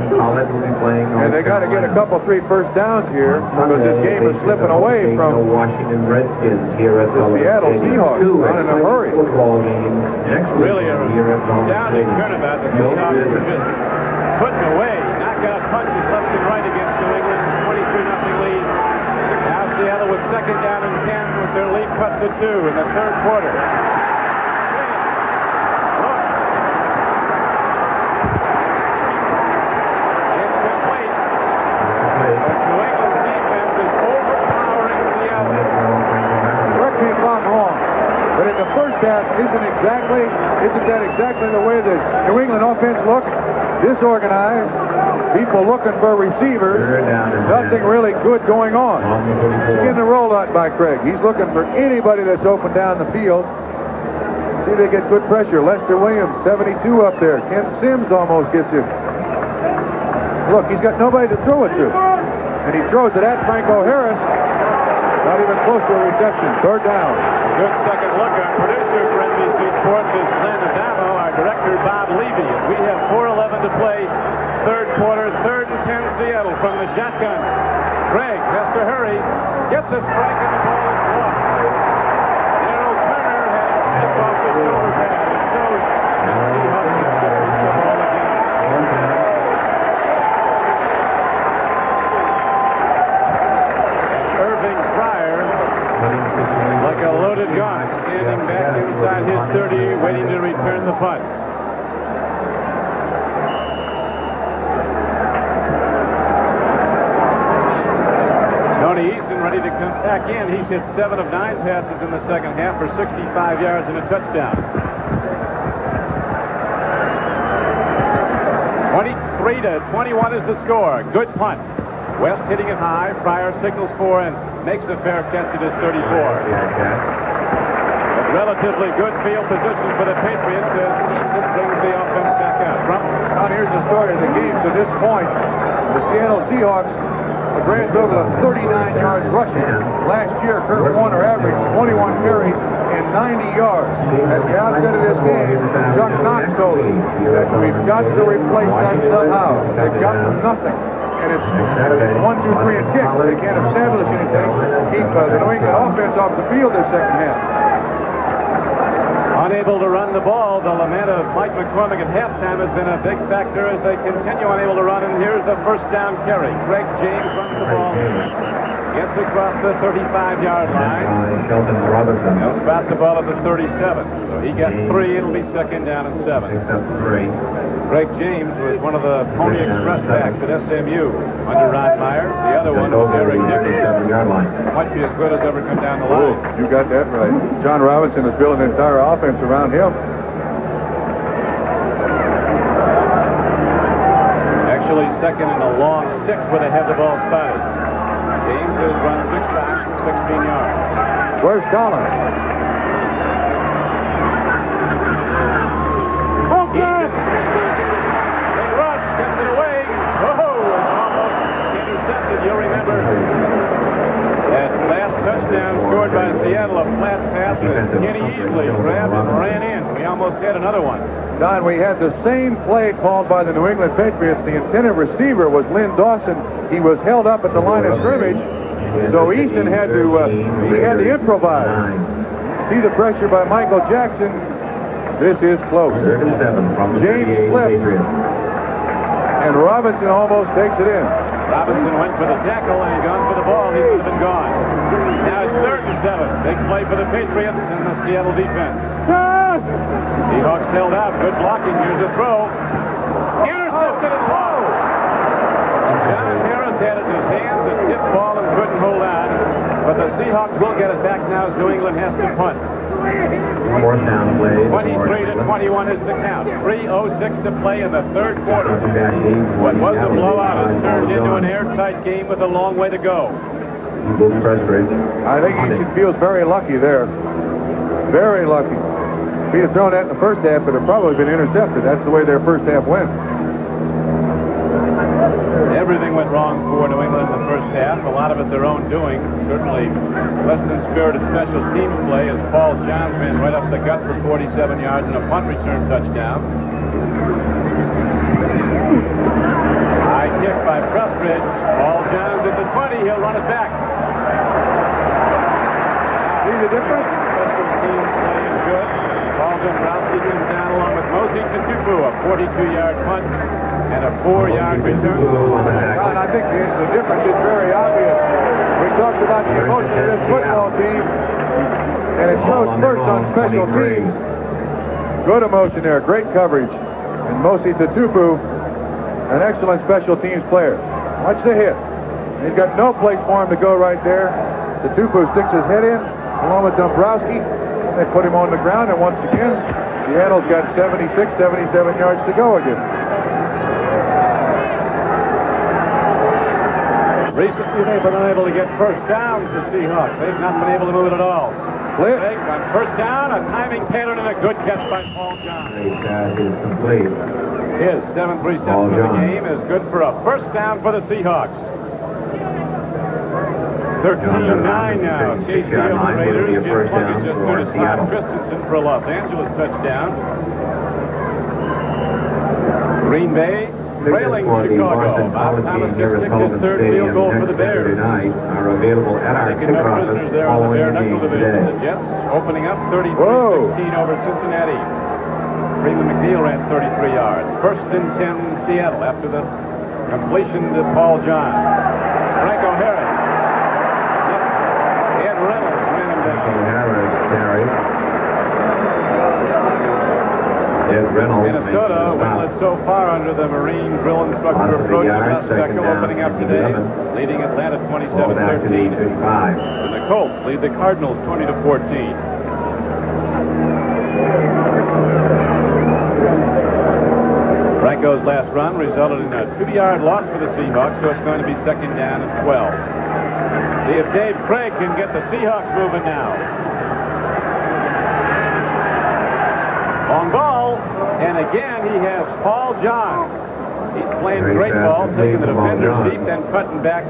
they got to get a couple, 3 first downs here because this game is slipping away from Washington Redskins here at the Seattle Seahawks. Not in a hurry. Really a astounding turnabout. The Seahawks were just putting away knockout punches left and right against New England. 23-0 lead. Now Seattle with second down and 10 with their lead cut to 2 in the third quarter. Isn't that exactly the way the New England offense looked? Disorganized, people looking for receivers, nothing really good going on. He's getting the rollout by Craig. He's looking for anybody that's open down the field. See, they get good pressure. Lester Williams, 72 up there. Ken Sims almost gets you. Look, he's got nobody to throw it to. And he throws it at Franco Harris. Not even close to a reception. Third down. Good second look. Our producer for NBC Sports is Glenn Adamo, our director Bob Levy. And we have 4:11 to play. Third quarter, 3rd and 10 Seattle from the shotgun. Greg has to hurry. Gets a strike and the ball is lost. Darrell Turner has slipped off the shoulder pad. And so the Seahawks have to beat the ball again. Irving Fryer, like a loaded gun, standing back inside his 30, waiting to return the punt. Tony Eason ready to come back in. He's hit 7 of 9 passes in the second half for 65 yards and a touchdown. 23-21 is the score. Good punt. West hitting it high. Fryer signals for and makes a fair catch at his 34. Relatively good field position for the Patriots as Eason brings the offense back out. Now here's the story of the game to this point. The Seattle Seahawks, a grand total of 39 yards rushing. Last year, Kurt Warner averaged 21 carries and 90 yards. At the outset of this game, Chuck Knox told us that we've got to replace that somehow. They've got nothing. And it's 1, 2, 3 and kick. They can't establish anything. Keep the New England offense off the field this second half. Unable to run the ball, the lament of Mike McCormick at halftime has been a big factor as they continue unable to run. And here's the first down carry. Greg James runs the ball, gets across the 35-yard line. He'll spot the ball at the 37. So he got 3. It'll be second down and 7. Greg James was one of the Pony Express backs at SMU under Ron Meyer. The other one was Eric Dickerson. Might be as good as ever come down the line. You got that right. John Robinson is building an entire offense around him. Actually second in a long 6 when they have the ball spotted. James has run 6 times for 16 yards. Where's Collins? You'll remember that last touchdown scored by Seattle, a flat pass that Kenny easily grabbed and ran in. We almost had another one. Don, we had the same play called by the New England Patriots. The intended receiver was Lynn Dawson. He was held up at the line of scrimmage, so Easton had to improvise. See the pressure by Michael Jackson. This is close. James slipped, and Robinson almost takes it in. Robinson went for the tackle and he'd gone for the ball. He would have been gone. Now it's 3rd and 7. Big play for the Patriots and the Seattle defense. Seahawks held out. Good blocking. Here's a throw. Intercepted and low. John Harris had it in his hands. A tip ball and couldn't hold on. But the Seahawks will get it back now as New England has to punt. 23-21 is the count. 3:06 to play in the 3rd quarter. What was a blowout has turned into an airtight game with a long way to go. I think Easton feels very lucky there. Very lucky. If he'd have thrown that in the first half, it would have probably been intercepted. That's the way their first half went. Everything went wrong for New England in the first half. A lot of it their own doing. Certainly less than spirited special teams play as Paul Johns ran right up the gut for 47 yards and a punt return touchdown. High kick by Prestridge. Paul Johns at the 20. He'll run it back. See the difference? Special teams play is good. Paul Dombrowski comes down along with Mosey Tutupu, a 42-yard punt and a 4-yard return. John, I think the difference is very obvious. We talked about the emotion of this football team, and it shows first on special teams. Good emotion there, great coverage. And Mosey Tutupu, an excellent special teams player. Watch the hit. He's got no place for him to go right there. Tutupu sticks his head in, along with Dombrowski. They put him on the ground, and once again, Seattle's got 76, 77 yards to go again. Recently, they've been unable to get first downs, the Seahawks. They've not been able to move it at all. Split. On first down, a timing pattern and a good catch by Paul Johns. His 7th reception of the game is good for a first down for the Seahawks. 13-9 now. Casey over the Raiders. Jim Plunkett just threw to Todd Seattle. Christensen for a Los Angeles touchdown. Green Bay trailing Chicago. Bob Thomas just kicked his third field goal for the Bears. Are available at our Taking no kickoff prisoners there on the following Bare the Knuckle game division. today. The Jets opening up 33-16 over Cincinnati. Freeman McNeil ran 33 yards. First and 10 Seattle after the completion to Paul Johns. Franco Harris. Ed Reynolds ran him down. Harris carry. Ed Reynolds. Minnesota winless so far under the Marine drill instructor approach to Les Beckham opening up today, leading Atlanta 27-13. And the Colts lead the Cardinals 20-14. Franco's last run resulted in a 2-yard loss for the Seahawks, so it's going to be second down and 12. See if Dave Craig can get the Seahawks moving now. On ball, and again he has Paul Johns. He's playing great ball, taking the defenders deep, then cutting back.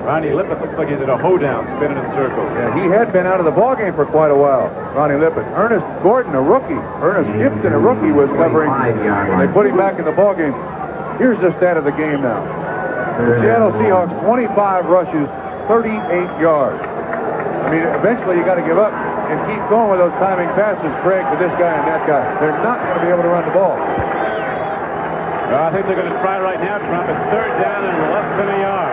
Ronnie Lippett looks like he's at a hoedown, spinning in circles. Yeah, he had been out of the ballgame for quite a while, Ronnie Lippett. Ernest Gordon, a rookie. Ernest Gibson, a rookie, was covering. They put him back in the ballgame. Here's the stat of the game now. The Seattle Seahawks, 25 rushes, 38 yards. I mean, eventually you got to give up and keep going with those timing passes, Craig, to this guy and that guy. They're not going to be able to run the ball. Well, I think they're going to try right now, Trump. It's third down and less than a yard.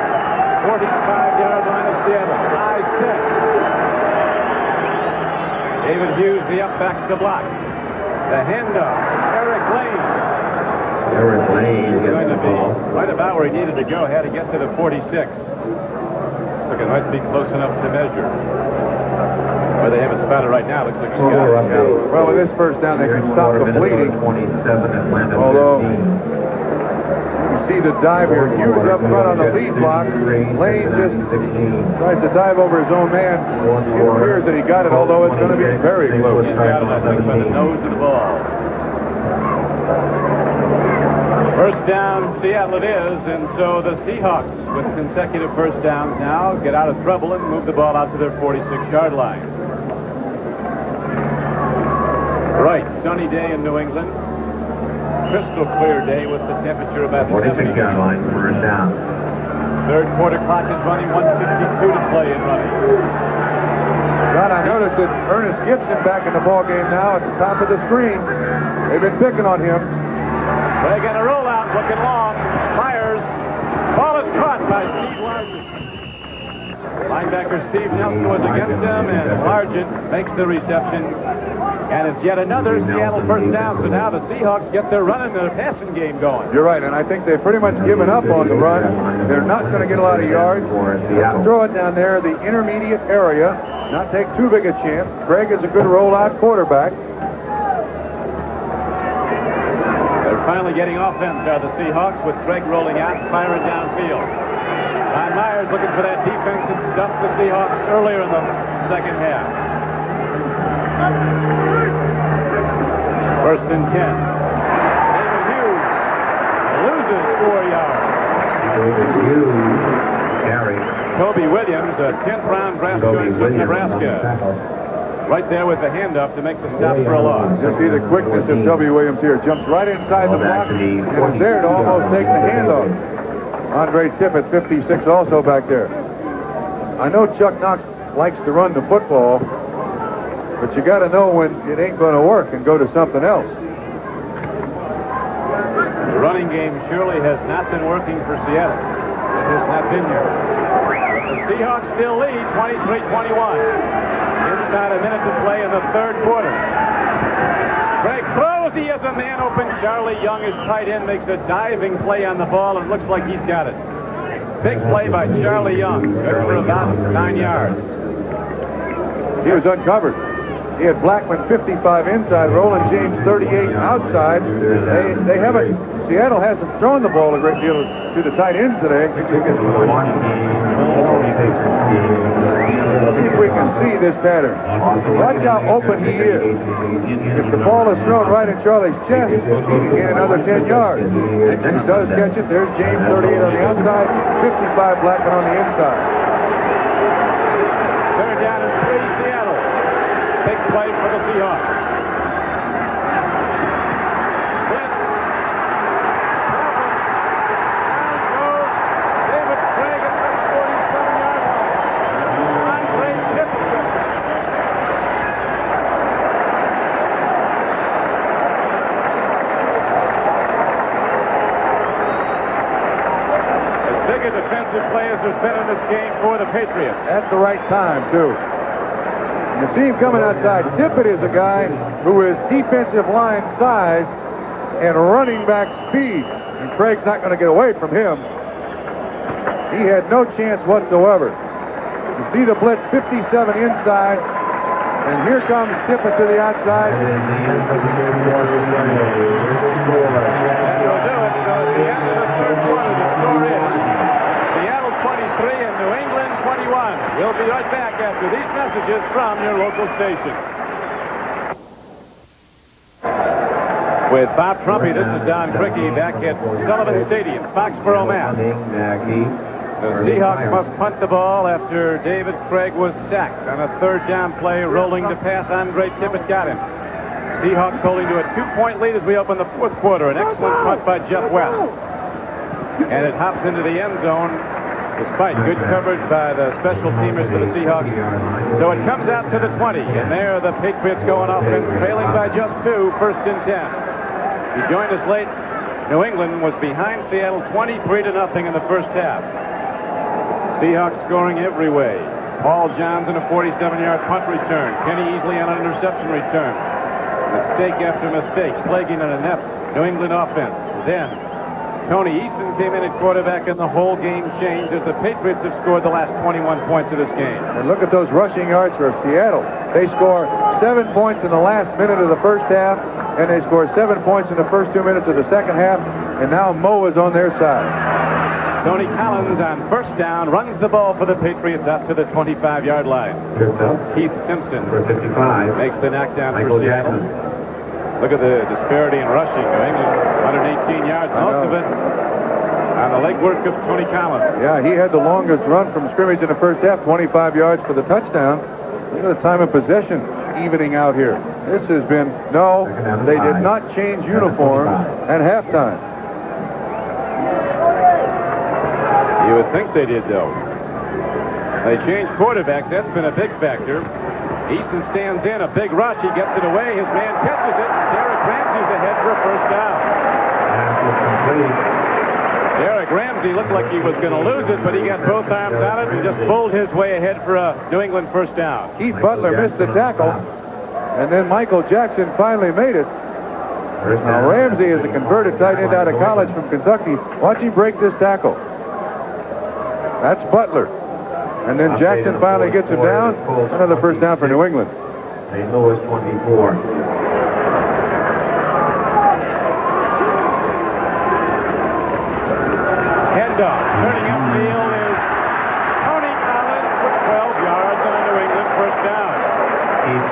45-yard line of Seattle. High set. David Hughes, the up back to block. The handoff. Eric Lane. Eric Lane He's going gets to the ball. be right about where he needed to go. Had to get to the 46. Looks like it might be close enough to measure. Where they have a spotter right now, looks like he's got it. Well, with this first down, they can stop the bleeding. 27, Atlanta Although, 15. you see the dive here. Hughes up front on the lead block. Lane just tries to dive over his own man. It appears that he got it, although it's going to be very close. He's got it, I think, by the nose of the ball. First down, Seattle it is, and so the Seahawks, with consecutive first downs now, get out of trouble and move the ball out to their 46-yard line. Bright, sunny day in New England. Crystal clear day with the temperature about 70. 46-yard line, first down. Third quarter clock is running, 1:52 to play and running. God, I noticed that Ernest Gibson back in the ball game now at the top of the screen. They've been picking on him. They got a rollout, looking long. Myers, ball is caught by Steve Largent. Linebacker Steve Nelson was against him, and Largent makes the reception. And it's yet another Seattle first down, so now the Seahawks get their running their passing game going. You're right, and I think they've pretty much given up on the run. They're not going to get a lot of yards. Let's throw it down there, the intermediate area, not take too big a chance. Craig is a good rollout quarterback. They're finally getting offense out of the Seahawks with Craig rolling out and firing downfield. Von Myers looking for that defense that stuffed the Seahawks earlier in the second half. First and 10. David Hughes loses 4 yards. David Hughes carry. Toby Williams, a 10th round draft choice from Nebraska. Right there with the handoff to make the stop for a loss. Just see the quickness of Toby Williams here. Jumps right inside the block and is there to almost take the handoff. Andre Tippett, 56, also back there. I know Chuck Knox likes to run the football, but you got to know when it ain't going to work and go to something else. The running game surely has not been working for Seattle. It has not been here. But the Seahawks still lead 23-21. Inside a minute to play in the third quarter. Craig throws. He has a man open. Charlie Young, his tight end, makes a diving play on the ball and looks like he's got it. Big play by Charlie Young. Good for about 9 yards. He was uncovered. He had Blackman 55 inside, Roland James 38 outside. They haven't, Seattle hasn't thrown the ball a great deal to the tight ends today. See if we can see this pattern. Watch how open he is. If the ball is thrown right in Charlie's chest, he can gain another 10 yards. If he does catch it, there's James 38 on the outside, 55 Blackman on the inside. play for the Seahawks. Blitz. Down goes David Craig at the 47-yard line. Andre Tippett. As big a defensive play as there's been in this game for the Patriots. At the right time, too. You see him coming outside. Tippett is a guy who is defensive line size and running back speed. And Craig's not going to get away from him. He had no chance whatsoever. You see the blitz 57 inside. And here comes Tippett to the outside. That will do it. So at the end of the third quarter, the score is Seattle 23 and New England 21. We'll be right back after these messages from your local station. With Bob Trumpy, this is Don Crickey back at Sullivan Stadium, Foxborough, Mass. The Seahawks must punt the ball after David Craig was sacked on a third down play, rolling to pass. Andre Tippett got him. Seahawks holding to a 2-point lead as we open the fourth quarter. An excellent punt by Jeff West. And it hops into the end zone despite good coverage by the special teamers for the Seahawks. So it comes out to the 20, and there the Patriots going offense, trailing by just 2, first and 10. He joined us late. New England was behind Seattle 23-0 in the first half. Seahawks scoring every way. Paul Johns on a 47-yard punt return. Kenny Easley on an interception return. Mistake after mistake, plaguing an inept New England offense. Then Tony Eason came in at quarterback, and the whole game changed as the Patriots have scored the last 21 points of this game. And look at those rushing yards for Seattle. They score 7 points in the last minute of the first half, and they score 7 points in the first 2 minutes of the second half, and now Mo is on their side. Tony Collins on first down runs the ball for the Patriots out to the 25-yard line. Keith Simpson makes the knockdown for Seattle. Look at the disparity in rushing. New England 118 yards, most of it on the legwork of Tony Collins. Yeah, he had the longest run from scrimmage in the first half, 25 yards for the touchdown. Look at the time of possession evening out here. This has been, no, they did not change uniforms at halftime. You would think they did, though. They changed quarterbacks. That's been a big factor. Easton stands in, a big rush. He gets it away. His man catches it. Derek Ramsey's ahead for a first down. Derek Ramsey looked like he was going to lose it, but he got both arms on it and just pulled his way ahead for a New England first down. Keith Butler missed the tackle, and then Michael Jackson finally made it. Now Ramsey is a converted tight end out of college from Kentucky. Watch him break this tackle. That's Butler. And then Jackson finally gets him down. Another first down for New England. St. Louis 24. Handoff. Turning upfield is Tony Collins for 12 yards and a New England first down.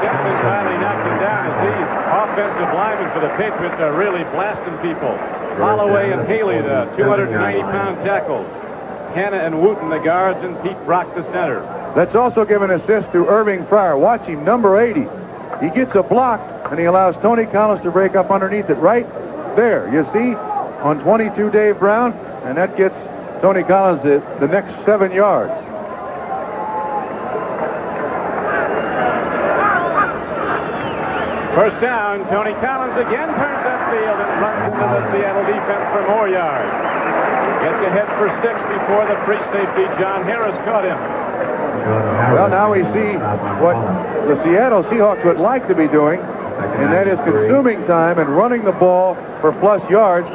Simpson finally knocked him down as these offensive linemen for the Patriots are really blasting people. Holloway and Haley, the 290-pound tackles. Hanna and Wooten, the guards, and Pete Brock, the center. Let's also give an assist to Irving Fryer. Watch him, number 80. He gets a block, and he allows Tony Collins to break up underneath it right there. You see, on 22, Dave Brown, and that gets Tony Collins the next 7 yards. First down, Tony Collins again turns upfield and runs into the Seattle defense for more yards. Gets ahead for 6 before the free safety. John Harris caught him. Well, now we see what the Seattle Seahawks would like to be doing, and that is consuming time and running the ball for plus yards.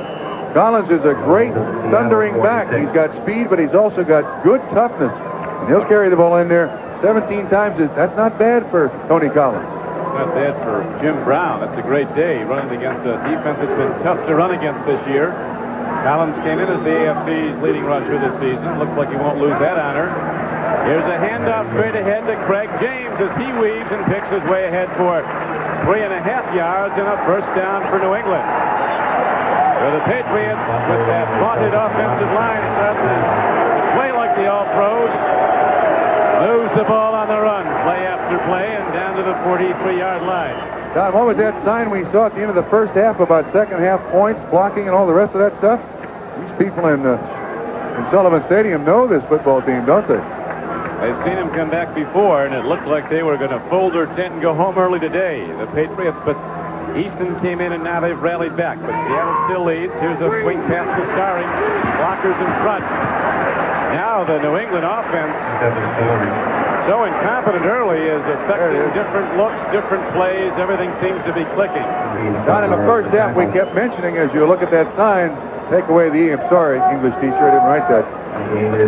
Collins is a great thundering back. He's got speed, but he's also got good toughness. And he'll carry the ball in there 17 times. That's not bad for Tony Collins. It's not bad for Jim Brown. That's a great day running against a defense that's been tough to run against this year. Collins came in as the AFC's leading rusher this season. Looks like he won't lose that honor. Here's a handoff straight ahead to Craig James as he weaves and picks his way ahead for 3.5 yards and a first down for New England. So the Patriots, with that vaunted offensive line, starting to play like the All-Pros. Moves the ball on the run, play after play, and down to the the 43-yard line. Don, what was that sign we saw at the end of the first half about second half points, blocking, and all the rest of that stuff? These people in Sullivan Stadium know this football team, don't they? I've seen them come back before, and it looked like they were going to fold their tent and go home early today, the Patriots, but Easton came in, and now they've rallied back. But Seattle still leads. Here's a swing pass to Starring. Blockers in front. Now the New England offense, so incompetent early, is affecting different looks, different plays. Everything seems to be clicking. Don, in the first half, we kept mentioning, as you look at that sign, take away the E. I'm sorry, English teacher, I didn't write that.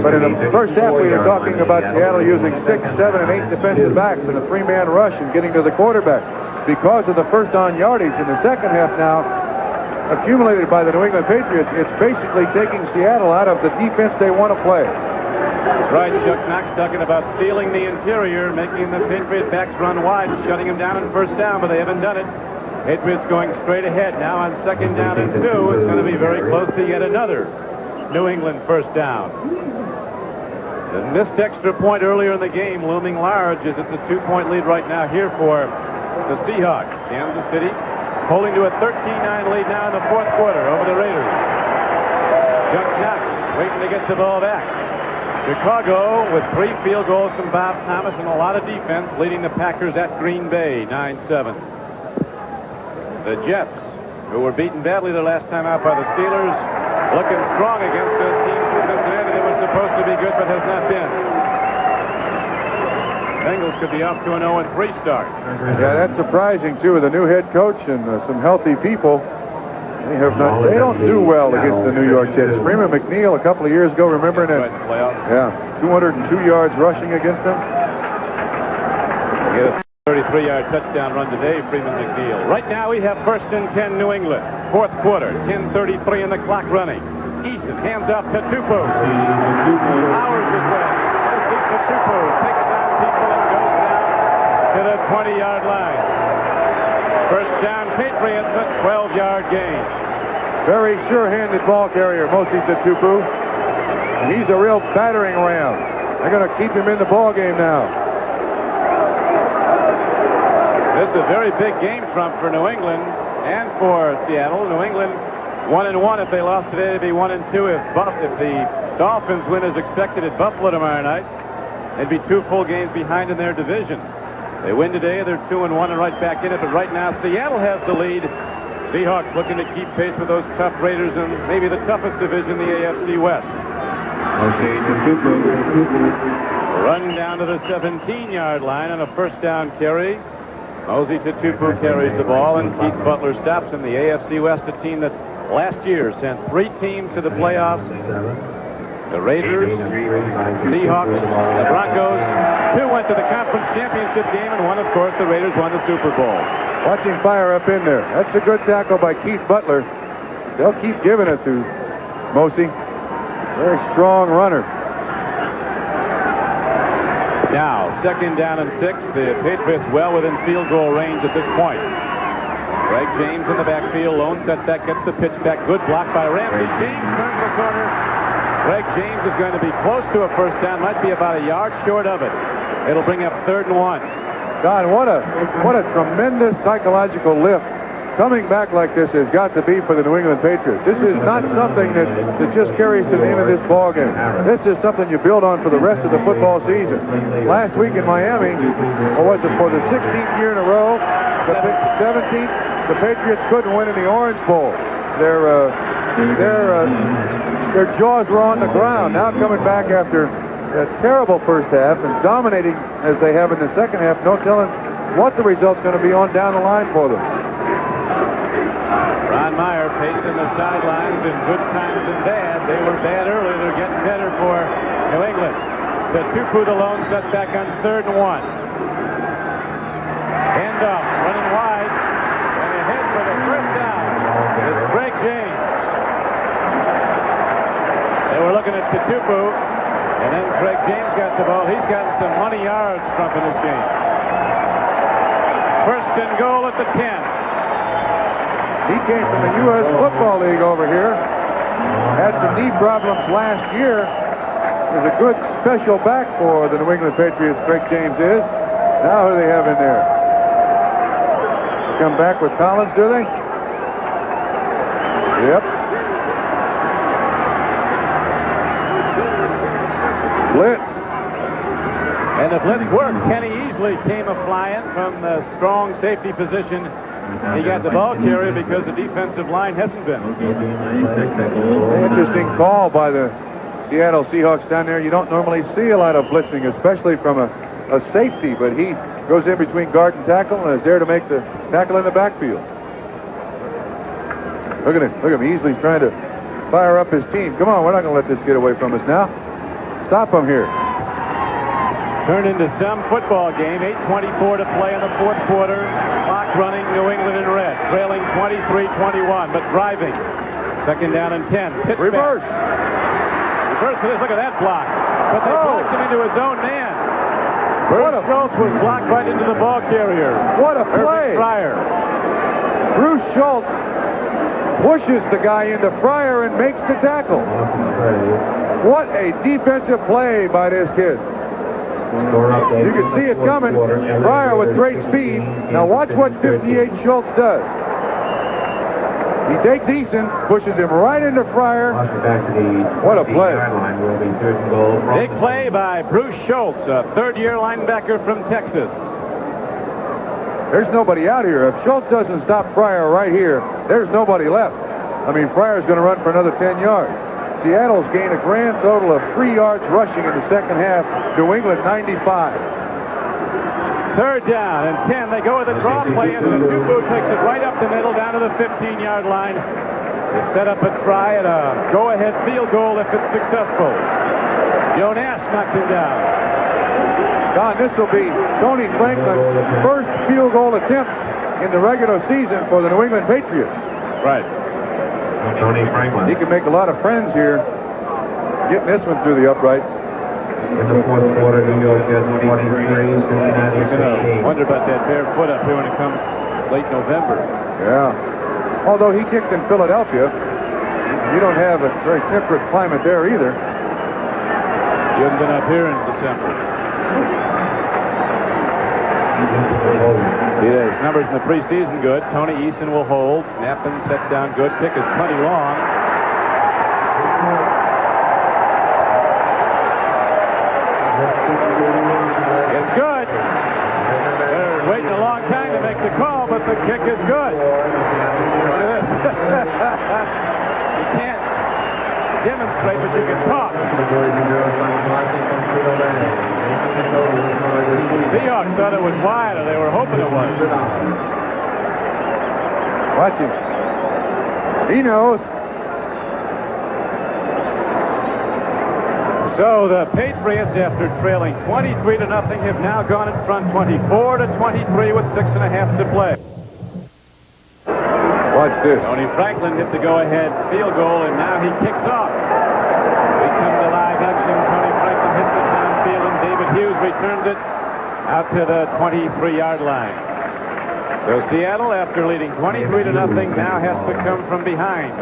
But in the first half, we were talking about Seattle using 6, 7, and 8 defensive backs in a 3-man rush and getting to the quarterback. Because of the first down yardage in the second half now, accumulated by the New England Patriots, it's basically taking Seattle out of the defense they want to play. Right, Chuck Knox talking about sealing the interior, making the Patriot backs run wide, shutting them down on first down, but they haven't done it. Patriots going straight ahead. Now on second down and 2, it's going to be very close to yet another New England first down. The missed extra point earlier in the game looming large as it's a 2-point lead right now here for the Seahawks. Kansas City holding to a 13-9 lead now in the fourth quarter over the Raiders. Chuck Knox waiting to get the ball back. Chicago with 3 field goals from Bob Thomas and a lot of defense leading the Packers at Green Bay 9-7. The Jets, who were beaten badly their last time out by the Steelers, looking strong against a team from Cincinnati that was supposed to be good but has not been. Bengals could be off to an 0-3 start. Yeah, that's surprising, too, with a new head coach and some healthy people. They don't do well against the New York Jets. Freeman McNeil a couple of years ago, remember that? Yeah, 202 yards rushing against them. Get a 33-yard touchdown run today, Freeman McNeil. Right now we have 1st and 10 New England. Fourth quarter, 10:33 in the clock running. Easton hands off to Tupou. Powers his way. To Tupou. Takes on people and goes down to the 20-yard line. First down, Patriots, a 12-yard gain. Very sure-handed ball carrier, Moses Tupou. He's a real battering ram. They're going to keep him in the ball game now. This is a very big game for New England and for Seattle. New England 1-1. If they lost today, they'd be 1-2. If the Dolphins win as expected at Buffalo tomorrow night, they'd be 2 full games behind in their division. They win today, they're 2-1 and right back in it. But right now, Seattle has the lead. Seahawks looking to keep pace with those tough Raiders in maybe the toughest division, the AFC West. Run down to the 17-yard line on a first down carry. Mosey Tupou carries the ball, and Keith Butler stops him. The AFC West, a team that last year sent 3 teams to the playoffs. The Raiders, Seahawks, the Broncos. 2 went to the conference championship game, and 1, of course, the Raiders won the Super Bowl. Watching fire up in there. That's a good tackle by Keith Butler. They'll keep giving it to Mosey. Very strong runner. Now, second down and 6. The Patriots well within field goal range at this point. Greg James in the backfield. Lone setback, gets the pitch back. Good block by Ramsey. James turns the corner. Greg James is going to be close to a first down. Might be about a yard short of it. It'll bring up 3rd and 1. Don, what a tremendous psychological lift. Coming back like this has got to be for the New England Patriots. This is not something that just carries to the end of this ball game. This is something you build on for the rest of the football season. Last week in Miami, or was it for the 16th year in a row, the 17th, the Patriots couldn't win in the Orange Bowl. Their jaws were on the ground. Now coming back after a terrible first half and dominating as they have in the second half, no telling what the result's going to be on down the line for them. Ron Meyer pacing the sidelines in good times and bad. They were bad early. They're getting better for New England. The Tupou, the lone setback on 3rd and 1. Handoff, running wide. And ahead for the first down is Greg James. They were looking at Tupou, and then Greg James got the ball. He's gotten some money yards from in this game. 1st and goal at the 10. He came from the U.S. Football League over here. Had some knee problems last year. Is a good special back for the New England Patriots, Greg James is. Now who do they have in there? come back with Collins, do they? Yep. Blitz. And the blitz worked. Kenny Easley came a-flying from the strong safety position. He got the ball carrier because the defensive line hasn't been. Interesting call by the Seattle Seahawks down there. You don't normally see a lot of blitzing, especially from a safety, but he goes in between guard and tackle and is there to make the tackle in the backfield. Look at him. Look at him. Easley's trying to fire up his team. Come on, we're not going to let this get away from us now. Stop him here. Turned into some football game. 8:24 to play in the fourth quarter. Clock running, New England in red. Trailing 23-21, but driving. Second down and 10. Pitch Reverse. Reverse to this. Look at that block. But they blocked him into his own man. Bruce Schultz was blocked right into the ball carrier. What a play. Fryer. Bruce Schultz pushes the guy into Fryer and makes the tackle. What a defensive play by this kid. You can see it coming. Fryer with great speed. Now watch what 58 Schultz does. He takes Eason, pushes him right into Fryer. What a play. Big play by Bruce Schultz, a third-year linebacker from Texas. There's nobody out here. If Schultz doesn't stop Fryer right here, there's nobody left. I mean, Fryer's going to run for another 10 yards. Seattle's gained a grand total of 3 yards rushing in the second half. New England 95. Third down and 10. They go with a draw play into the two-boot, takes it right up the middle, down to the 15-yard line. They set up a try at a go-ahead field goal if it's successful. Joe Nash knocked him down. Don, this will be Tony Franklin's first field goal attempt in the regular season for the New England Patriots. Right. Tony Franklin. He can make a lot of friends here, getting this one through the uprights. In the fourth quarter, New York Jets 23, Cincinnati 38. Wonder about that bare foot up here when it comes late November. Yeah. Although he kicked in Philadelphia, you don't have a very temperate climate there either. You haven't been up here in December. See, his numbers in the preseason good. Tony Eason will hold. Snap and set down good. Kick is plenty long. It's good. They're waiting a long time to make the call, but the kick is good. Look at this. You can't demonstrate, but you can talk. Seahawks thought it was wide, or they were hoping it was. Watch him. He knows. So the Patriots, after trailing 23-0, have now gone in front 24-23 with 6.5 to play. Watch this. Tony Franklin hit the go-ahead field goal, and now he kicks off. We come to live action. Tony Franklin hits it downfield, and David Hughes returns it out to the 23-yard line. So Seattle, after leading 23-0, now has to come from behind,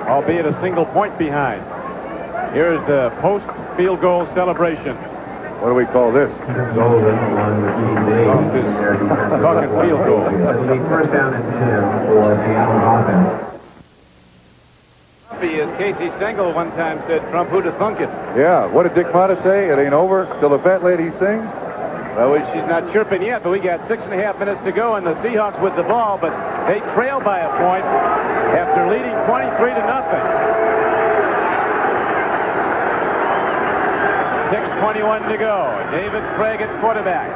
albeit a single point behind. Here's the post-field goal celebration. What do we call this? Talking field goal. First down and 10 for Seattle offense. As Casey Stengel one time said, Trump, who'd have thunk it? Yeah, what did Dick Motta say? It ain't over till the fat lady sings? Well, she's not chirping yet, but we got 6.5 minutes to go, and the Seahawks with the ball, but they trail by a point after leading 23-0. 6:21 to go. David Craig at quarterback.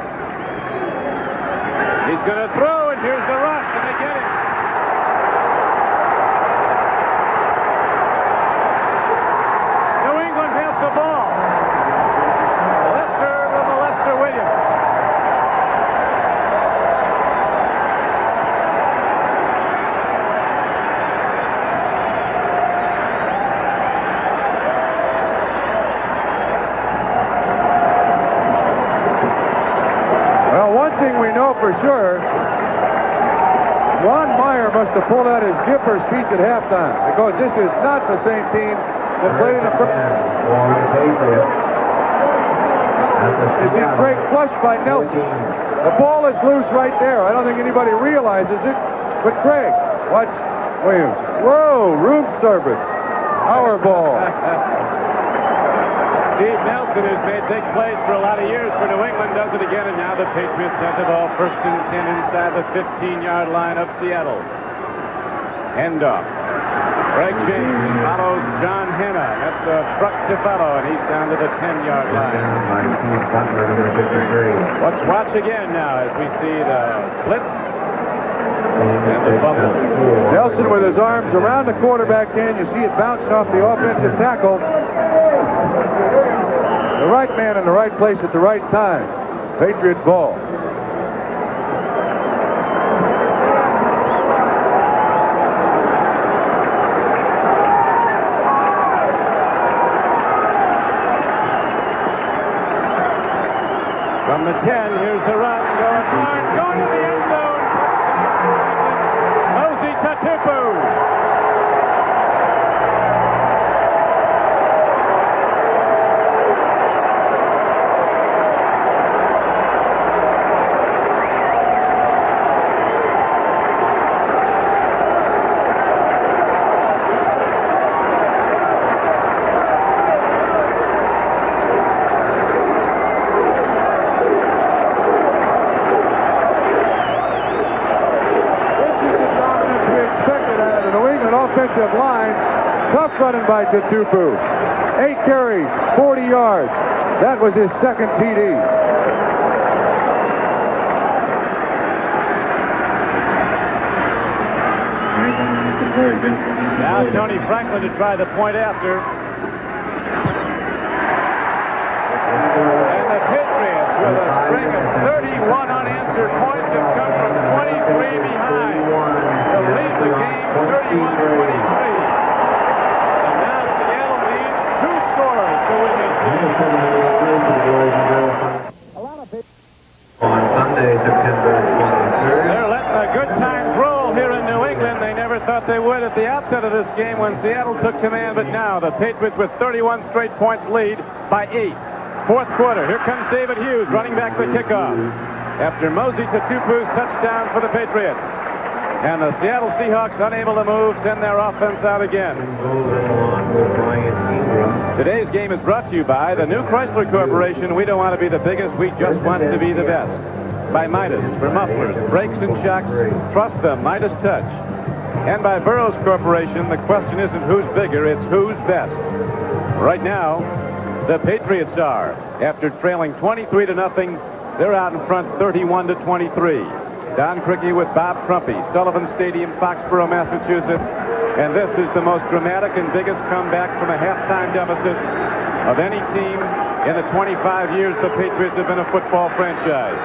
He's going to throw, and here's the rush, and they get him. New England has the ball. Lester with the Lester Williams. We know for sure Ron Meyer must have pulled out his Gipper speech at halftime, because this is not the same team that played in the first. You see Craig flushed by Nelson. The ball is loose right there. I don't think anybody realizes it. but Craig. Watch Williams. Whoa, room service. Power ball. Steve Nelson has made big plays for a lot of years for New England, does it again, and now the Patriots have the ball first and 10 inside the 15-yard line of Seattle. Handoff. Greg James follows John Hanna. That's a truck to follow, and he's down to the 10-yard line. Let's watch again now as we see the blitz and the bubble. Nelson with his arms around the quarterback's hand. You see it bouncing off the offensive tackle. The right man in the right place at the right time. Patriot ball. From the 10, here's the run. Going to the end zone. Mosey Tatupu. Offensive line, tough running by Tatupu. 8 carries, 40 yards. That was his second TD. Now Tony Franklin to try the point after. And the Patriots, with a string of 31 unanswered points, have come from 23 behind to lead the game 31-23. And now Seattle needs 2 scores to win this game. On Sunday, September 23rd. They're letting the good times roll here in New England. They never thought they would at the outset of this game when Seattle took command, but now the Patriots with 31 straight points lead by 8. Fourth quarter. Here comes David Hughes running back the kickoff after Mosey Tatupu's touchdown for the Patriots. And the Seattle Seahawks, unable to move, send their offense out again. Today's game is brought to you by the new Chrysler Corporation. We don't want to be the biggest, we just want to be the best. By Midas for mufflers, brakes, and shocks. Trust them, Midas Touch. And by Burroughs Corporation, the question isn't who's bigger, it's who's best. Right now, the Patriots are. After trailing 23-0, they're out in front 31-23. Don Criqui with Bob Trumpy, Sullivan Stadium, Foxborough, Massachusetts. And this is the most dramatic and biggest comeback from a halftime deficit of any team in the 25 years the Patriots have been a football franchise.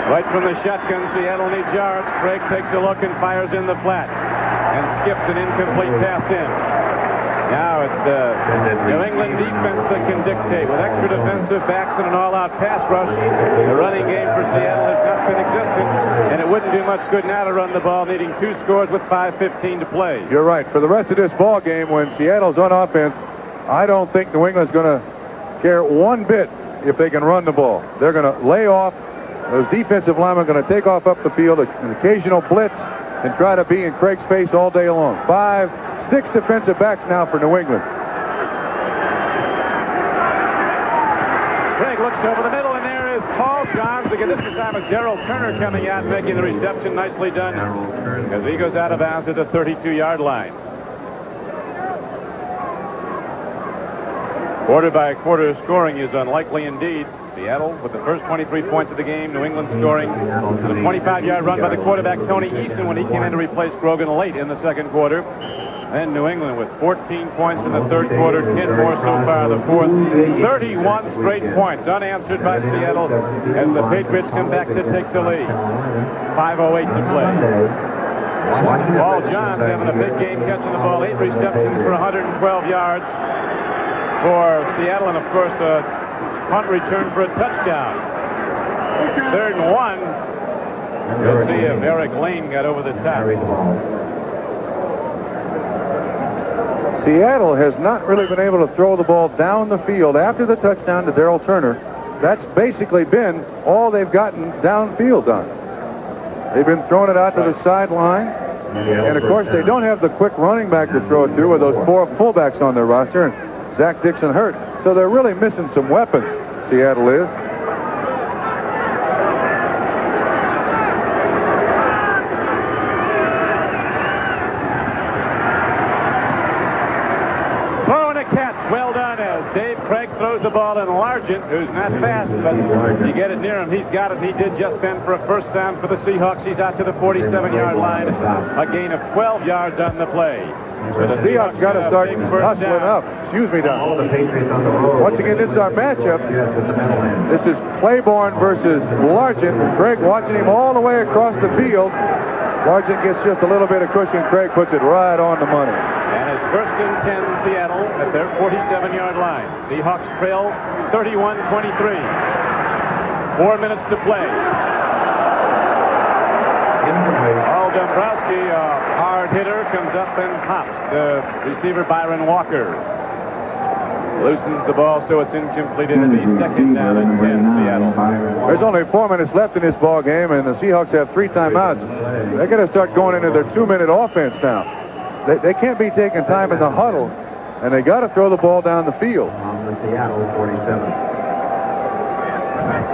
Right from the shotgun, Seattle needs yards. Craig takes a look and fires in the flat and skips an incomplete pass in. Now it's the New England defense that can dictate. With extra defensive backs and an all-out pass rush, the running game for Seattle has not been existent, and it wouldn't do much good now to run the ball, needing 2 scores with 5:15 to play. You're right. For the rest of this ball game, when Seattle's on offense, I don't think New England's going to care one bit if they can run the ball. They're going to lay off. Those defensive linemen are going to take off up the field, an occasional blitz, and try to be in Craig's face all day long. 5, 6 defensive backs now for New England. Craig looks over the middle, and there is Paul Johns. Again, this time it's Darrell Turner coming out, making the reception. Nicely done, as he goes out of bounds at the 32-yard line. Quarter-by-quarter scoring is unlikely indeed. Seattle with the first 23 points of the game. New England scoring with a 25-yard run by the quarterback Tony Eason when he came in to replace Grogan late in the second quarter. Then New England with 14 points in the third quarter, 10 more so far the fourth. 31 straight points unanswered by Seattle as the Patriots come back to take the lead. 5:08 to play. Paul Johns having a big game catching the ball. 8 receptions for 112 yards for Seattle, and of course a punt return for a touchdown. 3rd and 1. You'll see if Eric Lane got over the top. Seattle has not really been able to throw the ball down the field after the touchdown to Darrell Turner. That's basically been all they've gotten downfield done. They've been throwing it out to the sideline. And, of course, they don't have the quick running back to throw it to with those 4 fullbacks on their roster. And Zach Dixon hurt. So they're really missing some weapons, Seattle is. Throwing a catch. Well done as Dave Craig throws the ball in Largent, who's not fast, but you get it near him. He's got it. He did just then for a first down for the Seahawks. He's out to the 47-yard line. A gain of 12 yards on the play. So the Seahawks got to start hustling up. Excuse me, Don. All the Patriots on the road. Once again, this is our matchup. Yes, with the Meadowlands. This is Claiborne versus Largent. Craig watching him all the way across the field. Largent gets just a little bit of cushion. Craig puts it right on the money. And it's 1st and 10 Seattle at their 47-yard line. Seahawks trail 31-23. 4 minutes to play. Paul Dombrowski, a hard hitter, comes up and pops the receiver Byron Walker. Loosens the ball so it's incomplete. It'll be 2nd down and 10 Seattle. There's only 4 minutes left in this ball game, and the Seahawks have 3 timeouts. They're going to start going into their 2-minute offense now. They can't be taking time in the huddle, and they got to throw the ball down the field. On the Seattle 47.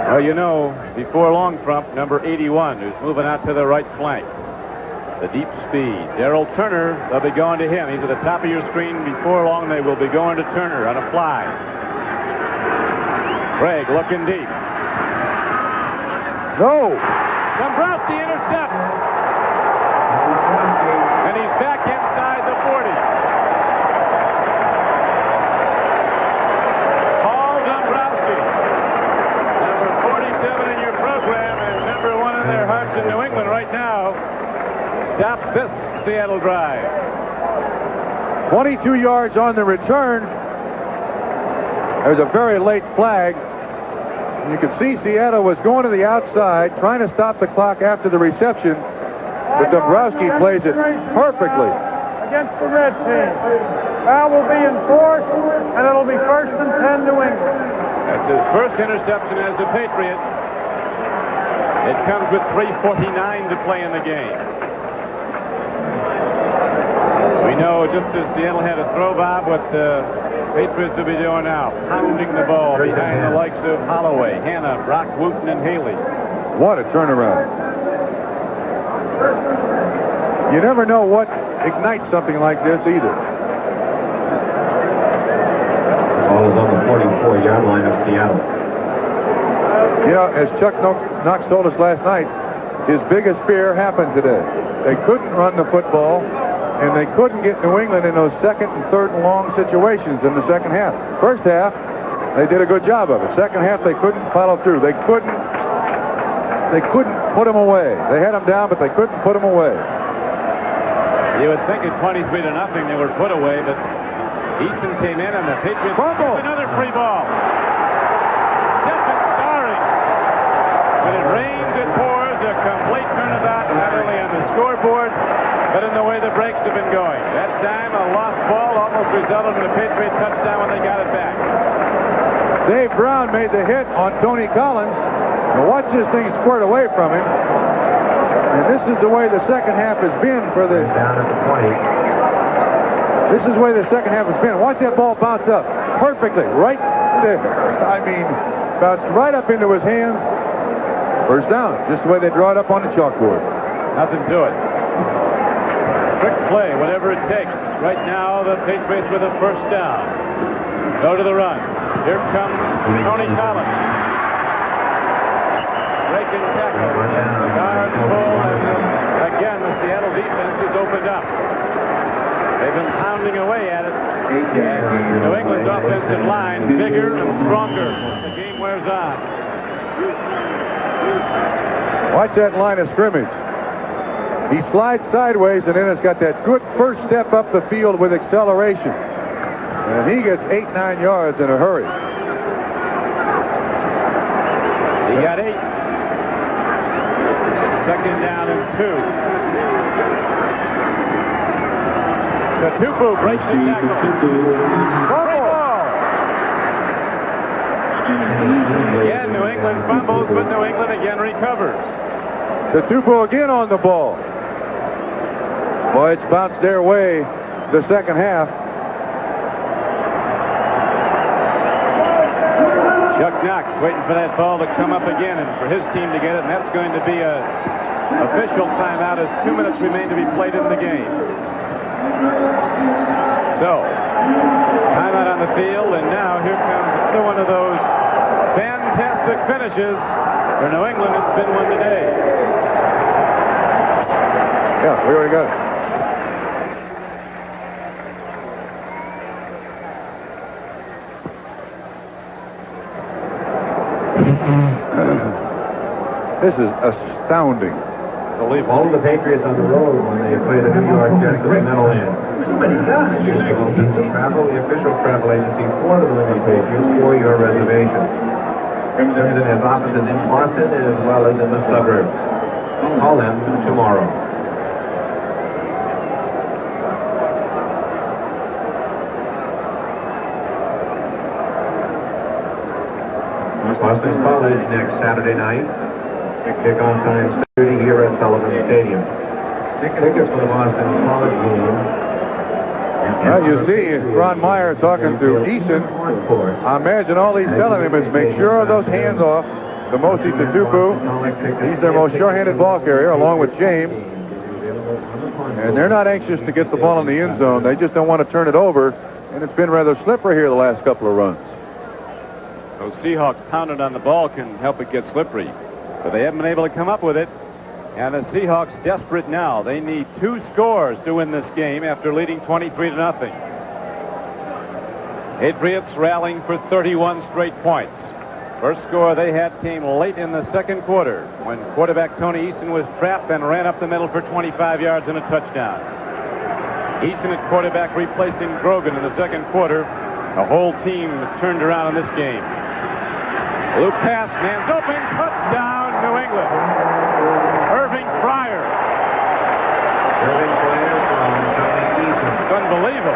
Well, you know, before long, Trump, number 81, who's moving out to the right flank. The deep speed. Darrell Turner, they'll be going to him. He's at the top of your screen. Before long, they will be going to Turner on a fly. Craig looking deep. No. Dombrowski intercepts. And he's back inside the 40. Paul Dombrowski, number 47 in your program and number 1 in their hearts in New England right now, stops this Seattle drive. 22 yards on the return. There's a very late flag. You can see Seattle was going to the outside, trying to stop the clock after the reception, but Dombrowski plays it perfectly. Against the red team. Foul will be enforced, and it'll be 1st and 10 New England. That's his first interception as a Patriot. It comes with 3:49 to play in the game. We know just as Seattle had a throw, Bob, what the Patriots will be doing now, pounding the ball behind the likes of Holloway, Hanna, Brock, Wooten, and Haley. What a turnaround. You never know what ignites something like this either. Ball is on the 44-yard line of Seattle. You know, as Chuck Knox told us last night, his biggest fear happened today. They couldn't run the football, and they couldn't get New England in those 2nd and 3rd and long situations in the second half. First half, they did a good job of it. Second half, they couldn't follow through. They couldn't put them away. They had them down, but they couldn't put them away. You would think at 23-0 they were put away, but Easton came in and the Patriots fumble. Another free ball. Stephen Starring. When it rains, it pours. A complete turnabout, not only on the scoreboard, but in the way the breaks have been going. That time, a lost ball almost resulted in a Patriot touchdown when they got it back. Dave Brown made the hit on Tony Collins. Now watch this thing squirt away from him. And this is the way the second half has been for the... Down at the 20. This is the way the second half has been. Watch that ball bounce up perfectly right there. I mean, bounced right up into his hands. First down. Just the way they draw it up on the chalkboard. Nothing to it. Trick play, whatever it takes. Right now, the Patriots with a first down. Go to the run. Here comes Tony Collins. Breaking tackle. The guards pull, and again, the Seattle defense is opened up. They've been pounding away at it. And New England's offensive line bigger and stronger as the game wears on. Watch that line of scrimmage. He slides sideways, and then it's got that good first step up the field with acceleration. And he gets 8-9 yards in a hurry. He got 8. 2nd down and 2. Tatupu breaks the tackle. Again, New England fumbles, but New England again recovers. Tatupu again on the ball. Boy, it's bounced their way the second half. Chuck Knox waiting for that ball to come up again and for his team to get it, and that's going to be a official timeout as 2 minutes remain to be played in the game. So, timeout on the field, and now here comes another one of those fantastic finishes for New England. It's been one today. Yeah, we already got it. This is astounding. All the Patriots on the road when they play the New York Jets at the Meadowlands. Too many guys. The official travel agency for the New England Patriots for your reservation. Crimson has offices in Boston as well as in the suburbs. Call them tomorrow. Boston College next Saturday night. Kick-on time 30 here at Sullivan Stadium. Tickets for the Boston College game. Well, you see Ron Meyer talking to Eason. I imagine all he's telling him is make sure those hands off the Mosi Tatupu. He's their most sure-handed ball carrier, along with James. And they're not anxious to get the ball in the end zone. They just don't want to turn it over. And it's been rather slippery here the last couple of runs. Those Seahawks pounded on the ball can help it get slippery, but they haven't been able to come up with it. And the Seahawks desperate now. They need 2 scores to win this game after leading 23-0. Patriots rallying for 31 straight points. First score they had came late in the second quarter when quarterback Tony Eason was trapped and ran up the middle for 25 yards and a touchdown. Eason at quarterback replacing Grogan in the second quarter. The whole team was turned around in this game. Blue pass, man's open, touchdown, New England. Irving Fryer. Irving Fryer from Tony Eason. It's unbelievable.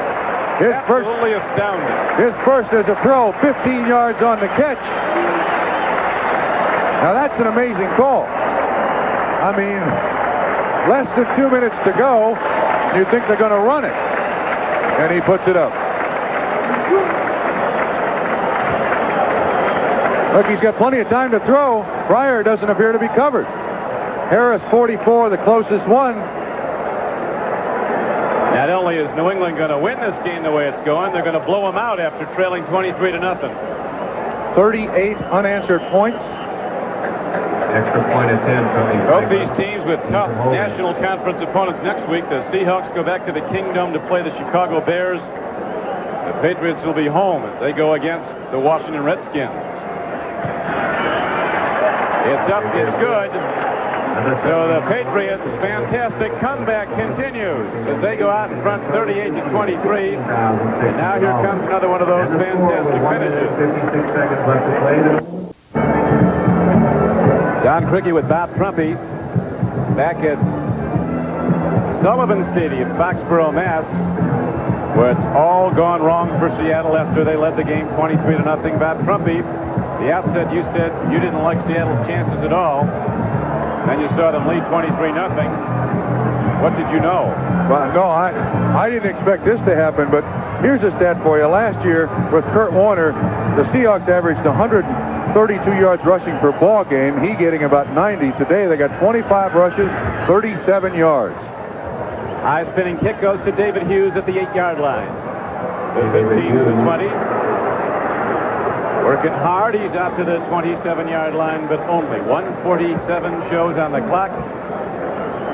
Absolutely astounding. His first as a pro, 15 yards on the catch. Now that's an amazing call. I mean, less than 2 minutes to go, you think they're going to run it. And he puts it up. Look, he's got plenty of time to throw. Fryer doesn't appear to be covered. Harris, 44, the closest one. Not only is New England going to win this game the way it's going, they're going to blow them out after trailing 23-0. 38 unanswered points. Extra point at 10 from Both these teams with tough National Conference opponents next week. The Seahawks go back to the Kingdom to play the Chicago Bears. The Patriots will be home as they go against the Washington Redskins. It's up, it's good. So the Patriots' fantastic comeback continues as they go out in front 38-23. And now here comes another one of those fantastic finishes. 56 seconds left to play. Don Criqui with Bob Trumpy back at Sullivan Stadium, Foxborough, Mass, where it's all gone wrong for Seattle after they led the game 23-0. Bob Trumpy, the outset you said you didn't like Seattle's chances at all. Then you saw them lead 23-0. What did you know? Well, no, I didn't expect this to happen, but here's a stat for you. Last year with Kurt Warner, the Seahawks averaged 132 yards rushing per ball game. He getting about 90. Today they got 25 rushes, 37 yards. High spinning kick goes to David Hughes at the 8-yard line. The 15 to the 20. Working hard, he's out to the 27-yard line, but only 1:47 shows on the clock.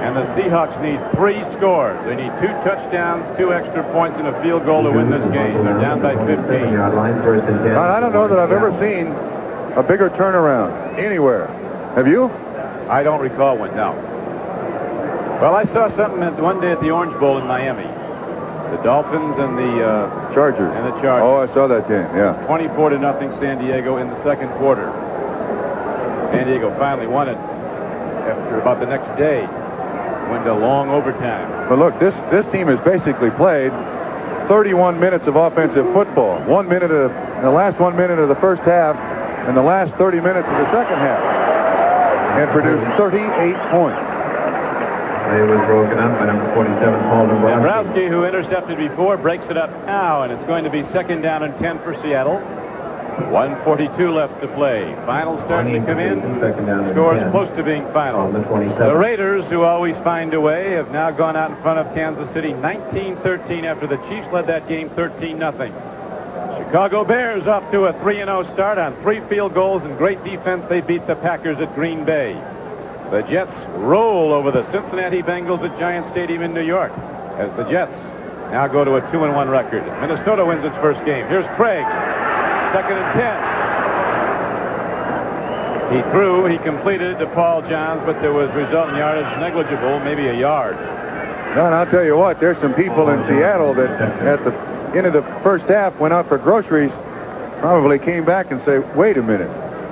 And the Seahawks need 3 scores. They need 2 touchdowns, 2 extra points, and a field goal to win this game. They're down by 15. I don't know that I've ever seen a bigger turnaround anywhere. Have you? I don't recall one, no. Well, I saw something one day at the Orange Bowl in Miami. The Dolphins and the Chargers. And the Chargers. Oh, I saw that game, yeah. 24-0 San Diego in the second quarter. San Diego finally won it after about the next day. Went to long overtime. But look, this team has basically played 31 minutes of offensive football. 1 minute of the last 1 minute of the first half and the last 30 minutes of the second half. and produced 38 points. Play was broken up by number 47, Paul Dombrowski. Dombrowski, who intercepted before, breaks it up now, and it's going to be 2nd down and 10 for Seattle. 1:42 left to play. Final starting to come in. Scores close to being final. The Raiders, who always find a way, have now gone out in front of Kansas City 19-13 after the Chiefs led that game 13-0. Chicago Bears off to a 3-0 start on 3 field goals and great defense. They beat the Packers at Green Bay. The Jets roll over the Cincinnati Bengals at Giant Stadium in New York as the Jets now go to a 2-1 record. Minnesota wins its first game. Here's Craig. 2nd and 10. He threw, he completed to Paul Johns, but there was resultant yardage negligible, maybe a yard. Don, I'll tell you what, there's some people in Seattle that at the end of the first half went out for groceries, probably came back and say, wait a minute,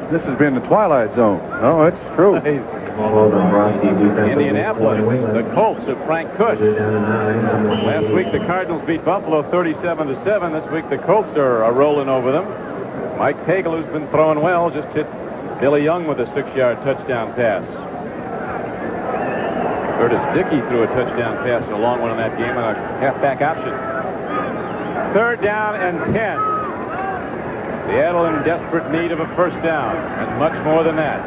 this has been the twilight zone. No, it's true. Indianapolis, the Colts of Frank Kush. Last week the Cardinals beat Buffalo 37-7. This week the Colts are rolling over them. Mike Pagel, who's been throwing well, just hit Billy Young with a 6-yard touchdown pass. Curtis Dickey threw a touchdown pass, a long one in that game, on a halfback option. 3rd down and 10. Seattle in desperate need of a first down, and much more than that.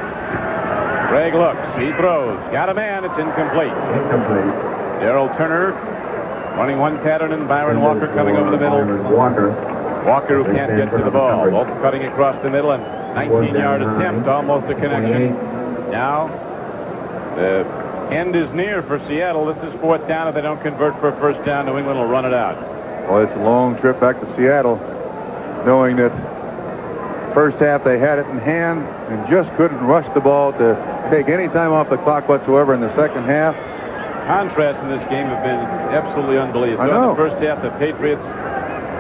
Craig looks, he throws, got a man, it's incomplete. Darrell Turner running one pattern, and Byron Walker coming over the middle. Walker who can't get to the ball. Both cutting across the middle, and 19-yard attempt, almost a connection. Now, the end is near for Seattle. This is 4th down. If they don't convert for a first down, New England will run it out. Well, it's a long trip back to Seattle, knowing that first half they had it in hand and just couldn't rush the ball to take any time off the clock whatsoever in the second half. Contrasts in this game have been absolutely unbelievable. So in the first half, the Patriots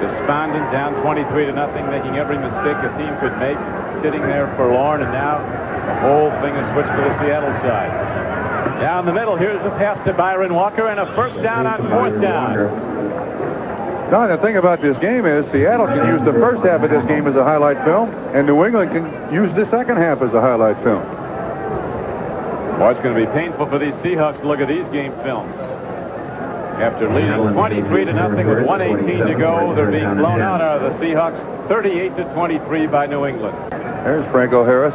despondent, down 23-0, making every mistake a team could make, sitting there forlorn, and now the whole thing is switched to the Seattle side. Down the middle, here's the pass to Byron Walker, and a first down on 4th down. Now, the thing about this game is Seattle can use the first half of this game as a highlight film, and New England can use the second half as a highlight film. Boy, it's going to be painful for these Seahawks to look at these game films. After leading 23-0 with 1:18 to go, they're being blown out of the Seahawks 38-23 by New England. There's Franco Harris.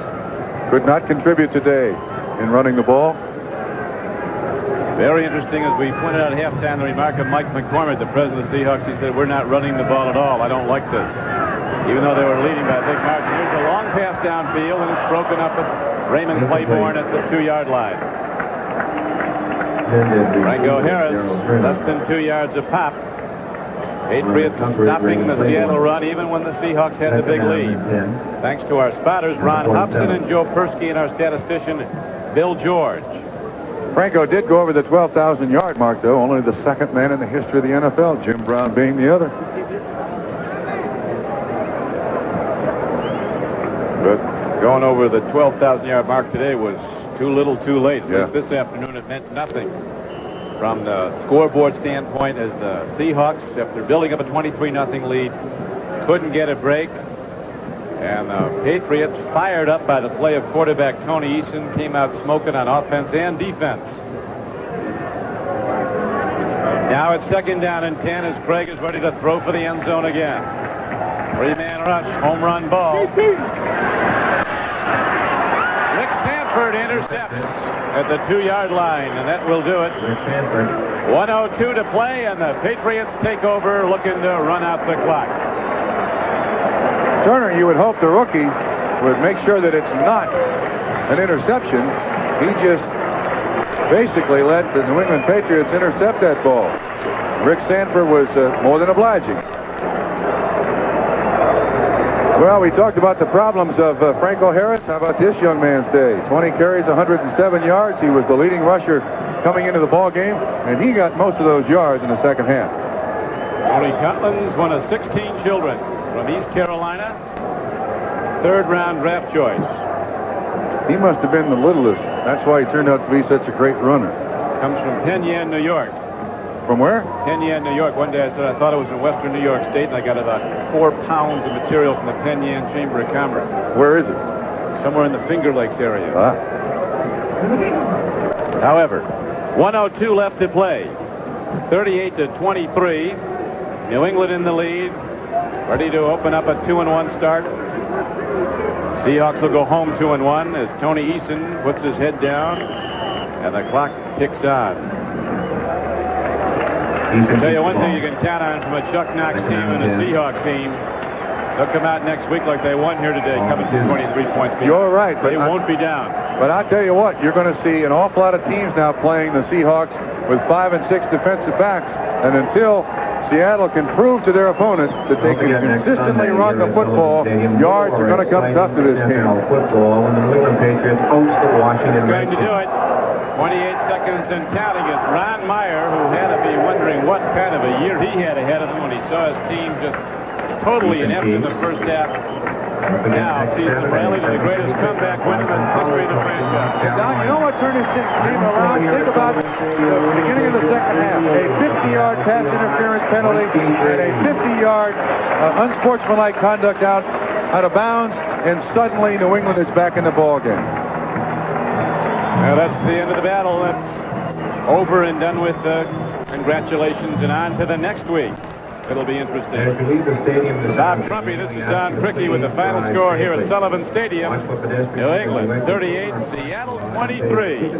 Could not contribute today in running the ball. Very interesting, as we pointed out at halftime, the remark of Mike McCormick, the president of the Seahawks. He said, we're not running the ball at all. I don't like this. Even though they were leading by a big margin. Here's a long pass downfield, and it's broken up at Raymond Claiborne at the 2-yard line. Franco Harris, less than 2 yards a pop. Patriots stopping the Seattle run even when the Seahawks had the big lead. Thanks to our spotters, Ron Hobson and Joe Persky, and our statistician, Bill George. Franco did go over the 12,000-yard mark, though, only the 2nd man in the history of the NFL, Jim Brown being the other. But going over the 12,000-yard mark today was too little too late. At least this afternoon it meant nothing from the scoreboard standpoint, as the Seahawks, after building up a 23-0 lead, couldn't get a break. And the Patriots, fired up by the play of quarterback Tony Eason, came out smoking on offense and defense. Now it's 2nd down and 10 as Craig is ready to throw for the end zone again. 3-man rush, home run ball. Rick Sanford intercepts at the 2-yard line, and that will do it. 1:02 to play, and the Patriots take over, looking to run out the clock. Turner, you would hope the rookie would make sure that it's not an interception. He just basically let the New England Patriots intercept that ball. Rick Sanford was more than obliging. Well, we talked about the problems of Franco Harris. How about this young man's day? 20 carries, 107 yards. He was the leading rusher coming into the ball game, and he got most of those yards in the second half. Tony Collins, one of 16 children from East Carolina, 3rd-round draft choice. He must have been the littlest. That's why he turned out to be such a great runner. Comes from Penn Yan, New York. From where? Penn Yan, New York. One day I said I thought it was in western New York State, and I got about 4 pounds of material from the Penn Yan Chamber of Commerce. Where is it? Somewhere in the Finger Lakes area. Ah. However, 1:02 left to play. 38-23. New England in the lead. Ready to open up a 2-1 start. Seahawks will go home 2-1 as Tony Eason puts his head down and the clock ticks on. I'll tell you one thing you can count on from a Chuck Knox team and a Seahawks team. They'll come out next week like they won here today, coming to 23 points. You're right, but they won't be down. But I'll tell you what, you're going to see an awful lot of teams now playing the Seahawks with 5 and 6 defensive backs. And until Seattle can prove to their opponents that they can consistently run the football, yards are going to come tough to this team. Football when the New England Patriots host the Washington Redskins. Going to do it. 28 seconds and counting. It's Ron Meyer, who had to be wondering what kind of a year he had ahead of him when he saw his team just totally inept in the first half. Now sees them rally to the greatest comeback win in the history of the franchise. Don, you know what turned his team around? Think about the beginning of the second half. A 50-yard pass interference penalty and a 50-yard unsportsmanlike conduct out of bounds, and suddenly New England is back in the ball game. Well, that's the end of the battle. That's over and done with. Congratulations, and on to the next week. It'll be interesting. Bob Trumpy, this is Don Crickey with the final score here at Sullivan Stadium. New England 38, Seattle 23.